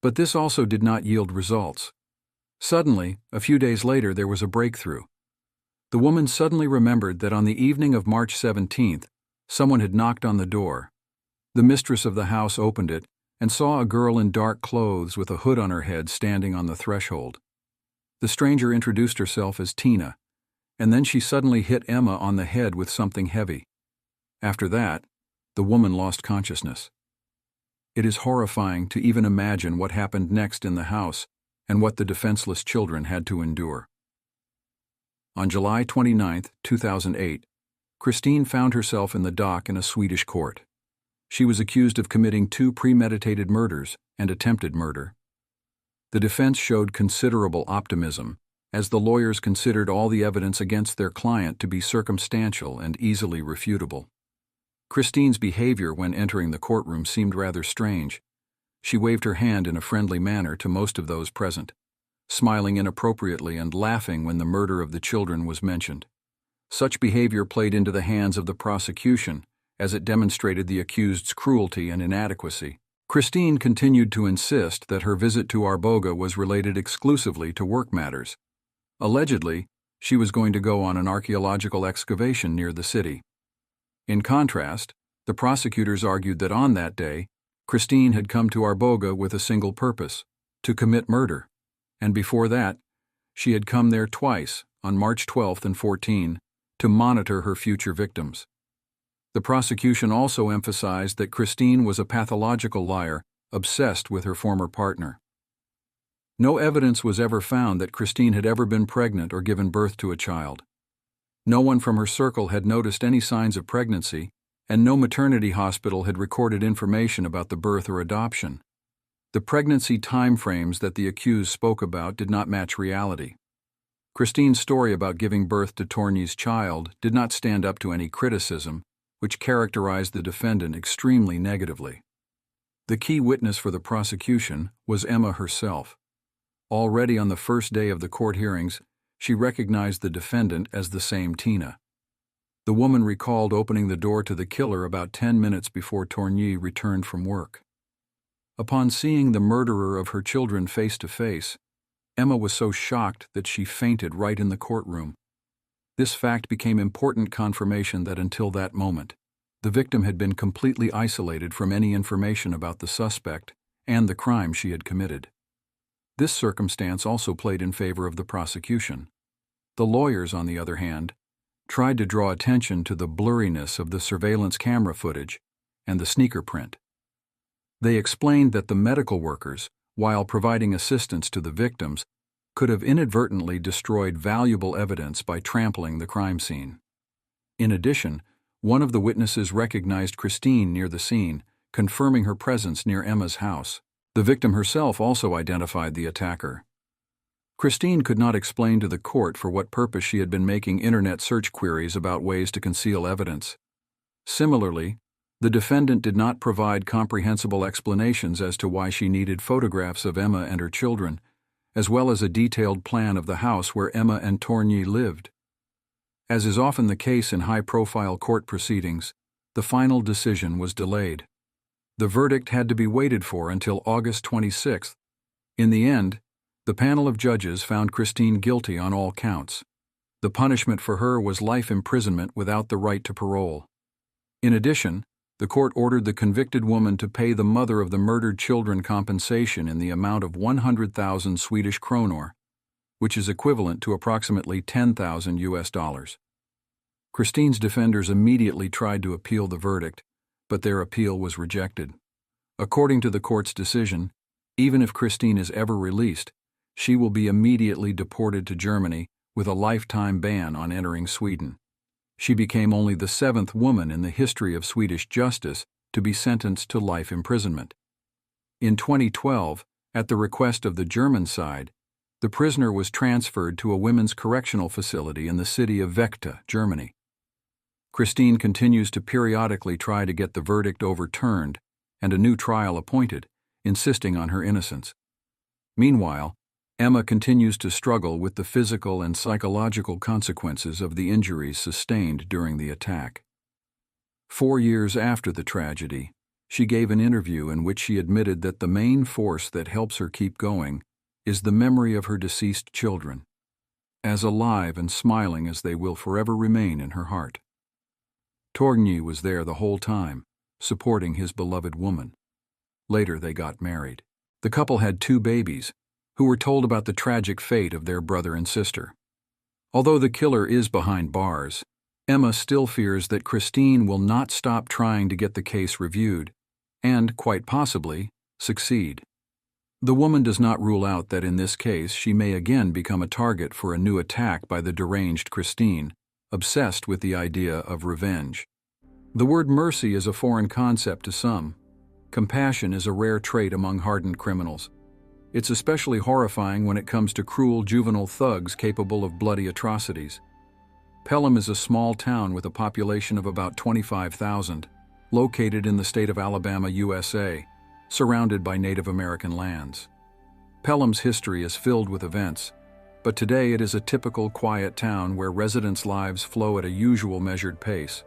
B: But this also did not yield results. Suddenly, a few days later, there was a breakthrough. The woman suddenly remembered that on the evening of March 17th, someone had knocked on the door. The mistress of the house opened it and saw a girl in dark clothes with a hood on her head standing on the threshold. The stranger introduced herself as Tina, and then she suddenly hit Emma on the head with something heavy. After that, the woman lost consciousness. It is horrifying to even imagine what happened next in the house and what the defenseless children had to endure. On July 29, 2008, Christine found herself in the dock in a Swedish court. She was accused of committing 2 premeditated murders and attempted murder. The defense showed considerable optimism, as the lawyers considered all the evidence against their client to be circumstantial and easily refutable. Christine's behavior when entering the courtroom seemed rather strange. She waved her hand in a friendly manner to most of those present, smiling inappropriately and laughing when the murder of the children was mentioned. Such behavior played into the hands of the prosecution, as it demonstrated the accused's cruelty and inadequacy. Christine continued to insist that her visit to Arboga was related exclusively to work matters. Allegedly, she was going to go on an archaeological excavation near the city. In contrast, the prosecutors argued that on that day, Christine had come to Arboga with a single purpose: to commit murder. And before that, she had come there twice, on March 12 and 14, to monitor her future victims. The prosecution also emphasized that Christine was a pathological liar, obsessed with her former partner. No evidence was ever found that Christine had ever been pregnant or given birth to a child. No one from her circle had noticed any signs of pregnancy, and no maternity hospital had recorded information about the birth or adoption. The pregnancy timeframes that the accused spoke about did not match reality. Christine's story about giving birth to Tourney's child did not stand up to any criticism, which characterized the defendant extremely negatively. The key witness for the prosecution was Emma herself. Already on the first day of the court hearings, she recognized the defendant as the same Tina. The woman recalled opening the door to the killer about 10 minutes before Tourney returned from work. Upon seeing the murderer of her children face to face, Emma was so shocked that she fainted right in the courtroom. This fact became important confirmation that until that moment, the victim had been completely isolated from any information about the suspect and the crime she had committed. This circumstance also played in favor of the prosecution. The lawyers, on the other hand, tried to draw attention to the blurriness of the surveillance camera footage and the sneaker print. They explained that the medical workers, while providing assistance to the victims, could have inadvertently destroyed valuable evidence by trampling the crime scene. In addition, one of the witnesses recognized Christine near the scene, confirming her presence near Emma's house. The victim herself also identified the attacker. Christine could not explain to the court for what purpose she had been making internet search queries about ways to conceal evidence. Similarly, the defendant did not provide comprehensible explanations as to why she needed photographs of Emma and her children, as well as a detailed plan of the house where Emma and Tourney lived. As is often the case in high-profile court proceedings, the final decision was delayed. The verdict had to be waited for until August 26th. In the end, the panel of judges found Christine guilty on all counts. The punishment for her was life imprisonment without the right to parole. In addition, the court ordered the convicted woman to pay the mother of the murdered children compensation in the amount of 100,000 Swedish kronor, which is equivalent to approximately $10,000 US. Christine's defenders immediately tried to appeal the verdict, but their appeal was rejected. According to the court's decision, even if Christine is ever released, she will be immediately deported to Germany with a lifetime ban on entering Sweden. She became only the 7th woman in the history of Swedish justice to be sentenced to life imprisonment. In 2012, at the request of the German side, the prisoner was transferred to a women's correctional facility in the city of Vechta, Germany. Christine continues to periodically try to get the verdict overturned and a new trial appointed, insisting on her innocence. Meanwhile, Emma continues to struggle with the physical and psychological consequences of the injuries sustained during the attack. 4 years after the tragedy, she gave an interview in which she admitted that the main force that helps her keep going is the memory of her deceased children, as alive and smiling as they will forever remain in her heart. Tourney was there the whole time, supporting his beloved woman. Later they got married. The couple had 2 babies, who were told about the tragic fate of their brother and sister. Although the killer is behind bars, Emma still fears that Christine will not stop trying to get the case reviewed, and, quite possibly, succeed. The woman does not rule out that in this case she may again become a target for a new attack by the deranged Christine, obsessed with the idea of revenge. The word mercy is a foreign concept to some. Compassion is a rare trait among hardened criminals. It's especially horrifying when it comes to cruel juvenile thugs capable of bloody atrocities. Pelham is a small town with a population of about 25,000, located in the state of Alabama, USA, surrounded by Native American lands. Pelham's history is filled with events, but today it is a typical quiet town where residents' lives flow at a usual measured pace.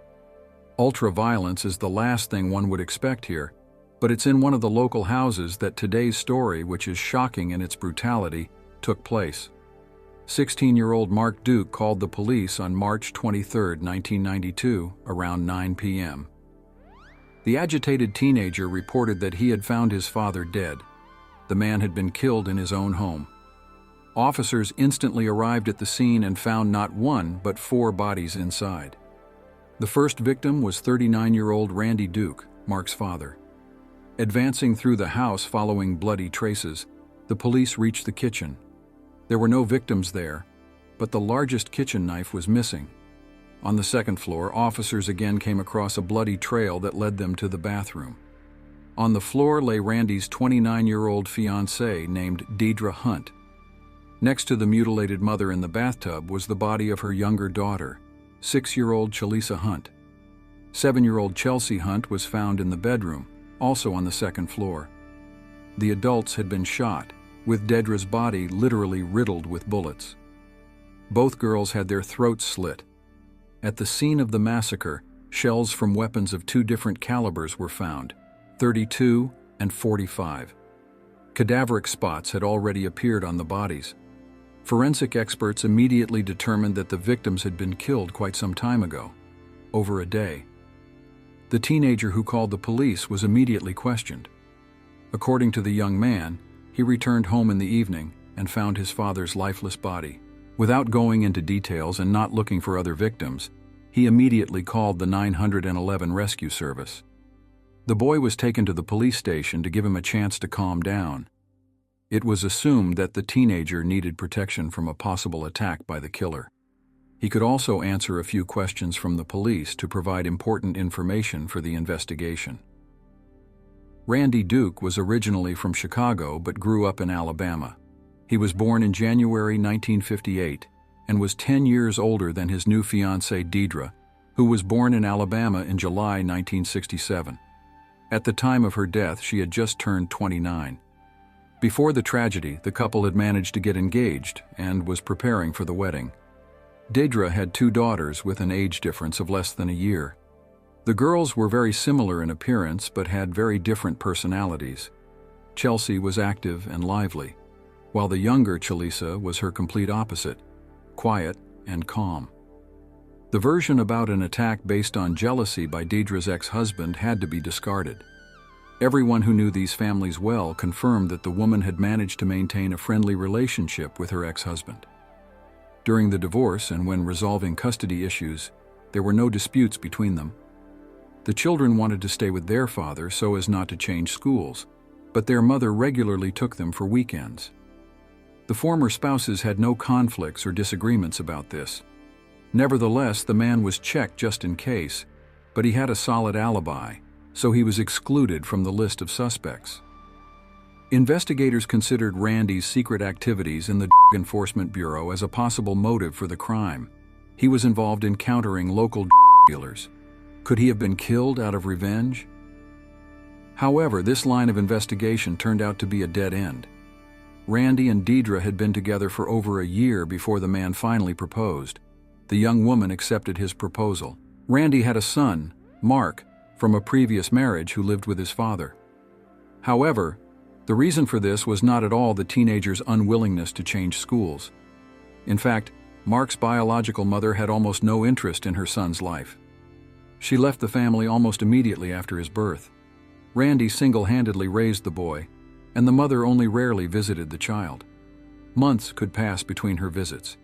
B: Ultra-violence is the last thing one would expect here, but it's in one of the local houses that today's story, which is shocking in its brutality, took place. 16-year-old Mark Duke called the police on March 23, 1992, around 9 p.m. The agitated teenager reported that he had found his father dead. The man had been killed in his own home. Officers instantly arrived at the scene and found not 1 but 4 bodies inside. The first victim was 39-year-old Randy Duke, Mark's father. Advancing through the house following bloody traces, the police reached the kitchen. There were no victims there, but the largest kitchen knife was missing. On the second floor, officers again came across a bloody trail that led them to the bathroom. On the floor lay Randy's 29-year-old fiancée named Deidre Hunt. Next to the mutilated mother in the bathtub was the body of her younger daughter, 6-year-old Celesta Hunt. 7-year-old Chelsea Hunt was found in the bedroom, also on the second floor. The adults had been shot, with Dedra's body literally riddled with bullets. Both girls had their throats slit. At the scene of the massacre, shells from weapons of 2 different calibers were found, 32 and 45. Cadaveric spots had already appeared on the bodies. Forensic experts immediately determined that the victims had been killed quite some time ago, over a day. The teenager who called the police was immediately questioned. According to the young man, he returned home in the evening and found his father's lifeless body. Without going into details and not looking for other victims, he immediately called the 911 rescue service. The boy was taken to the police station to give him a chance to calm down. It was assumed that the teenager needed protection from a possible attack by the killer. He could also answer a few questions from the police to provide important information for the investigation. Randy Duke was originally from Chicago but grew up in Alabama. He was born in January 1958 and was 10 years older than his new fiancée Deidre, who was born in Alabama in July 1967. At the time of her death, she had just turned 29. Before the tragedy, the couple had managed to get engaged and was preparing for the wedding. Deidre had 2 daughters with an age difference of less than a year. The girls were very similar in appearance but had very different personalities. Chelsea was active and lively, while the younger Celesta was her complete opposite, quiet and calm. The version about an attack based on jealousy by Deidre's ex-husband had to be discarded. Everyone who knew these families well confirmed that the woman had managed to maintain a friendly relationship with her ex-husband. During the divorce and when resolving custody issues, there were no disputes between them. The children wanted to stay with their father so as not to change schools, but their mother regularly took them for weekends. The former spouses had no conflicts or disagreements about this. Nevertheless, the man was checked just in case, but he had a solid alibi, so he was excluded from the list of suspects. Investigators considered Randy's secret activities in the Drug Enforcement Bureau as a possible motive for the crime. He was involved in countering local dealers. Could he have been killed out of revenge? However, this line of investigation turned out to be a dead end. Randy and Deidre had been together for over a year before the man finally proposed. The young woman accepted his proposal. Randy had a son, Mark, from a previous marriage who lived with his father. However, the reason for this was not at all the teenager's unwillingness to change schools. In fact, Mark's biological mother had almost no interest in her son's life. She left the family almost immediately after his birth. Randy single-handedly raised the boy, and the mother only rarely visited the child. Months could pass between her visits.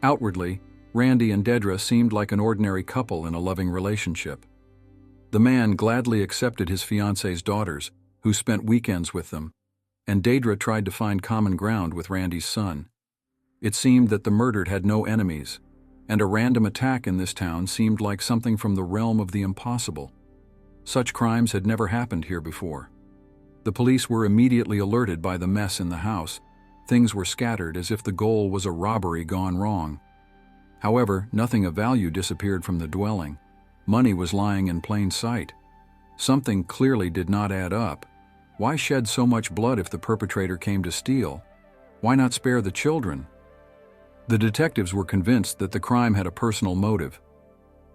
B: Outwardly, Randy and Deidre seemed like an ordinary couple in a loving relationship. The man gladly accepted his fiancée's daughters, who spent weekends with them, and Deidre tried to find common ground with Randy's son. It seemed that the murdered had no enemies, and a random attack in this town seemed like something from the realm of the impossible. Such crimes had never happened here before. The police were immediately alerted by the mess in the house. Things were scattered as if the goal was a robbery gone wrong. However, nothing of value disappeared from the dwelling. Money was lying in plain sight. Something clearly did not add up. Why shed so much blood if the perpetrator came to steal? Why not spare the children? The detectives were convinced that the crime had a personal motive.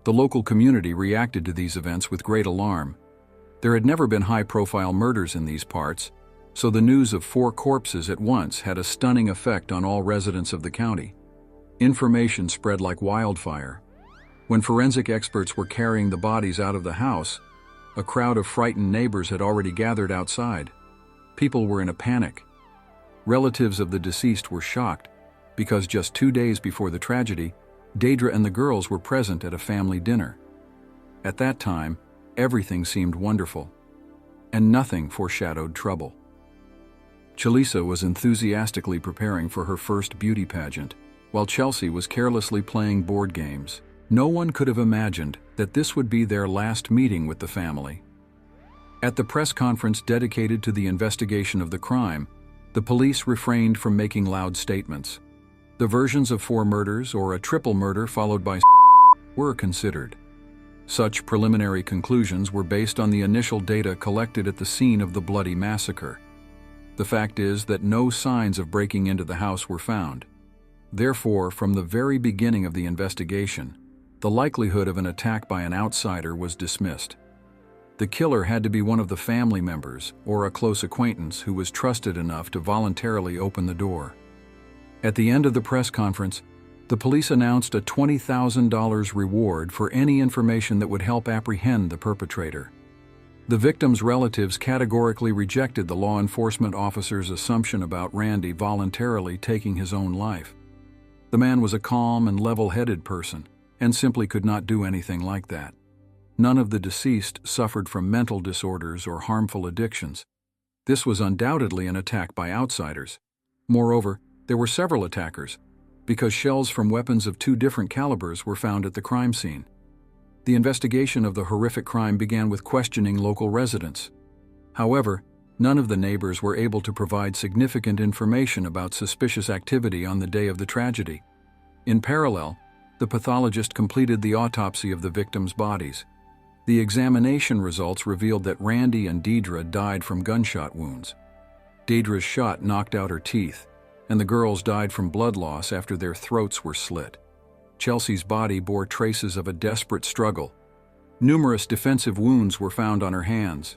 B: The local community reacted to these events with great alarm. There had never been high-profile murders in these parts, so the news of 4 corpses at once had a stunning effect on all residents of the county. Information spread like wildfire. When forensic experts were carrying the bodies out of the house, a crowd of frightened neighbors had already gathered outside. People were in a panic. Relatives of the deceased were shocked because just 2 days before the tragedy, Deidre and the girls were present at a family dinner. At that time, everything seemed wonderful, and nothing foreshadowed trouble. Celesta was enthusiastically preparing for her first beauty pageant, while Chelsea was carelessly playing board games. No one could have imagined that this would be their last meeting with the family. At the press conference dedicated to the investigation of the crime, The police refrained from making loud statements. The versions of 4 murders or a triple murder followed by were considered. Such preliminary conclusions were based on the initial data collected at the scene of the bloody massacre. The fact is that no signs of breaking into the house were found. Therefore, from the very beginning of the investigation, the likelihood of an attack by an outsider was dismissed. The killer had to be one of the family members or a close acquaintance who was trusted enough to voluntarily open the door. At the end of the press conference, the police announced a $20,000 reward for any information that would help apprehend the perpetrator. The victim's relatives categorically rejected the law enforcement officer's assumption about Randy voluntarily taking his own life. The man was a calm and level-headed person and simply could not do anything like that. None of the deceased suffered from mental disorders or harmful addictions. This was undoubtedly an attack by outsiders. Moreover, there were several attackers, because shells from weapons of 2 different calibers were found at the crime scene. The investigation of the horrific crime began with questioning local residents. However, none of the neighbors were able to provide significant information about suspicious activity on the day of the tragedy. In parallel, the pathologist completed the autopsy of the victims' bodies. The examination results revealed that Randy and Deidre died from gunshot wounds. Deidre's shot knocked out her teeth, and the girls died from blood loss after their throats were slit. Chelsea's body bore traces of a desperate struggle. Numerous defensive wounds were found on her hands.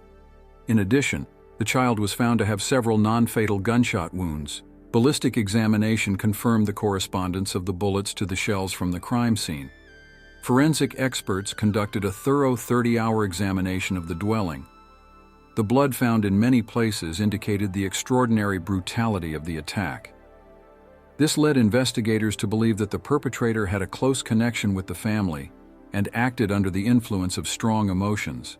B: In addition, the child was found to have several non-fatal gunshot wounds. Ballistic examination confirmed the correspondence of the bullets to the shells from the crime scene. Forensic experts conducted a thorough 30-hour examination of the dwelling. The blood found in many places indicated the extraordinary brutality of the attack. This led investigators to believe that the perpetrator had a close connection with the family and acted under the influence of strong emotions.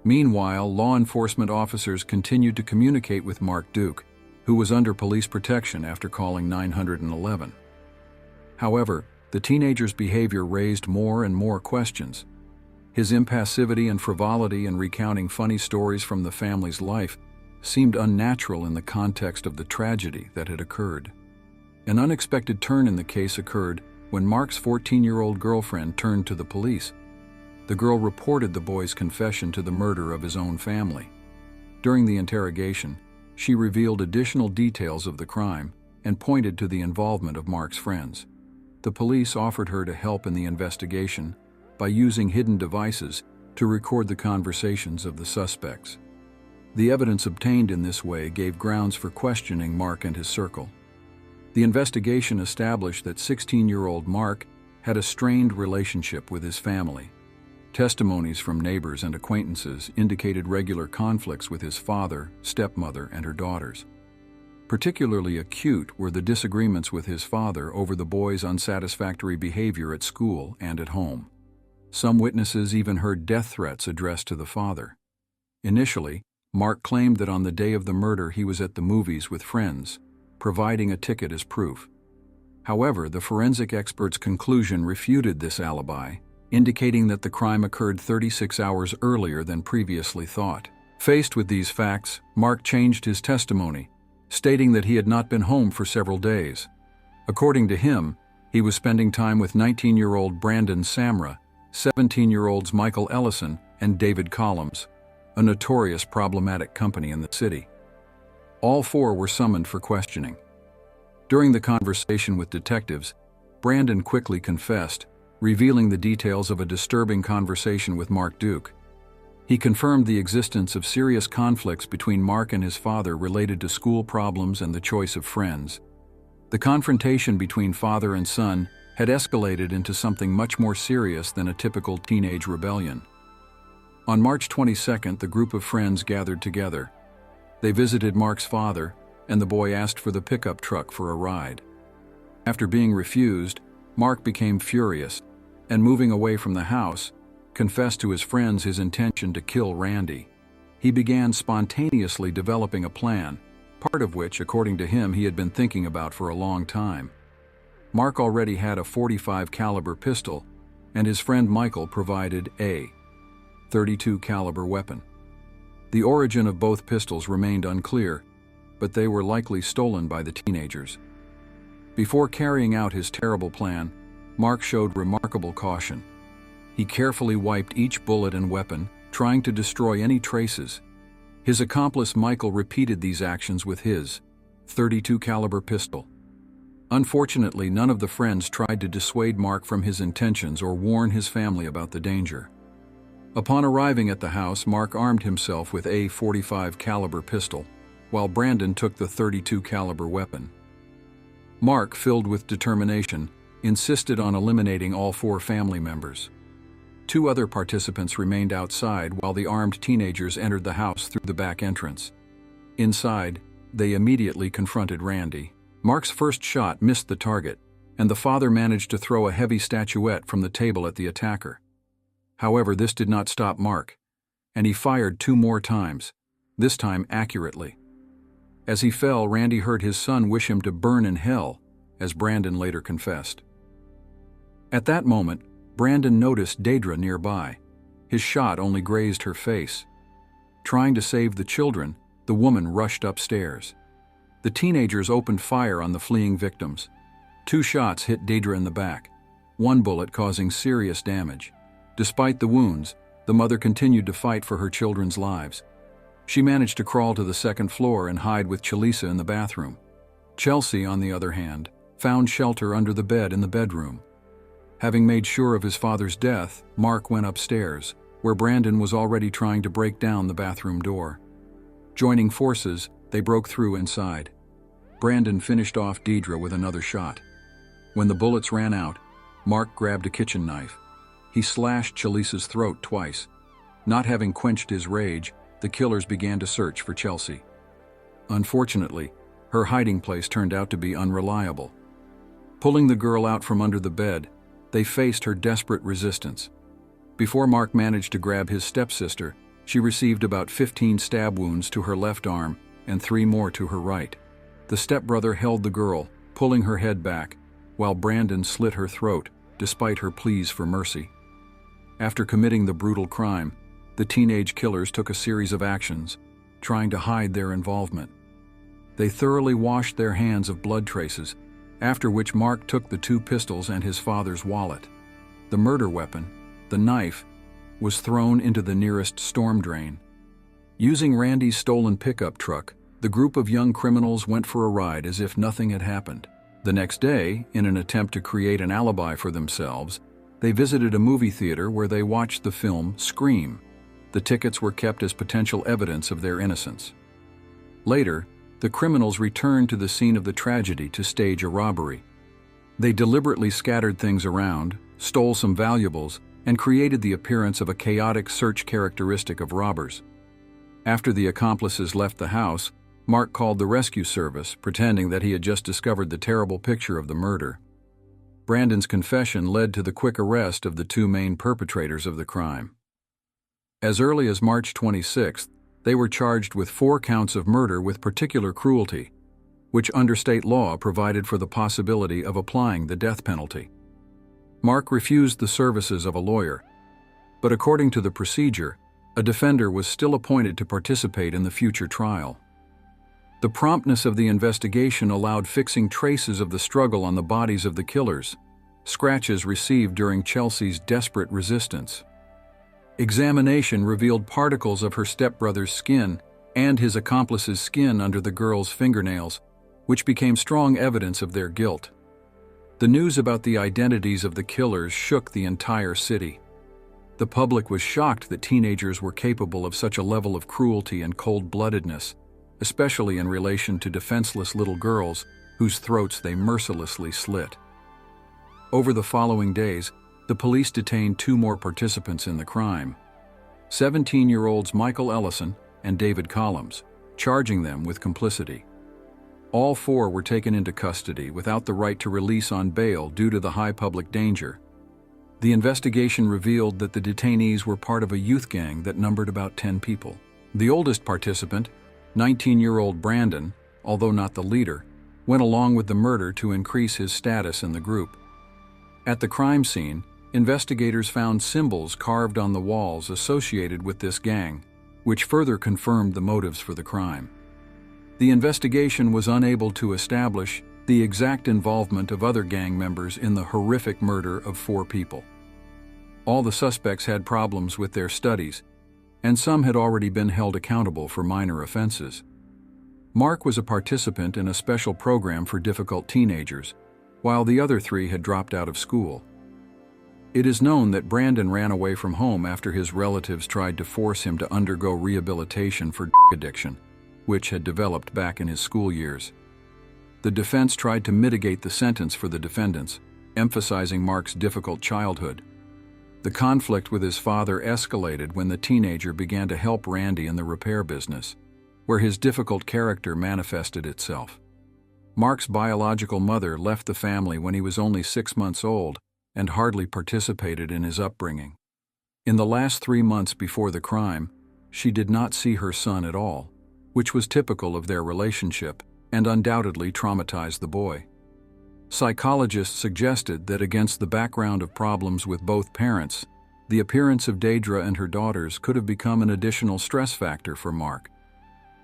B: Meanwhile, law enforcement officers continued to communicate with Mark Duke, who was under police protection after calling 911. However, the teenager's behavior raised more and more questions. His impassivity and frivolity in recounting funny stories from the family's life seemed unnatural in the context of the tragedy that had occurred. An unexpected turn in the case occurred when Mark's 14-year-old girlfriend turned to the police. The girl reported the boy's confession to the murder of his own family. During the interrogation, she revealed additional details of the crime and pointed to the involvement of Mark's friends. The police offered her to help in the investigation by using hidden devices to record the conversations of the suspects. The evidence obtained in this way gave grounds for questioning Mark and his circle. The investigation established that 16-year-old Mark had a strained relationship with his family. Testimonies from neighbors and acquaintances indicated regular conflicts with his father, stepmother, and her daughters. Particularly acute were the disagreements with his father over the boy's unsatisfactory behavior at school and at home. Some witnesses even heard death threats addressed to the father. Initially, Mark claimed that on the day of the murder he was at the movies with friends, providing a ticket as proof. However, the forensic expert's conclusion refuted this alibi, indicating that the crime occurred 36 hours earlier than previously thought. Faced with these facts, Mark changed his testimony, stating that he had not been home for several days. According to him, he was spending time with 19-year-old Brandon Samra, 17-year-olds Michael Ellison and David Collins, a notorious problematic company in the city. All 4 were summoned for questioning. During the conversation with detectives, Brandon quickly confessed, revealing the details of a disturbing conversation with Mark Duke. He confirmed the existence of serious conflicts between Mark and his father related to school problems and the choice of friends. The confrontation between father and son had escalated into something much more serious than a typical teenage rebellion. On March 22nd, the group of friends gathered together. They visited Mark's father, and the boy asked for the pickup truck for a ride. After being refused, Mark became furious, and moving away from the house, confessed to his friends his intention to kill Randy. He began spontaneously developing a plan, part of which, according to him, he had been thinking about for a long time. Mark already had a .45 caliber pistol, and his friend Michael provided a .32 caliber weapon. The origin of both pistols remained unclear, but they were likely stolen by the teenagers. Before carrying out his terrible plan, Mark showed remarkable caution. He carefully wiped each bullet and weapon, trying to destroy any traces. His accomplice Michael repeated these actions with his .32 caliber pistol. Unfortunately, none of the friends tried to dissuade Mark from his intentions or warn his family about the danger. Upon arriving at the house, Mark armed himself with a .45 caliber pistol, while Brandon took the .32 caliber weapon. Mark, filled with determination, insisted on eliminating all 4 family members. 2 other participants remained outside while the armed teenagers entered the house through the back entrance. Inside, they immediately confronted Randy. Mark's first shot missed the target, and the father managed to throw a heavy statuette from the table at the attacker. However, this did not stop Mark, and he fired 2 more times, this time accurately. As he fell, Randy heard his son wish him to burn in hell, as Brandon later confessed. At that moment, Brandon noticed Deidre nearby. His shot only grazed her face. Trying to save the children, the woman rushed upstairs. The teenagers opened fire on the fleeing victims. 2 shots hit Deidre in the back, 1 bullet causing serious damage. Despite the wounds, the mother continued to fight for her children's lives. She managed to crawl to the 2nd floor and hide with Celesta in the bathroom. Chelsea, on the other hand, found shelter under the bed in the bedroom. Having made sure of his father's death, Mark went upstairs, where Brandon was already trying to break down the bathroom door. Joining forces, they broke through inside. Brandon finished off Deidre with another shot. When the bullets ran out, Mark grabbed a kitchen knife. He slashed Chelsea's throat twice. Not having quenched his rage, the killers began to search for Chelsea. Unfortunately, her hiding place turned out to be unreliable. Pulling the girl out from under the bed, they faced her desperate resistance. Before Mark managed to grab his stepsister, she received about 15 stab wounds to her left arm and 3 more to her right. The stepbrother held the girl, pulling her head back, while Brandon slit her throat, despite her pleas for mercy. After committing the brutal crime, the teenage killers took a series of actions, trying to hide their involvement. They thoroughly washed their hands of blood traces, after which Mark took the 2 pistols and his father's wallet. The murder weapon, the knife, was thrown into the nearest storm drain. Using Randy's stolen pickup truck, the group of young criminals went for a ride as if nothing had happened. The next day, in an attempt to create an alibi for themselves, they visited a movie theater where they watched the film Scream. The tickets were kept as potential evidence of their innocence. Later, the criminals returned to the scene of the tragedy to stage a robbery. They deliberately scattered things around, stole some valuables, and created the appearance of a chaotic search characteristic of robbers. After the accomplices left the house, Mark called the rescue service, pretending that he had just discovered the terrible picture of the murder. Brandon's confession led to the quick arrest of the 2 main perpetrators of the crime. As early as March 26th, they were charged with 4 counts of murder with particular cruelty, which under state law provided for the possibility of applying the death penalty. Mark refused the services of a lawyer, but according to the procedure, a defender was still appointed to participate in the future trial. The promptness of the investigation allowed fixing traces of the struggle on the bodies of the killers, scratches received during Chelsea's desperate resistance. Examination revealed particles of her stepbrother's skin and his accomplice's skin under the girl's fingernails, which became strong evidence of their guilt. The news about the identities of the killers shook the entire city. The public was shocked that teenagers were capable of such a level of cruelty and cold-bloodedness, especially in relation to defenseless little girls whose throats they mercilessly slit. Over the following days, the police detained 2 more participants in the crime, 17-year-olds Michael Ellison and David Collins, charging them with complicity. All 4 were taken into custody without the right to release on bail due to the high public danger. The investigation revealed that the detainees were part of a youth gang that numbered about 10 people. The oldest participant, 19-year-old Brandon, although not the leader, went along with the murder to increase his status in the group. At the crime scene, investigators found symbols carved on the walls associated with this gang, which further confirmed the motives for the crime. The investigation was unable to establish the exact involvement of other gang members in the horrific murder of 4 people. All the suspects had problems with their studies, and some had already been held accountable for minor offenses. Mark was a participant in a special program for difficult teenagers, while the other 3 had dropped out of school. It is known that Brandon ran away from home after his relatives tried to force him to undergo rehabilitation for addiction, which had developed back in his school years. The defense tried to mitigate the sentence for the defendants, emphasizing Mark's difficult childhood. The conflict with his father escalated when the teenager began to help Randy in the repair business, where his difficult character manifested itself. Mark's biological mother left the family when he was only 6 months old and hardly participated in his upbringing. In the last 3 months before the crime, she did not see her son at all, which was typical of their relationship and undoubtedly traumatized the boy. Psychologists suggested that against the background of problems with both parents, the appearance of Deidre and her daughters could have become an additional stress factor for Mark.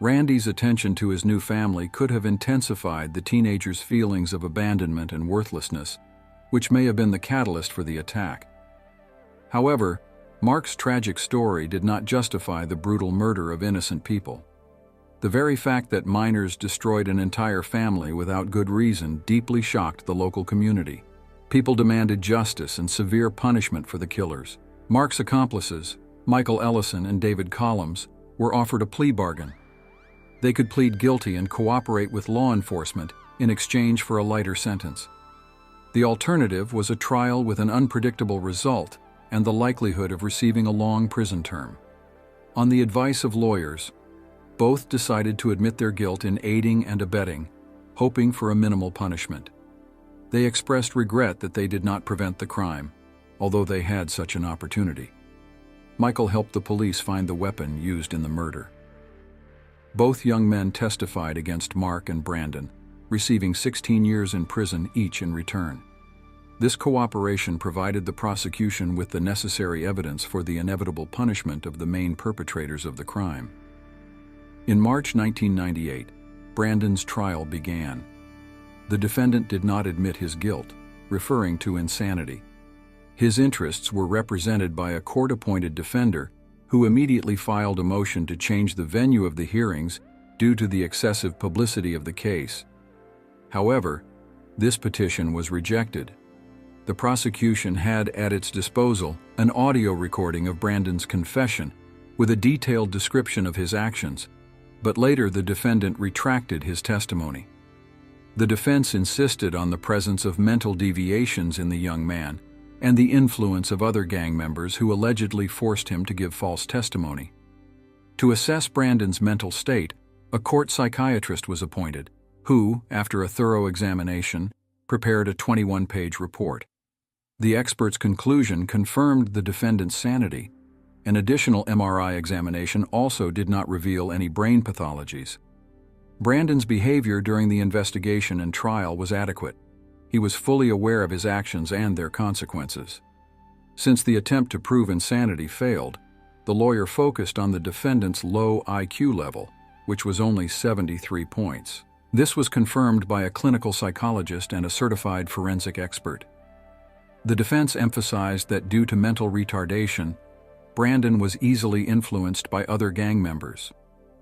B: Randy's attention to his new family could have intensified the teenager's feelings of abandonment and worthlessness, which may have been the catalyst for the attack. However, Mark's tragic story did not justify the brutal murder of innocent people. The very fact that minors destroyed an entire family without good reason deeply shocked the local community. People demanded justice and severe punishment for the killers. Mark's accomplices, Michael Ellison and David Collins, were offered a plea bargain. They could plead guilty and cooperate with law enforcement in exchange for a lighter sentence. The alternative was a trial with an unpredictable result and the likelihood of receiving a long prison term. On the advice of lawyers, both decided to admit their guilt in aiding and abetting, hoping for a minimal punishment. They expressed regret that they did not prevent the crime, although they had such an opportunity. Michael helped the police find the weapon used in the murder. Both young men testified against Mark and Brandon, receiving 16 years in prison each in return. This cooperation provided the prosecution with the necessary evidence for the inevitable punishment of the main perpetrators of the crime. In March 1998, Brandon's trial began. The defendant did not admit his guilt, referring to insanity. His interests were represented by a court-appointed defender who immediately filed a motion to change the venue of the hearings due to the excessive publicity of the case. However, this petition was rejected. The prosecution had at its disposal an audio recording of Brandon's confession with a detailed description of his actions, but later the defendant retracted his testimony. The defense insisted on the presence of mental deviations in the young man and the influence of other gang members who allegedly forced him to give false testimony. To assess Brandon's mental state, a court psychiatrist was appointed, who, after a thorough examination, prepared a 21-page report. The expert's conclusion confirmed the defendant's sanity. An additional MRI examination also did not reveal any brain pathologies. Brandon's behavior during the investigation and trial was adequate. He was fully aware of his actions and their consequences. Since the attempt to prove insanity failed, the lawyer focused on the defendant's low IQ level, which was only 73 points. This was confirmed by a clinical psychologist and a certified forensic expert. The defense emphasized that due to mental retardation, Brandon was easily influenced by other gang members,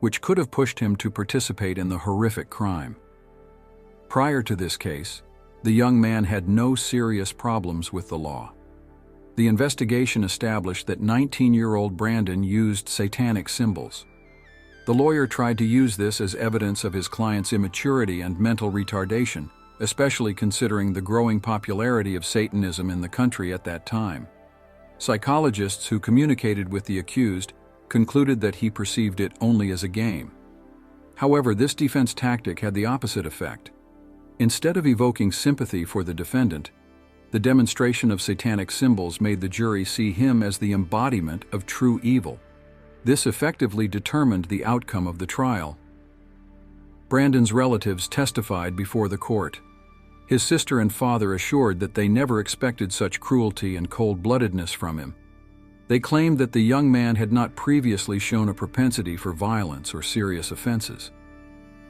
B: which could have pushed him to participate in the horrific crime. Prior to this case, the young man had no serious problems with the law. The investigation established that 19-year-old Brandon used satanic symbols. The lawyer tried to use this as evidence of his client's immaturity and mental retardation, especially considering the growing popularity of Satanism in the country at that time. Psychologists who communicated with the accused concluded that he perceived it only as a game. However, this defense tactic had the opposite effect. Instead of evoking sympathy for the defendant, the demonstration of satanic symbols made the jury see him as the embodiment of true evil. This effectively determined the outcome of the trial. Brandon's relatives testified before the court. His sister and father assured that they never expected such cruelty and cold-bloodedness from him. They claimed that the young man had not previously shown a propensity for violence or serious offenses.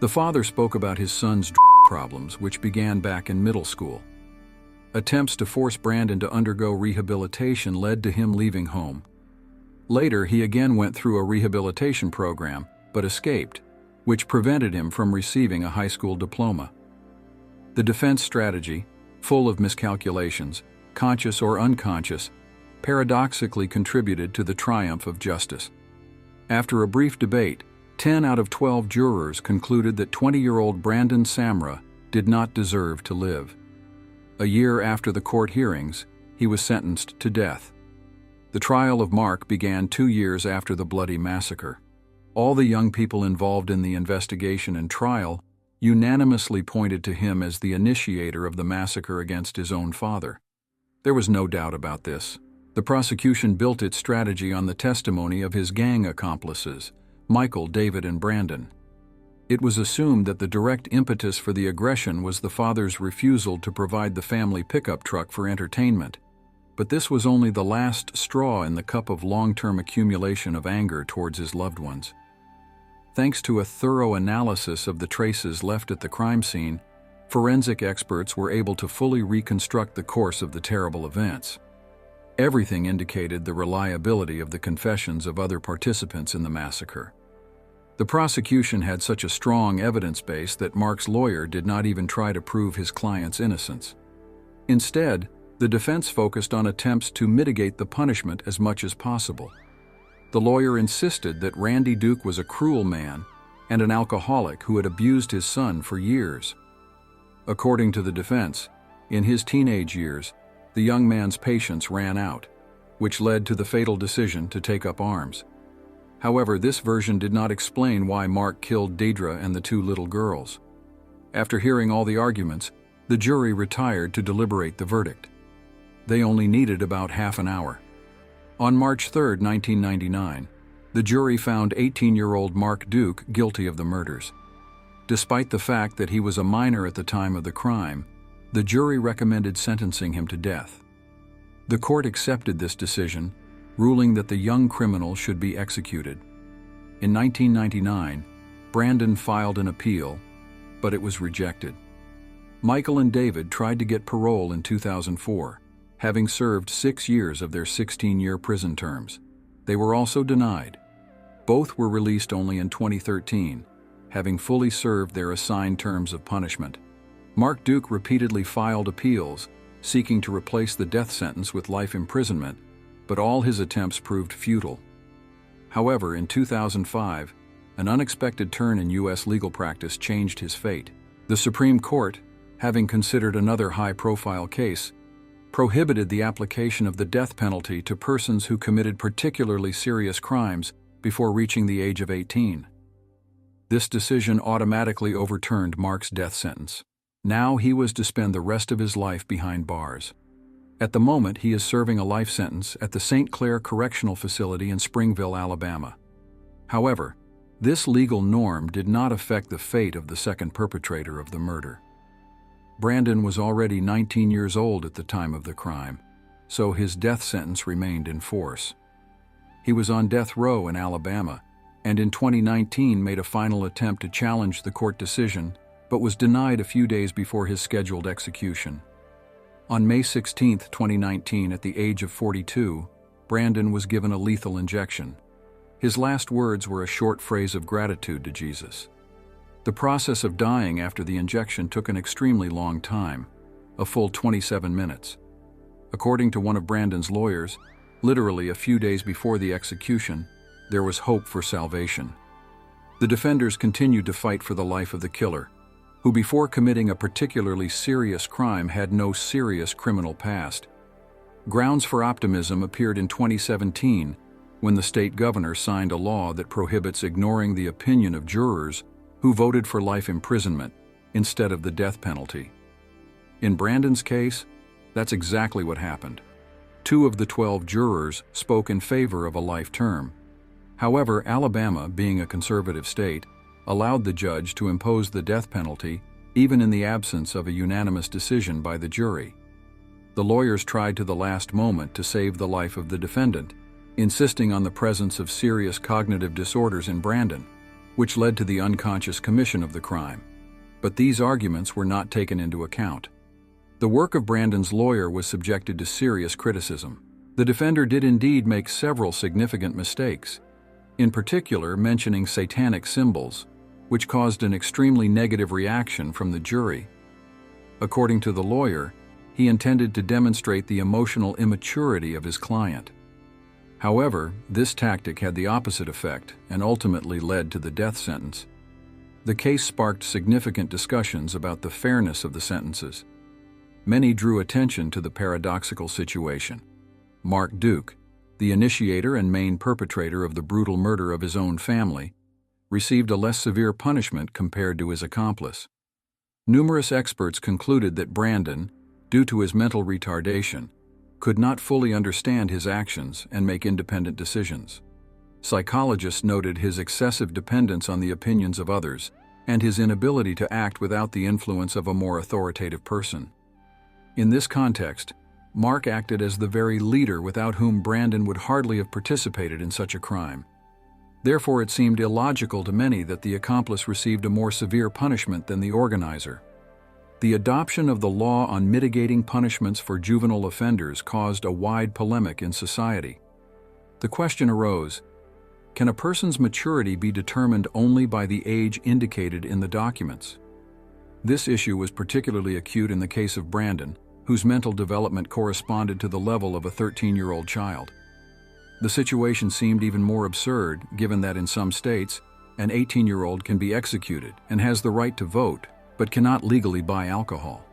B: The father spoke about his son's problems, which began back in middle school. Attempts to force Brandon to undergo rehabilitation led to him leaving home. Later, he again went through a rehabilitation program, but escaped, which prevented him from receiving a high school diploma. The defense strategy, full of miscalculations, conscious or unconscious, paradoxically contributed to the triumph of justice. After a brief debate, 10 out of 12 jurors concluded that 20-year-old Brandon Samra did not deserve to live. A year after the court hearings, he was sentenced to death. The trial of Mark began 2 years after the bloody massacre. All the young people involved in the investigation and trial unanimously pointed to him as the initiator of the massacre against his own father. There was no doubt about this. The prosecution built its strategy on the testimony of his gang accomplices, Michael, David, and Brandon. It was assumed that the direct impetus for the aggression was the father's refusal to provide the family pickup truck for entertainment. But this was only the last straw in the cup of long-term accumulation of anger towards his loved ones. Thanks to a thorough analysis of the traces left at the crime scene, forensic experts were able to fully reconstruct the course of the terrible events. Everything indicated the reliability of the confessions of other participants in the massacre. The prosecution had such a strong evidence base that Mark's lawyer did not even try to prove his client's innocence. Instead, the defense focused on attempts to mitigate the punishment as much as possible. The lawyer insisted that Randy Duke was a cruel man and an alcoholic who had abused his son for years. According to the defense, in his teenage years, the young man's patience ran out, which led to the fatal decision to take up arms. However, this version did not explain why Mark killed Deidre and the 2 little girls. After hearing all the arguments, the jury retired to deliberate the verdict. They only needed about half an hour. On March 3, 1999, the jury found 18-year-old Mark Duke guilty of the murders. Despite the fact that he was a minor at the time of the crime, the jury recommended sentencing him to death. The court accepted this decision, ruling that the young criminal should be executed. In 1999, Brandon filed an appeal, but it was rejected. Michael and David tried to get parole in 2004, having served 6 years of their 16-year prison terms. They were also denied. Both were released only in 2013, having fully served their assigned terms of punishment. Mark Duke repeatedly filed appeals, seeking to replace the death sentence with life imprisonment, but all his attempts proved futile. However, in 2005, an unexpected turn in U.S. legal practice changed his fate. The Supreme Court, having considered another high-profile case, prohibited the application of the death penalty to persons who committed particularly serious crimes before reaching the age of 18. This decision automatically overturned Mark's death sentence. Now he was to spend the rest of his life behind bars. At the moment, he is serving a life sentence at the St. Clair Correctional Facility in Springville, Alabama. However, this legal norm did not affect the fate of the second perpetrator of the murder. Brandon was already 19 years old at the time of the crime, so his death sentence remained in force. He was on death row in Alabama, and in 2019 made a final attempt to challenge the court decision, but was denied a few days before his scheduled execution. On May 16, 2019, at the age of 42, Brandon was given a lethal injection. His last words were a short phrase of gratitude to Jesus. The process of dying after the injection took an extremely long time, a full 27 minutes. According to one of Brandon's lawyers, literally a few days before the execution, there was hope for salvation. The defenders continued to fight for the life of the killer, who before committing a particularly serious crime had no serious criminal past. Grounds for optimism appeared in 2017 when the state governor signed a law that prohibits ignoring the opinion of jurors who voted for life imprisonment instead of the death penalty. In Brandon's case, that's exactly what happened. 2 of the 12 jurors spoke in favor of a life term. However, Alabama, being a conservative state, allowed the judge to impose the death penalty even in the absence of a unanimous decision by the jury. The lawyers tried to the last moment to save the life of the defendant, insisting on the presence of serious cognitive disorders in Brandon. which led to the unconscious commission of the crime. But these arguments were not taken into account. The work of Brandon's lawyer was subjected to serious criticism. The defender did indeed make several significant mistakes, in particular mentioning satanic symbols, which caused an extremely negative reaction from the jury. According to the lawyer, he intended to demonstrate the emotional immaturity of his client. However, this tactic had the opposite effect and ultimately led to the death sentence. The case sparked significant discussions about the fairness of the sentences. Many drew attention to the paradoxical situation. Mark Duke, the initiator and main perpetrator of the brutal murder of his own family, received a less severe punishment compared to his accomplice. Numerous experts concluded that Brandon, due to his mental retardation, could not fully understand his actions and make independent decisions. Psychologists noted his excessive dependence on the opinions of others and his inability to act without the influence of a more authoritative person. In this context, Mark acted as the very leader without whom Brandon would hardly have participated in such a crime. Therefore, it seemed illogical to many that the accomplice received a more severe punishment than the organizer. The adoption of the law on mitigating punishments for juvenile offenders caused a wide polemic in society. The question arose, can a person's maturity be determined only by the age indicated in the documents? This issue was particularly acute in the case of Brandon, whose mental development corresponded to the level of a 13-year-old child. The situation seemed even more absurd, given that in some states, an 18-year-old can be executed and has the right to vote, but cannot legally buy alcohol.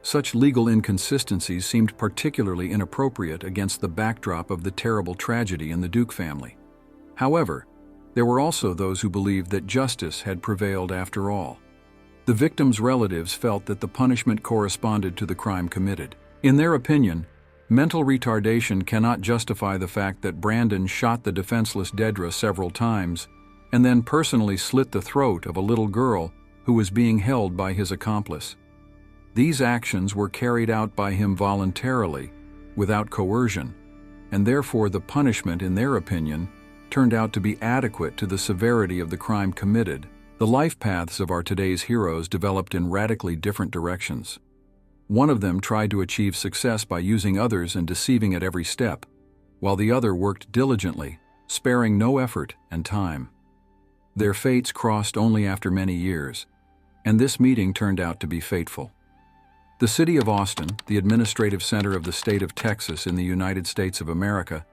B: Such legal inconsistencies seemed particularly inappropriate against the backdrop of the terrible tragedy in the Duke family. However, there were also those who believed that justice had prevailed after all. The victims' relatives felt that the punishment corresponded to the crime committed. In their opinion, mental retardation cannot justify the fact that Brandon shot the defenseless Dedra several times and then personally slit the throat of a little girl who was being held by his accomplice. These actions were carried out by him voluntarily, without coercion, and therefore the punishment, in their opinion, turned out to be adequate to the severity of the crime committed. The life paths of our today's heroes developed in radically different directions. One of them tried to achieve success by using others and deceiving at every step, while the other worked diligently, sparing no effort and time. Their fates crossed only after many years, and this meeting turned out to be fateful. The city of Austin, the administrative center of the state of Texas in the United States of America,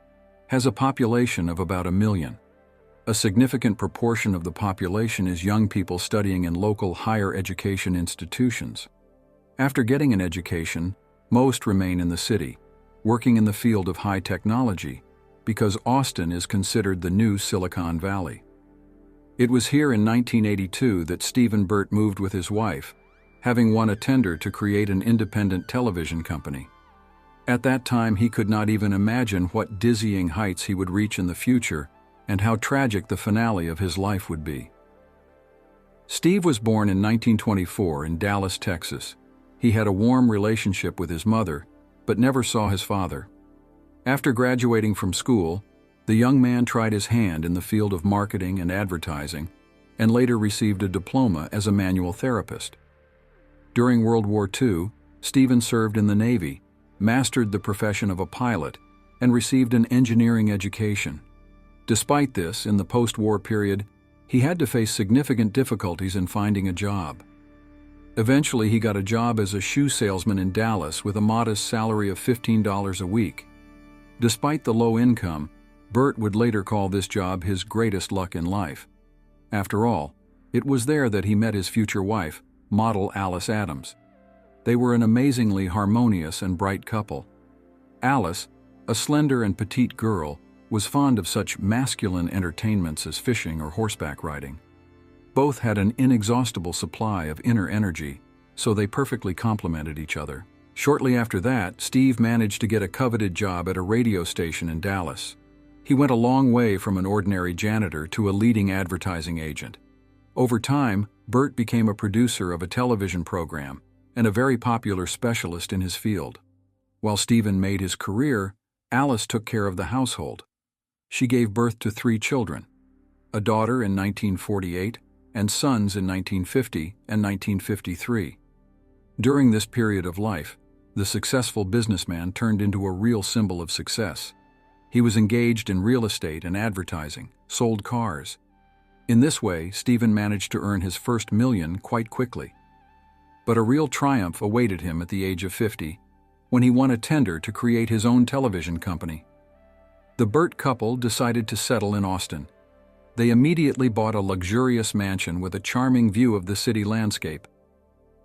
B: has a population of about 1 million. A significant proportion of the population is young people studying in local higher education institutions. After getting an education, most remain in the city, working in the field of high technology, because Austin is considered the new Silicon Valley. It was here in 1982 that Stephen Burt moved with his wife, having won a tender to create an independent television company. At that time, he could not even imagine what dizzying heights he would reach in the future and how tragic the finale of his life would be. Steve was born in 1924 in Dallas, Texas. He had a warm relationship with his mother, but never saw his father. After graduating from school, the young man tried his hand in the field of marketing and advertising, and later received a diploma as a manual therapist. During World War II, Stephen served in the Navy, mastered the profession of a pilot, and received an engineering education. Despite this, in the post-war period, he had to face significant difficulties in finding a job. Eventually, he got a job as a shoe salesman in Dallas with a modest salary of $15 a week. Despite the low income, Burt would later call this job his greatest luck in life. After all, it was there that he met his future wife, model Alice Adams. They were an amazingly harmonious and bright couple. Alice, a slender and petite girl, was fond of such masculine entertainments as fishing or horseback riding. Both had an inexhaustible supply of inner energy, so they perfectly complemented each other. Shortly after that, Steve managed to get a coveted job at a radio station in Dallas. He went a long way from an ordinary janitor to a leading advertising agent. Over time, Burt became a producer of a television program and a very popular specialist in his field. While Stephen made his career, Alice took care of the household. She gave birth to 3 children. a daughter in 1948, and sons in 1950 and 1953. During this period of life, the successful businessman turned into a real symbol of success. He was engaged in real estate and advertising, sold cars. In this way, Stephen managed to earn his first million quite quickly. But a real triumph awaited him at the age of 50, when he won a tender to create his own television company. The Burt couple decided to settle in Austin. They immediately bought a luxurious mansion with a charming view of the city landscape.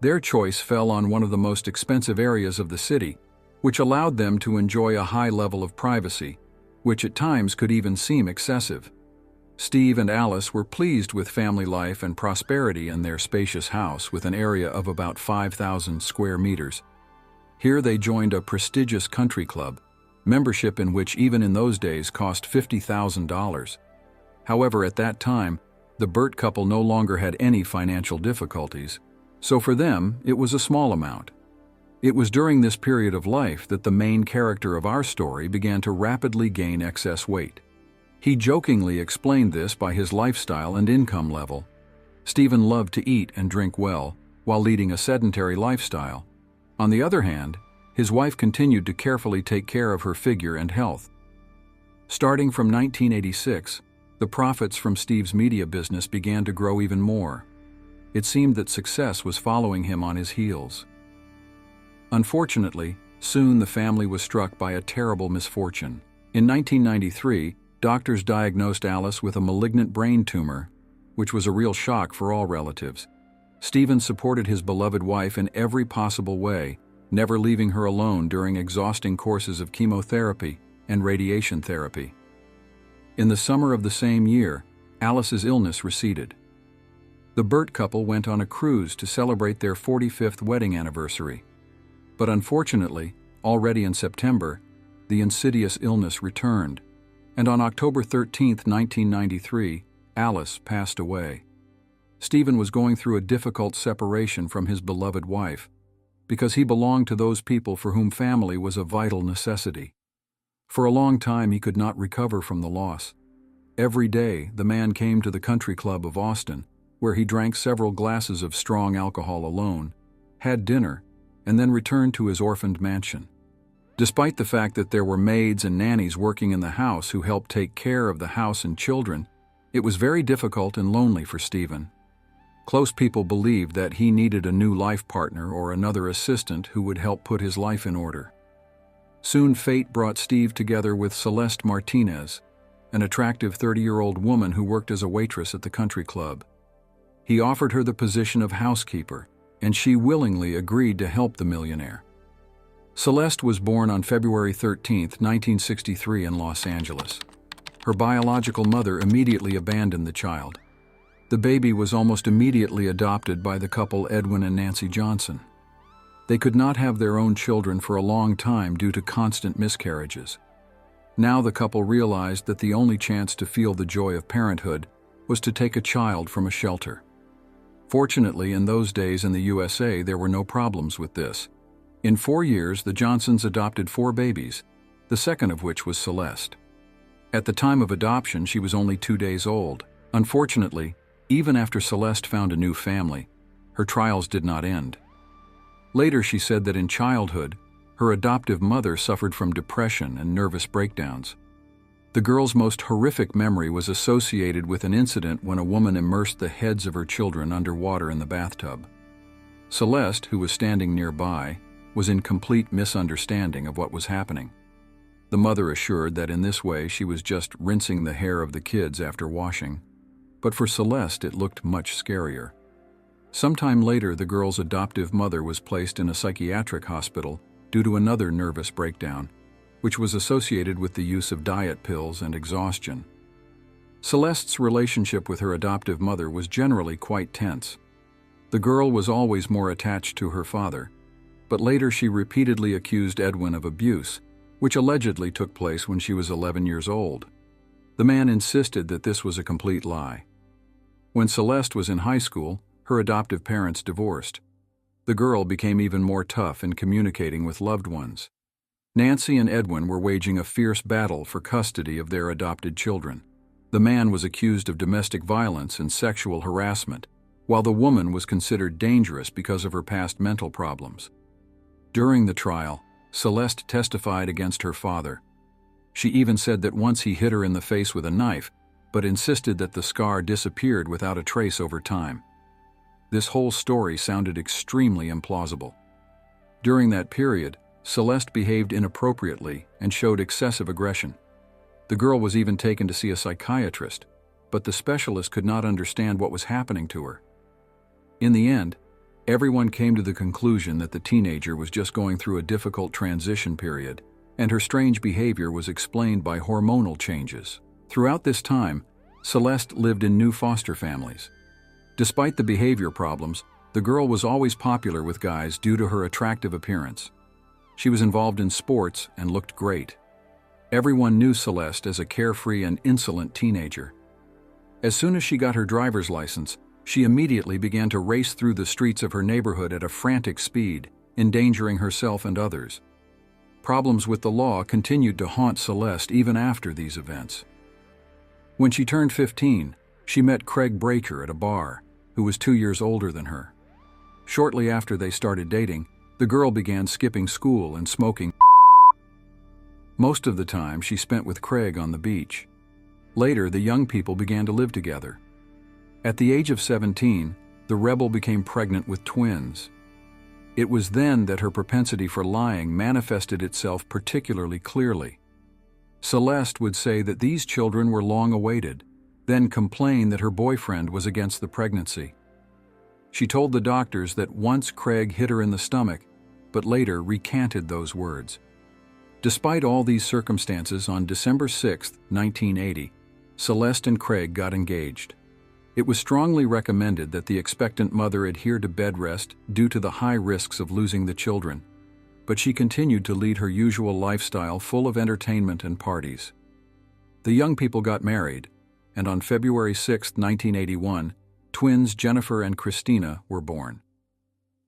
B: Their choice fell on one of the most expensive areas of the city, which allowed them to enjoy a high level of privacy, which at times could even seem excessive. Steve and Alice were pleased with family life and prosperity in their spacious house with an area of about 5,000 square meters. Here they joined a prestigious country club, membership in which even in those days cost $50,000. However, at that time, the Burt couple no longer had any financial difficulties, so for them it was a small amount. It was during this period of life that the main character of our story began to rapidly gain excess weight. He jokingly explained this by his lifestyle and income level. Stephen loved to eat and drink well, while leading a sedentary lifestyle. On the other hand, his wife continued to carefully take care of her figure and health. Starting from 1986, the profits from Steve's media business began to grow even more. It seemed that success was following him on his heels. Unfortunately, soon the family was struck by a terrible misfortune. In 1993, doctors diagnosed Alice with a malignant brain tumor, which was a real shock for all relatives. Stephen supported his beloved wife in every possible way, never leaving her alone during exhausting courses of chemotherapy and radiation therapy. In the summer of the same year, Alice's illness receded. The Burt couple went on a cruise to celebrate their 45th wedding anniversary. But unfortunately, already in September, the insidious illness returned, and on October 13, 1993, Alice passed away. Stephen was going through a difficult separation from his beloved wife, because he belonged to those people for whom family was a vital necessity. For a long time he could not recover from the loss. Every day the man came to the country club of Austin, where he drank several glasses of strong alcohol alone, had dinner, and then returned to his orphaned mansion. Despite the fact that there were maids and nannies working in the house who helped take care of the house and children, it was very difficult and lonely for Stephen. Close people believed that he needed a new life partner or another assistant who would help put his life in order. Soon fate brought Steve together with Celeste Martinez, an attractive 30-year-old woman who worked as a waitress at the country club. He offered her the position of housekeeper, and she willingly agreed to help the millionaire. Celeste was born on February 13, 1963 in Los Angeles. Her biological mother immediately abandoned the child. The baby was almost immediately adopted by the couple Edwin and Nancy Johnson. They could not have their own children for a long time due to constant miscarriages. Now the couple realized that the only chance to feel the joy of parenthood was to take a child from a shelter. Fortunately, in those days in the USA, there were no problems with this. In 4 years, the Johnsons adopted 4 babies, the second of which was Celeste. At the time of adoption, she was only 2 days old. Unfortunately, even after Celeste found a new family, her trials did not end. Later, she said that in childhood, her adoptive mother suffered from depression and nervous breakdowns. The girl's most horrific memory was associated with an incident when a woman immersed the heads of her children underwater in the bathtub. Celeste, who was standing nearby, was in complete misunderstanding of what was happening. The mother assured that in this way she was just rinsing the hair of the kids after washing. But for Celeste, it looked much scarier. Sometime later, the girl's adoptive mother was placed in a psychiatric hospital due to another nervous breakdown, which was associated with the use of diet pills and exhaustion. Celeste's relationship with her adoptive mother was generally quite tense. The girl was always more attached to her father, but later she repeatedly accused Edwin of abuse, which allegedly took place when she was 11 years old. The man insisted that this was a complete lie. When Celeste was in high school, her adoptive parents divorced. The girl became even more tough in communicating with loved ones. Nancy and Edwin were waging a fierce battle for custody of their adopted children. The man was accused of domestic violence and sexual harassment, while the woman was considered dangerous because of her past mental problems. During the trial, Celeste testified against her father. She even said that once he hit her in the face with a knife, but insisted that the scar disappeared without a trace over time. This whole story sounded extremely implausible. During that period, Celeste behaved inappropriately and showed excessive aggression. The girl was even taken to see a psychiatrist, but the specialist could not understand what was happening to her. In the end, everyone came to the conclusion that the teenager was just going through a difficult transition period, and her strange behavior was explained by hormonal changes. Throughout this time, Celeste lived in new foster families. Despite the behavior problems, the girl was always popular with guys due to her attractive appearance. She was involved in sports and looked great. Everyone knew Celeste as a carefree and insolent teenager. As soon as she got her driver's license, she immediately began to race through the streets of her neighborhood at a frantic speed, endangering herself and others. Problems with the law continued to haunt Celeste even after these events. When she turned 15, she met Craig Breaker at a bar, who was 2 years older than her. Shortly after they started dating, the girl began skipping school and smoking. Most of the time she spent with Craig on the beach. Later, the young people began to live together. At the age of 17, the rebel became pregnant with twins. It was then that her propensity for lying manifested itself particularly clearly. Celeste would say that these children were long awaited, then complain that her boyfriend was against the pregnancy. She told the doctors that once Craig hit her in the stomach, but later recanted those words. Despite all these circumstances, on December 6, 1980, Celeste and Craig got engaged. It was strongly recommended that the expectant mother adhere to bed rest due to the high risks of losing the children, but she continued to lead her usual lifestyle full of entertainment and parties. The young people got married, and on February 6, 1981, twins Jennifer and Christina were born.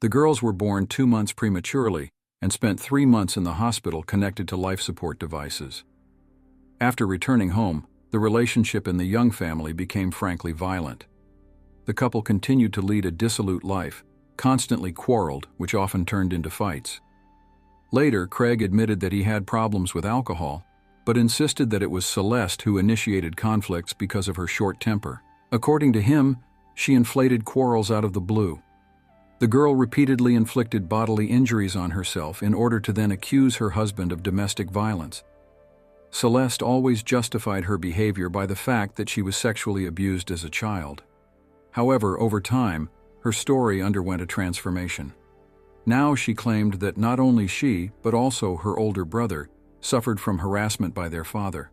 B: The girls were born 2 months prematurely and spent 3 months in the hospital connected to life support devices. After returning home, the relationship in the Yong family became frankly violent. The couple continued to lead a dissolute life, constantly quarreled, which often turned into fights. Later, Craig admitted that he had problems with alcohol, but insisted that it was Celeste who initiated conflicts because of her short temper. According to him, she inflated quarrels out of the blue. The girl repeatedly inflicted bodily injuries on herself in order to then accuse her husband of domestic violence. Celeste always justified her behavior by the fact that she was sexually abused as a child. However, over time, her story underwent a transformation. Now she claimed that not only she, but also her older brother, suffered from harassment by their father.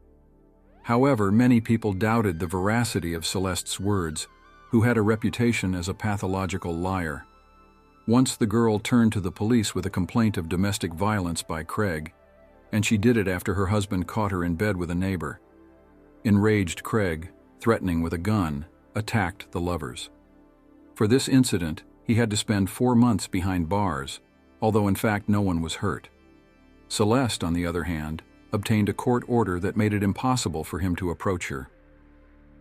B: However, many people doubted the veracity of Celeste's words, who had a reputation as a pathological liar. Once the girl turned to the police with a complaint of domestic violence by Craig, and she did it after her husband caught her in bed with a neighbor. Enraged Craig, threatening with a gun, attacked the lovers. For this incident, he had to spend 4 months behind bars, although in fact no one was hurt. Celeste, on the other hand, obtained a court order that made it impossible for him to approach her.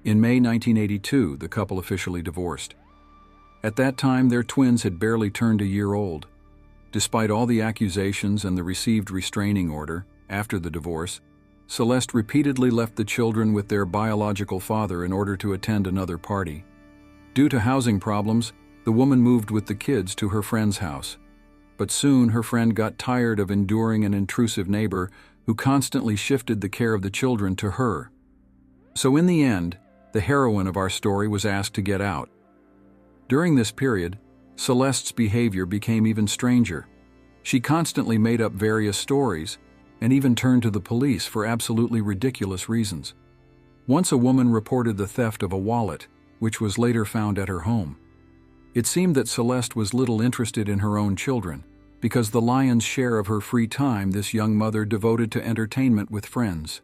B: In May 1982, the couple officially divorced. At that time, their twins had barely turned a year old. Despite all the accusations and the received restraining order, after the divorce, Celeste repeatedly left the children with their biological father in order to attend another party. Due to housing problems, the woman moved with the kids to her friend's house. But soon her friend got tired of enduring an intrusive neighbor who constantly shifted the care of the children to her. So in the end, the heroine of our story was asked to get out. During this period, Celeste's behavior became even stranger. She constantly made up various stories and even turned to the police for absolutely ridiculous reasons. Once a woman reported the theft of a wallet, which was later found at her home. It seemed that Celeste was little interested in her own children, because the lion's share of her free time this young mother devoted to entertainment with friends.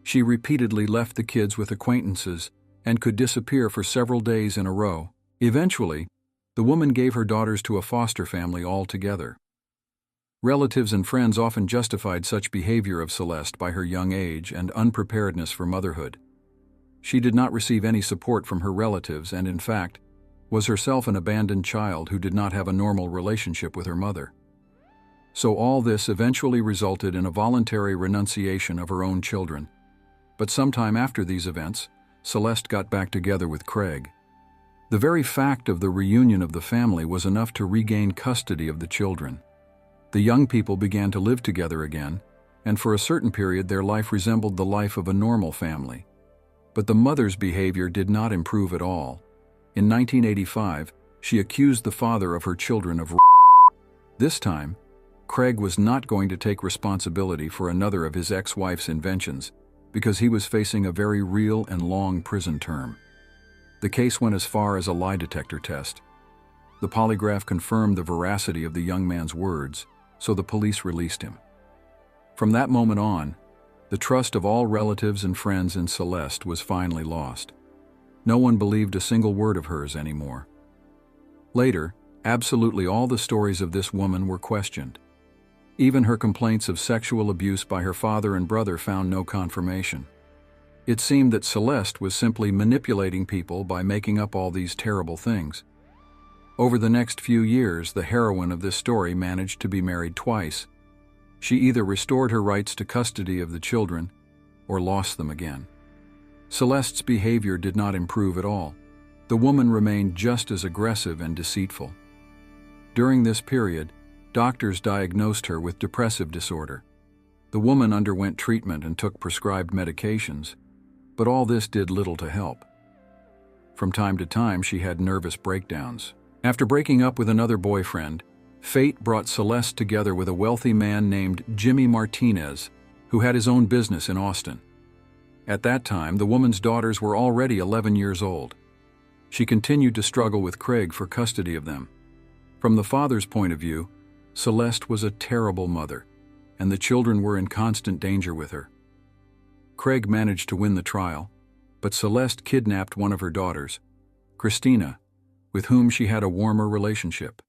B: She repeatedly left the kids with acquaintances and could disappear for several days in a row. Eventually, the woman gave her daughters to a foster family altogether. Relatives and friends often justified such behavior of Celeste by her young age and unpreparedness for motherhood. She did not receive any support from her relatives and, in fact, was herself an abandoned child who did not have a normal relationship with her mother. So all this eventually resulted in a voluntary renunciation of her own children. But sometime after these events, Celeste got back together with Craig. The very fact of the reunion of the family was enough to regain custody of the children. The young people began to live together again, and for a certain period their life resembled the life of a normal family. But the mother's behavior did not improve at all. In 1985, she accused the father of her children of This time, Craig was not going to take responsibility for another of his ex-wife's inventions because he was facing a very real and long prison term. The case went as far as a lie detector test. The polygraph confirmed the veracity of the young man's words, so the police released him. From that moment on, the trust of all relatives and friends in Celeste was finally lost. No one believed a single word of hers anymore. Later, absolutely all the stories of this woman were questioned. Even her complaints of sexual abuse by her father and brother found no confirmation. It seemed that Celeste was simply manipulating people by making up all these terrible things. Over the next few years, the heroine of this story managed to be married twice. She either restored her rights to custody of the children or lost them again. Celeste's behavior did not improve at all. The woman remained just as aggressive and deceitful. During this period, doctors diagnosed her with depressive disorder. The woman underwent treatment and took prescribed medications, but all this did little to help. From time to time, she had nervous breakdowns. After breaking up with another boyfriend, fate brought Celeste together with a wealthy man named Jimmy Martinez, who had his own business in Austin. At that time, the woman's daughters were already 11 years old. She continued to struggle with Craig for custody of them. From the father's point of view, Celeste was a terrible mother, and the children were in constant danger with her. Craig managed to win the trial, but Celeste kidnapped one of her daughters, Christina, with whom she had a warmer relationship.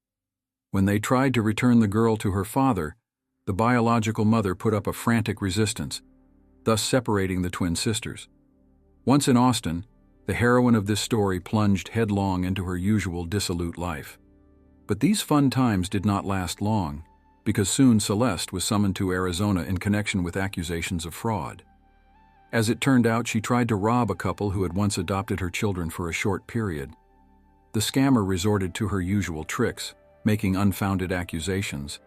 B: When they tried to return the girl to her father, the biological mother put up a frantic resistance, thus separating the twin sisters. Once in Austin, the heroine of this story plunged headlong into her usual dissolute life. But these fun times did not last long, because soon Celeste was summoned to Arizona in connection with accusations of fraud. As it turned out, she tried to rob a couple who had once adopted her children for a short period. The scammer resorted to her usual tricks, making unfounded accusations,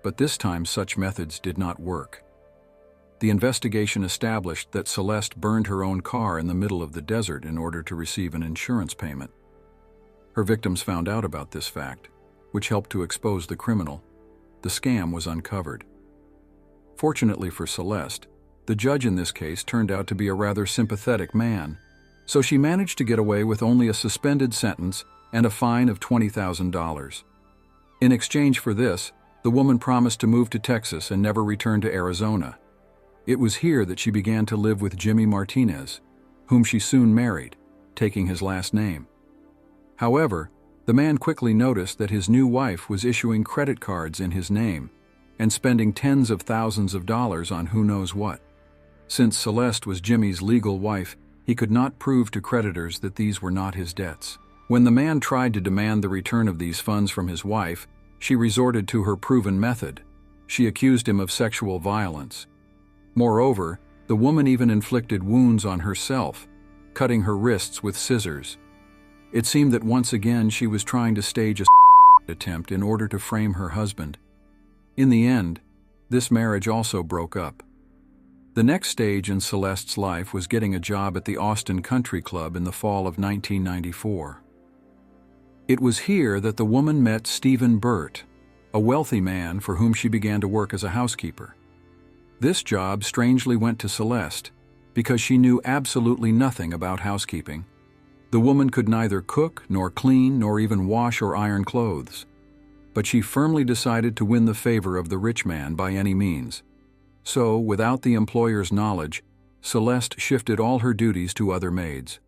B: but this time such methods did not work. The investigation established that Celeste burned her own car in the middle of the desert in order to receive an insurance payment. Her victims found out about this fact, which helped to expose the criminal. The scam was uncovered. Fortunately for Celeste, the judge in this case turned out to be a rather sympathetic man, so she managed to get away with only a suspended sentence and a fine of $20,000. In exchange for this, the woman promised to move to Texas and never return to Arizona. It was here that she began to live with Jimmy Martinez, whom she soon married, taking his last name. However, the man quickly noticed that his new wife was issuing credit cards in his name and spending tens of thousands of dollars on who knows what. Since Celeste was Jimmy's legal wife, he could not prove to creditors that these were not his debts. When the man tried to demand the return of these funds from his wife, she resorted to her proven method. She accused him of sexual violence. Moreover, the woman even inflicted wounds on herself, cutting her wrists with scissors. It seemed that once again she was trying to stage a attempt in order to frame her husband. In the end, this marriage also broke up. The next stage in Celeste's life was getting a job at the Austin Country Club in the fall of 1994. It was here that the woman met Stephen Burt, a wealthy man for whom she began to work as a housekeeper. This job strangely went to Celeste because she knew absolutely nothing about housekeeping. The woman could neither cook, nor clean, nor even wash or iron clothes. But she firmly decided to win the favor of the rich man by any means. So, without the employer's knowledge, Celeste shifted all her duties to other maids.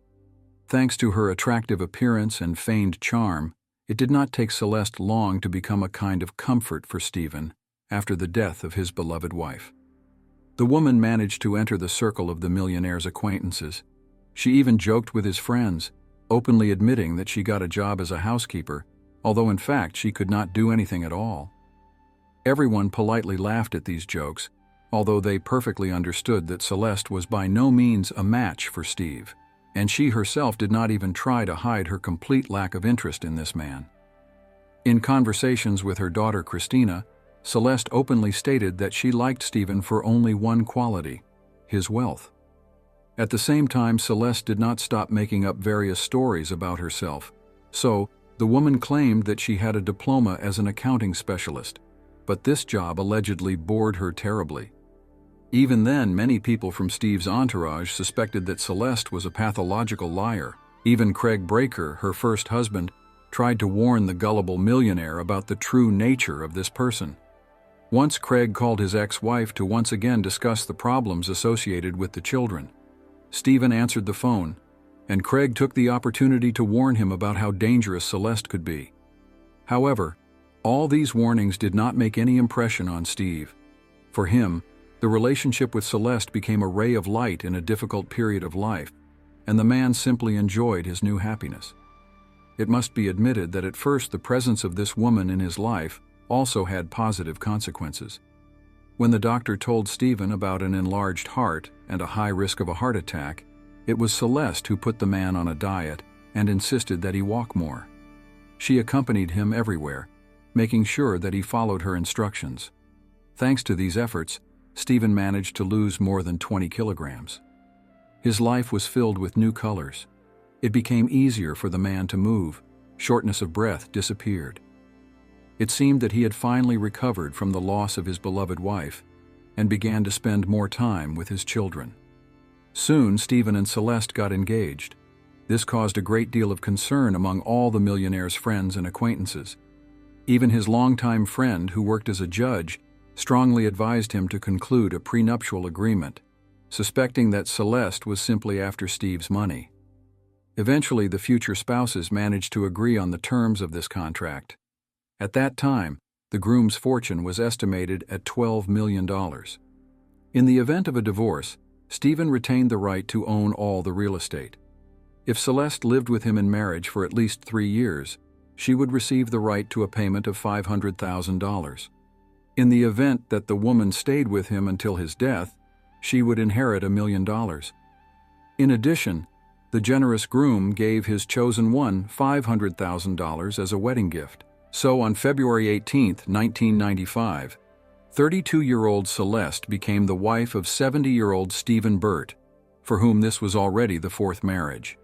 B: Thanks to her attractive appearance and feigned charm, it did not take Celeste long to become a kind of comfort for Stephen after the death of his beloved wife. The woman managed to enter the circle of the millionaire's acquaintances. She even joked with his friends, openly admitting that she got a job as a housekeeper, although in fact she could not do anything at all. Everyone politely laughed at these jokes, although they perfectly understood that Celeste was by no means a match for Steve, and she herself did not even try to hide her complete lack of interest in this man. In conversations with her daughter Christina, Celeste openly stated that she liked Stephen for only one quality: his wealth. At the same time, Celeste did not stop making up various stories about herself. So, the woman claimed that she had a diploma as an accounting specialist, but this job allegedly bored her terribly. Even then, many people from Steve's entourage suspected that Celeste was a pathological liar. Even Craig Breaker, her first husband, tried to warn the gullible millionaire about the true nature of this person. Once Craig called his ex-wife to once again discuss the problems associated with the children. Stephen answered the phone, and Craig took the opportunity to warn him about how dangerous Celeste could be. However, all these warnings did not make any impression on Steve. For him, the relationship with Celeste became a ray of light in a difficult period of life, and the man simply enjoyed his new happiness. It must be admitted that at first the presence of this woman in his life also had positive consequences. When the doctor told Stephen about an enlarged heart and a high risk of a heart attack, it was Celeste who put the man on a diet and insisted that he walk more. She accompanied him everywhere, making sure that he followed her instructions. Thanks to these efforts, Stephen managed to lose more than 20 kilograms. His life was filled with new colors. It became easier for the man to move. Shortness of breath disappeared. It seemed that he had finally recovered from the loss of his beloved wife and began to spend more time with his children. Soon, Stephen and Celeste got engaged. This caused a great deal of concern among all the millionaire's friends and acquaintances. Even his longtime friend, who worked as a judge, strongly advised him to conclude a prenuptial agreement, suspecting that Celeste was simply after Steve's money. Eventually, the future spouses managed to agree on the terms of this contract. At that time, the groom's fortune was estimated at $12 million. In the event of a divorce, Stephen retained the right to own all the real estate. If Celeste lived with him in marriage for at least 3 years, she would receive the right to a payment of $500,000. In the event that the woman stayed with him until his death, she would inherit $1 million. In addition, the generous groom gave his chosen one $500,000 as a wedding gift. So on February 18, 1995, 32-year-old Celeste became the wife of 70-year-old Stephen Burt, for whom this was already the fourth marriage.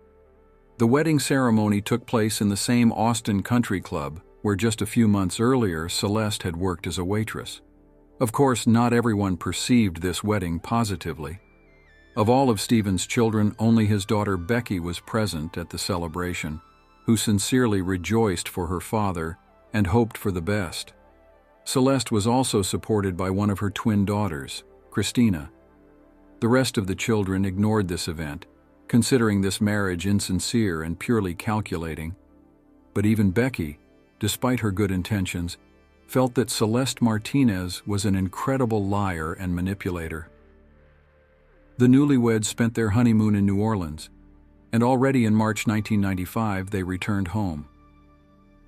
B: The wedding ceremony took place in the same Austin country club where just a few months earlier Celeste had worked as a waitress. Of course, not everyone perceived this wedding positively. Of all of Stephen's children, only his daughter Becky was present at the celebration, who sincerely rejoiced for her father and hoped for the best. Celeste was also supported by one of her twin daughters, Christina. The rest of the children ignored this event, considering this marriage insincere and purely calculating. But even Becky, despite her good intentions, felt that Celeste Martinez was an incredible liar and manipulator. The newlyweds spent their honeymoon in New Orleans, and already in March 1995 they returned home.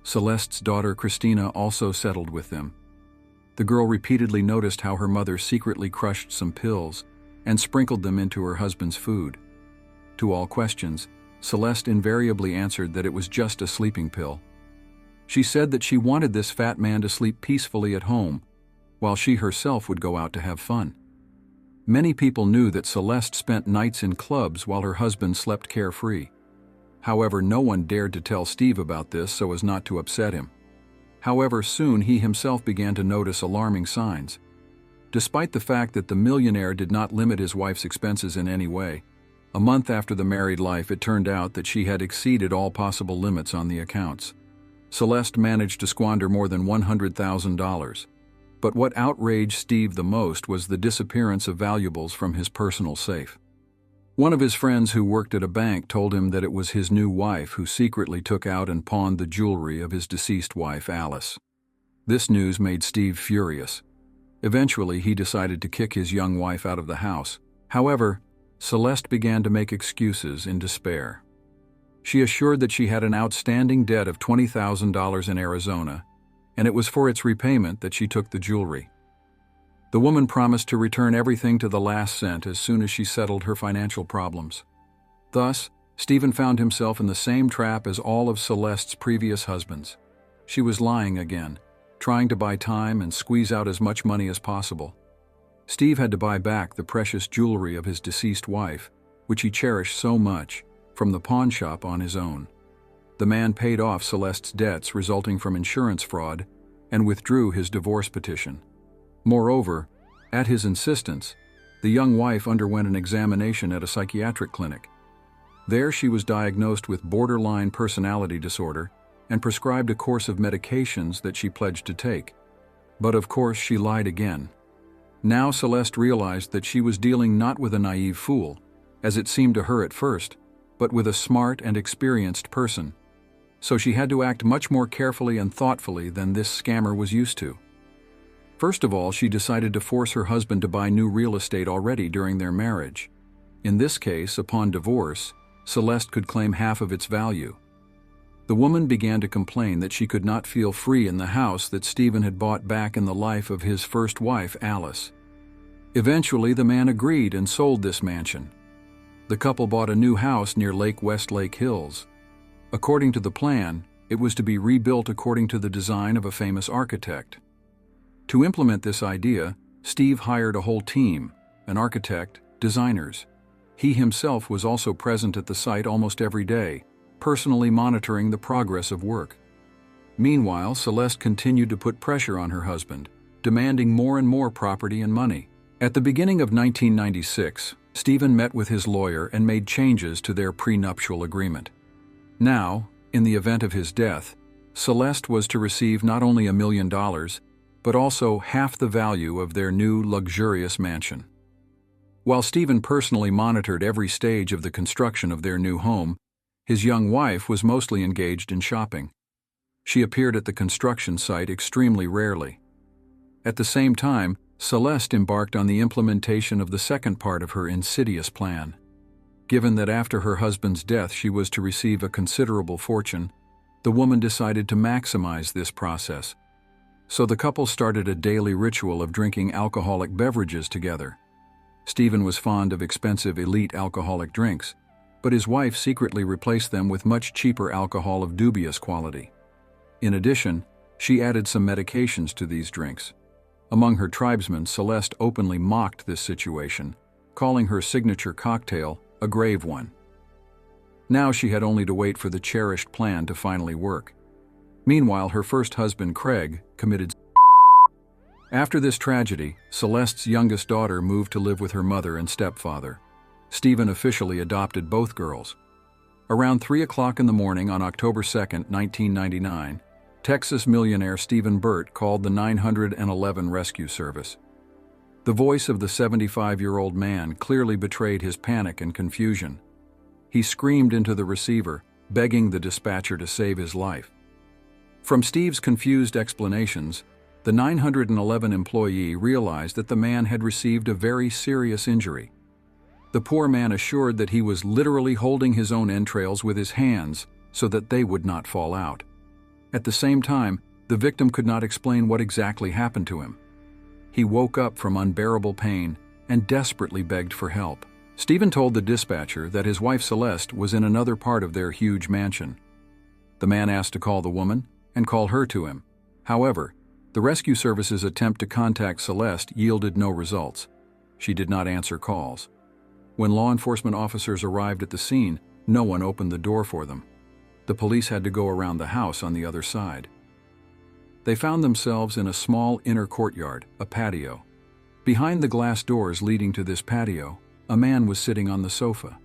B: Celeste's daughter Christina also settled with them. The girl repeatedly noticed how her mother secretly crushed some pills and sprinkled them into her husband's food. To all questions, Celeste invariably answered that it was just a sleeping pill. She said that she wanted this fat man to sleep peacefully at home, while she herself would go out to have fun. Many people knew that Celeste spent nights in clubs while her husband slept carefree. However, no one dared to tell Steve about this so as not to upset him. However, soon he himself began to notice alarming signs. Despite the fact that the millionaire did not limit his wife's expenses in any way, a month after the married life it turned out that she had exceeded all possible limits on the accounts. Celeste managed to squander more than $100,000. But what outraged Steve the most was the disappearance of valuables from his personal safe. One of his friends who worked at a bank told him that it was his new wife who secretly took out and pawned the jewelry of his deceased wife, Alice. This news made Steve furious. Eventually, he decided to kick his young wife out of the house. However, Celeste began to make excuses in despair. She assured that she had an outstanding debt of $20,000 in Arizona, and it was for its repayment that she took the jewelry. The woman promised to return everything to the last cent as soon as she settled her financial problems. Thus, Stephen found himself in the same trap as all of Celeste's previous husbands. She was lying again, trying to buy time and squeeze out as much money as possible. Steve had to buy back the precious jewelry of his deceased wife, which he cherished so much, from the pawn shop on his own. The man paid off Celeste's debts resulting from insurance fraud and withdrew his divorce petition. Moreover, at his insistence, the young wife underwent an examination at a psychiatric clinic. There she was diagnosed with borderline personality disorder and prescribed a course of medications that she pledged to take. But of course she lied again. Now Celeste realized that she was dealing not with a naive fool, as it seemed to her at first, but with a smart and experienced person. So she had to act much more carefully and thoughtfully than this scammer was used to. First of all, she decided to force her husband to buy new real estate already during their marriage. In this case, upon divorce, Celeste could claim half of its value. The woman began to complain that she could not feel free in the house that Stephen had bought back in the life of his first wife, Alice. Eventually, the man agreed and sold this mansion. The couple bought a new house near Lake Westlake Hills. According to the plan, it was to be rebuilt according to the design of a famous architect. To implement this idea, Steve hired a whole team, an architect, designers. He himself was also present at the site almost every day, personally monitoring the progress of work. Meanwhile, Celeste continued to put pressure on her husband, demanding more and more property and money. At the beginning of 1996, Stephen met with his lawyer and made changes to their prenuptial agreement. Now, in the event of his death, Celeste was to receive not only $1 million, but also half the value of their new luxurious mansion. While Stephen personally monitored every stage of the construction of their new home, his young wife was mostly engaged in shopping. She appeared at the construction site extremely rarely. At the same time, Celeste embarked on the implementation of the second part of her insidious plan. Given that after her husband's death she was to receive a considerable fortune, the woman decided to maximize this process. So the couple started a daily ritual of drinking alcoholic beverages together. Stephen was fond of expensive elite alcoholic drinks, but his wife secretly replaced them with much cheaper alcohol of dubious quality. In addition, she added some medications to these drinks. Among her tribesmen, Celeste openly mocked this situation, calling her signature cocktail a grave one. Now she had only to wait for the cherished plan to finally work. Meanwhile, her first husband, Craig, committed. After this tragedy, Celeste's youngest daughter moved to live with her mother and stepfather. Stephen officially adopted both girls. Around 3 o'clock in the morning on October 2, 1999, Texas millionaire Stephen Burt called the 911 rescue service. The voice of the 75-year-old man clearly betrayed his panic and confusion. He screamed into the receiver, begging the dispatcher to save his life. From Steve's confused explanations, the 911 employee realized that the man had received a very serious injury. The poor man assured that he was literally holding his own entrails with his hands so that they would not fall out. At the same time, the victim could not explain what exactly happened to him. He woke up from unbearable pain and desperately begged for help. Stephen told the dispatcher that his wife Celeste was in another part of their huge mansion. The man asked to call the woman and call her to him. However, the rescue service's attempt to contact Celeste yielded no results. She did not answer calls. When law enforcement officers arrived at the scene, no one opened the door for them. The police had to go around the house on the other side. They found themselves in a small inner courtyard, a patio. Behind the glass doors leading to this patio, a man was sitting on the sofa.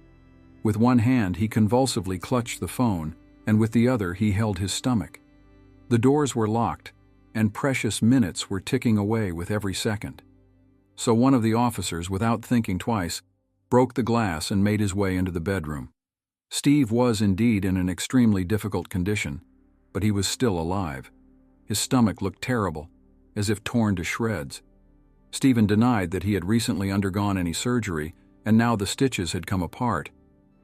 B: With one hand, he convulsively clutched the phone, and with the other, he held his stomach. The doors were locked, and precious minutes were ticking away with every second. So one of the officers, without thinking twice, broke the glass and made his way into the bedroom. Steve was indeed in an extremely difficult condition, but he was still alive. His stomach looked terrible, as if torn to shreds. Stephen denied that he had recently undergone any surgery, and now the stitches had come apart.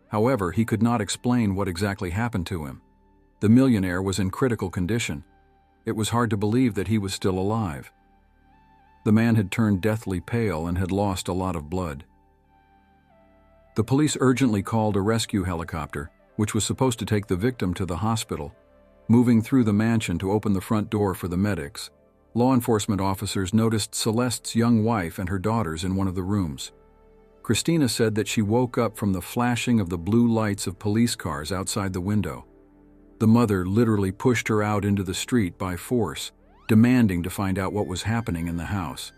B: However, he could not explain what exactly happened to him. The millionaire was in critical condition. It was hard to believe that he was still alive. The man had turned deathly pale and had lost a lot of blood. The police urgently called a rescue helicopter, which was supposed to take the victim to the hospital. Moving through the mansion to open the front door for the medics, law enforcement officers noticed Celeste's young wife and her daughters in one of the rooms. Christina said that she woke up from the flashing of the blue lights of police cars outside the window. The mother literally pushed her out into the street by force, demanding to find out what was happening in the house.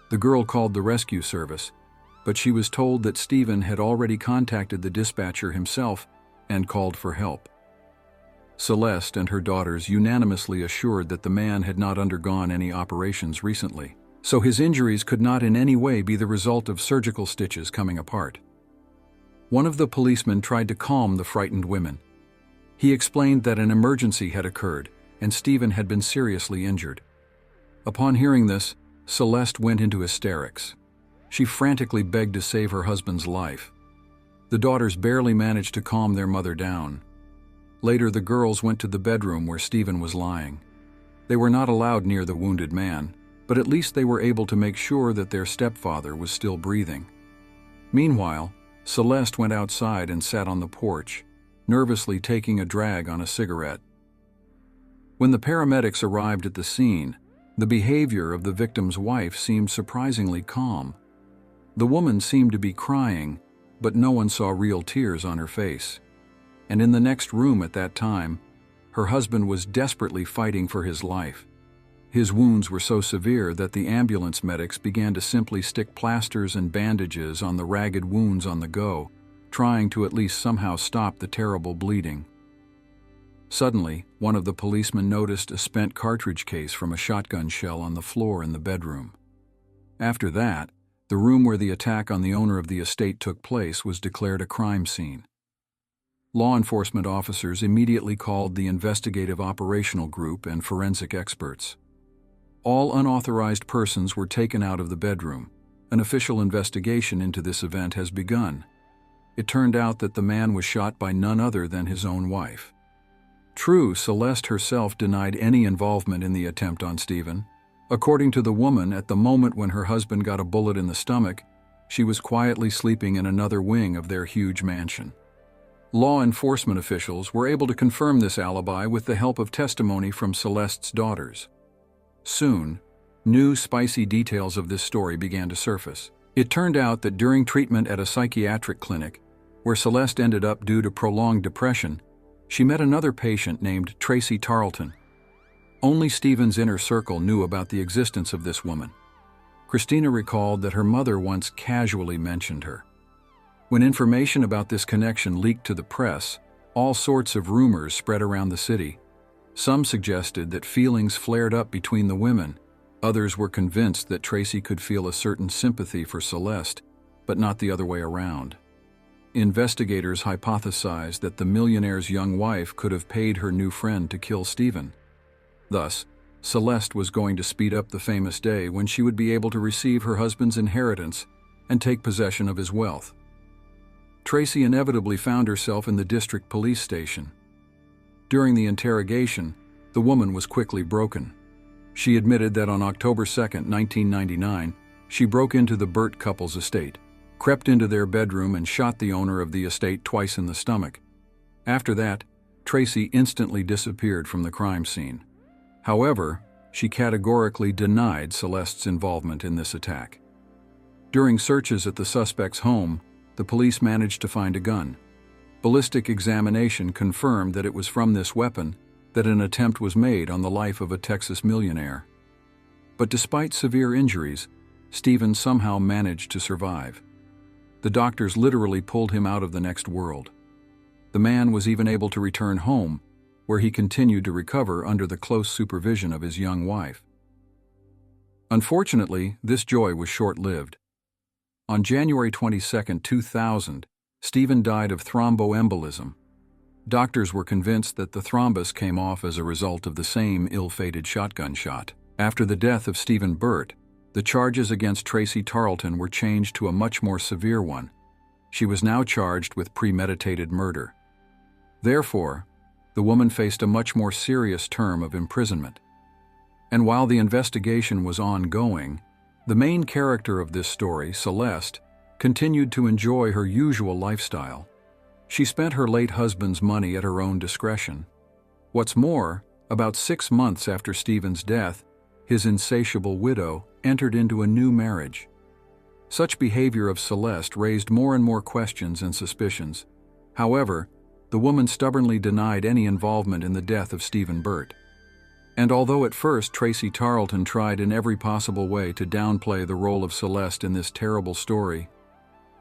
B: The girl called the rescue service, but she was told that Stephen had already contacted the dispatcher himself and called for help. Celeste and her daughters unanimously assured that the man had not undergone any operations recently, so his injuries could not in any way be the result of surgical stitches coming apart. One of the policemen tried to calm the frightened women. He explained that an emergency had occurred and Stephen had been seriously injured. Upon hearing this, Celeste went into hysterics. She frantically begged to save her husband's life. The daughters barely managed to calm their mother down. Later, the girls went to the bedroom where Stephen was lying. They were not allowed near the wounded man, but at least they were able to make sure that their stepfather was still breathing. Meanwhile, Celeste went outside and sat on the porch, nervously taking a drag on a cigarette. When the paramedics arrived at the scene, the behavior of the victim's wife seemed surprisingly calm. The woman seemed to be crying, but no one saw real tears on her face. And in the next room at that time, her husband was desperately fighting for his life. His wounds were so severe that the ambulance medics began to simply stick plasters and bandages on the ragged wounds on the go, trying to at least somehow stop the terrible bleeding. Suddenly, one of the policemen noticed a spent cartridge case from a shotgun shell on the floor in the bedroom. After that, the room where the attack on the owner of the estate took place was declared a crime scene. Law enforcement officers immediately called the investigative operational group and forensic experts. All unauthorized persons were taken out of the bedroom. An official investigation into this event has begun. It turned out that the man was shot by none other than his own wife. True, Celeste herself denied any involvement in the attempt on Stephen. According to the woman, at the moment when her husband got a bullet in the stomach, she was quietly sleeping in another wing of their huge mansion. Law enforcement officials were able to confirm this alibi with the help of testimony from Celeste's daughters. Soon, new spicy details of this story began to surface. It turned out that during treatment at a psychiatric clinic, where Celeste ended up due to prolonged depression, she met another patient named Tracy Tarleton. Only Stephen's inner circle knew about the existence of this woman. Christina recalled that her mother once casually mentioned her. When information about this connection leaked to the press, all sorts of rumors spread around the city. Some suggested that feelings flared up between the women. Others were convinced that Tracy could feel a certain sympathy for Celeste, but not the other way around. Investigators hypothesized that the millionaire's young wife could have paid her new friend to kill Stephen. Thus, Celeste was going to speed up the famous day when she would be able to receive her husband's inheritance and take possession of his wealth. Tracy inevitably found herself in the district police station. During the interrogation, the woman was quickly broken. She admitted that on October 2, 1999, she broke into the Burt couple's estate, crept into their bedroom and shot the owner of the estate twice in the stomach. After that, Tracy instantly disappeared from the crime scene. However, she categorically denied Celeste's involvement in this attack. During searches at the suspect's home, the police managed to find a gun. Ballistic examination confirmed that it was from this weapon that an attempt was made on the life of a Texas millionaire. But despite severe injuries, Stephen somehow managed to survive. The doctors literally pulled him out of the next world. The man was even able to return home, where he continued to recover under the close supervision of his young wife. Unfortunately, this joy was short-lived. On January 22, 2000, Stephen died of thromboembolism. Doctors were convinced that the thrombus came off as a result of the same ill-fated shotgun shot. After the death of Stephen Burt, the charges against Tracy Tarleton were changed to a much more severe one. She was now charged with premeditated murder. Therefore, the woman faced a much more serious term of imprisonment. And while the investigation was ongoing, the main character of this story, Celeste, continued to enjoy her usual lifestyle. She spent her late husband's money at her own discretion. What's more, about 6 months after Stephen's death, his insatiable widow entered into a new marriage. Such behavior of Celeste raised more and more questions and suspicions. However, the woman stubbornly denied any involvement in the death of Stephen Burt. And although at first Tracy Tarleton tried in every possible way to downplay the role of Celeste in this terrible story,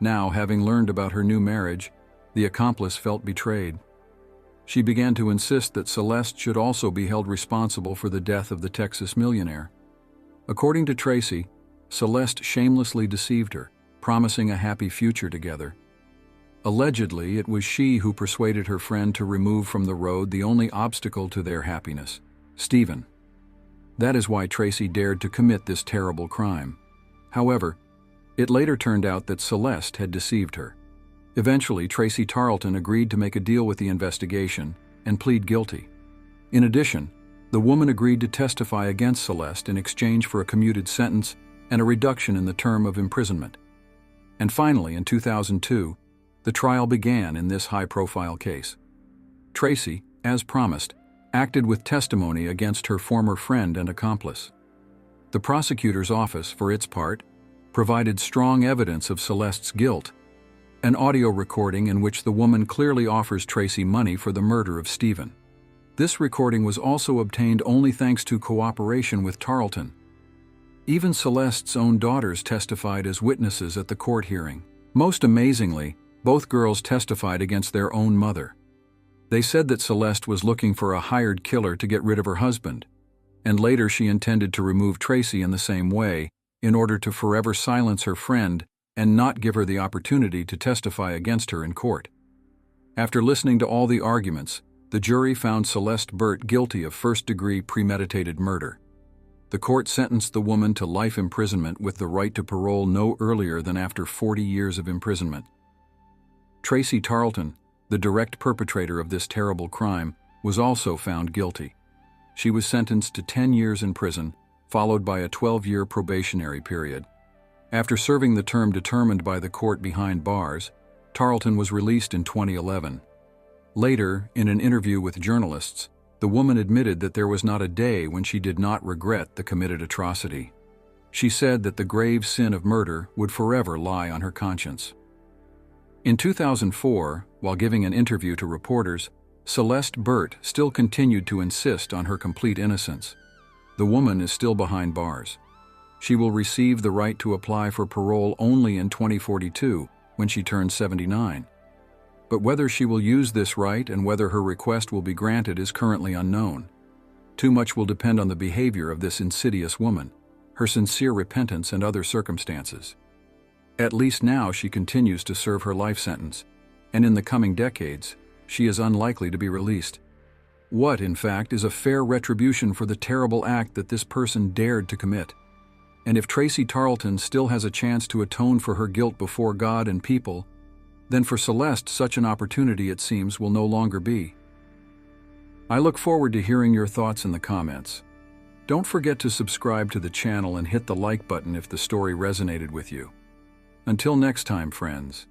B: now, having learned about her new marriage, the accomplice felt betrayed. She began to insist that Celeste should also be held responsible for the death of the Texas millionaire. According to Tracy, Celeste shamelessly deceived her, promising a happy future together. Allegedly, it was she who persuaded her friend to remove from the road the only obstacle to their happiness, Stephen. That is why Tracy dared to commit this terrible crime. However, it later turned out that Celeste had deceived her. Eventually, Tracy Tarleton agreed to make a deal with the investigation and plead guilty. In addition, the woman agreed to testify against Celeste in exchange for a commuted sentence and a reduction in the term of imprisonment. And finally, in 2002, the trial began in this high-profile case. Tracy, as promised, acted with testimony against her former friend and accomplice. The prosecutor's office, for its part, provided strong evidence of Celeste's guilt, an audio recording in which the woman clearly offers Tracy money for the murder of Stephen. This recording was also obtained only thanks to cooperation with Tarleton. Even Celeste's own daughters testified as witnesses at the court hearing. Most amazingly, both girls testified against their own mother. They said that Celeste was looking for a hired killer to get rid of her husband, and later she intended to remove Tracy in the same way in order to forever silence her friend and not give her the opportunity to testify against her in court. After listening to all the arguments, the jury found Celeste Burt guilty of first-degree premeditated murder. The court sentenced the woman to life imprisonment with the right to parole no earlier than after 40 years of imprisonment. Tracy Tarleton, the direct perpetrator of this terrible crime, was also found guilty. She was sentenced to 10 years in prison, followed by a 12-year probationary period. After serving the term determined by the court behind bars, Tarleton was released in 2011. Later, in an interview with journalists, the woman admitted that there was not a day when she did not regret the committed atrocity. She said that the grave sin of murder would forever lie on her conscience. In 2004, while giving an interview to reporters, Celeste Burt still continued to insist on her complete innocence. The woman is still behind bars. She will receive the right to apply for parole only in 2042, when she turns 79. But whether she will use this right and whether her request will be granted is currently unknown. Too much will depend on the behavior of this insidious woman, her sincere repentance and other circumstances. At least now she continues to serve her life sentence, and in the coming decades, she is unlikely to be released. What, in fact, is a fair retribution for the terrible act that this person dared to commit? And if Tracy Tarleton still has a chance to atone for her guilt before God and people, then for Celeste such an opportunity, it seems, will no longer be. I look forward to hearing your thoughts in the comments. Don't forget to subscribe to the channel and hit the like button if the story resonated with you. Until next time, friends.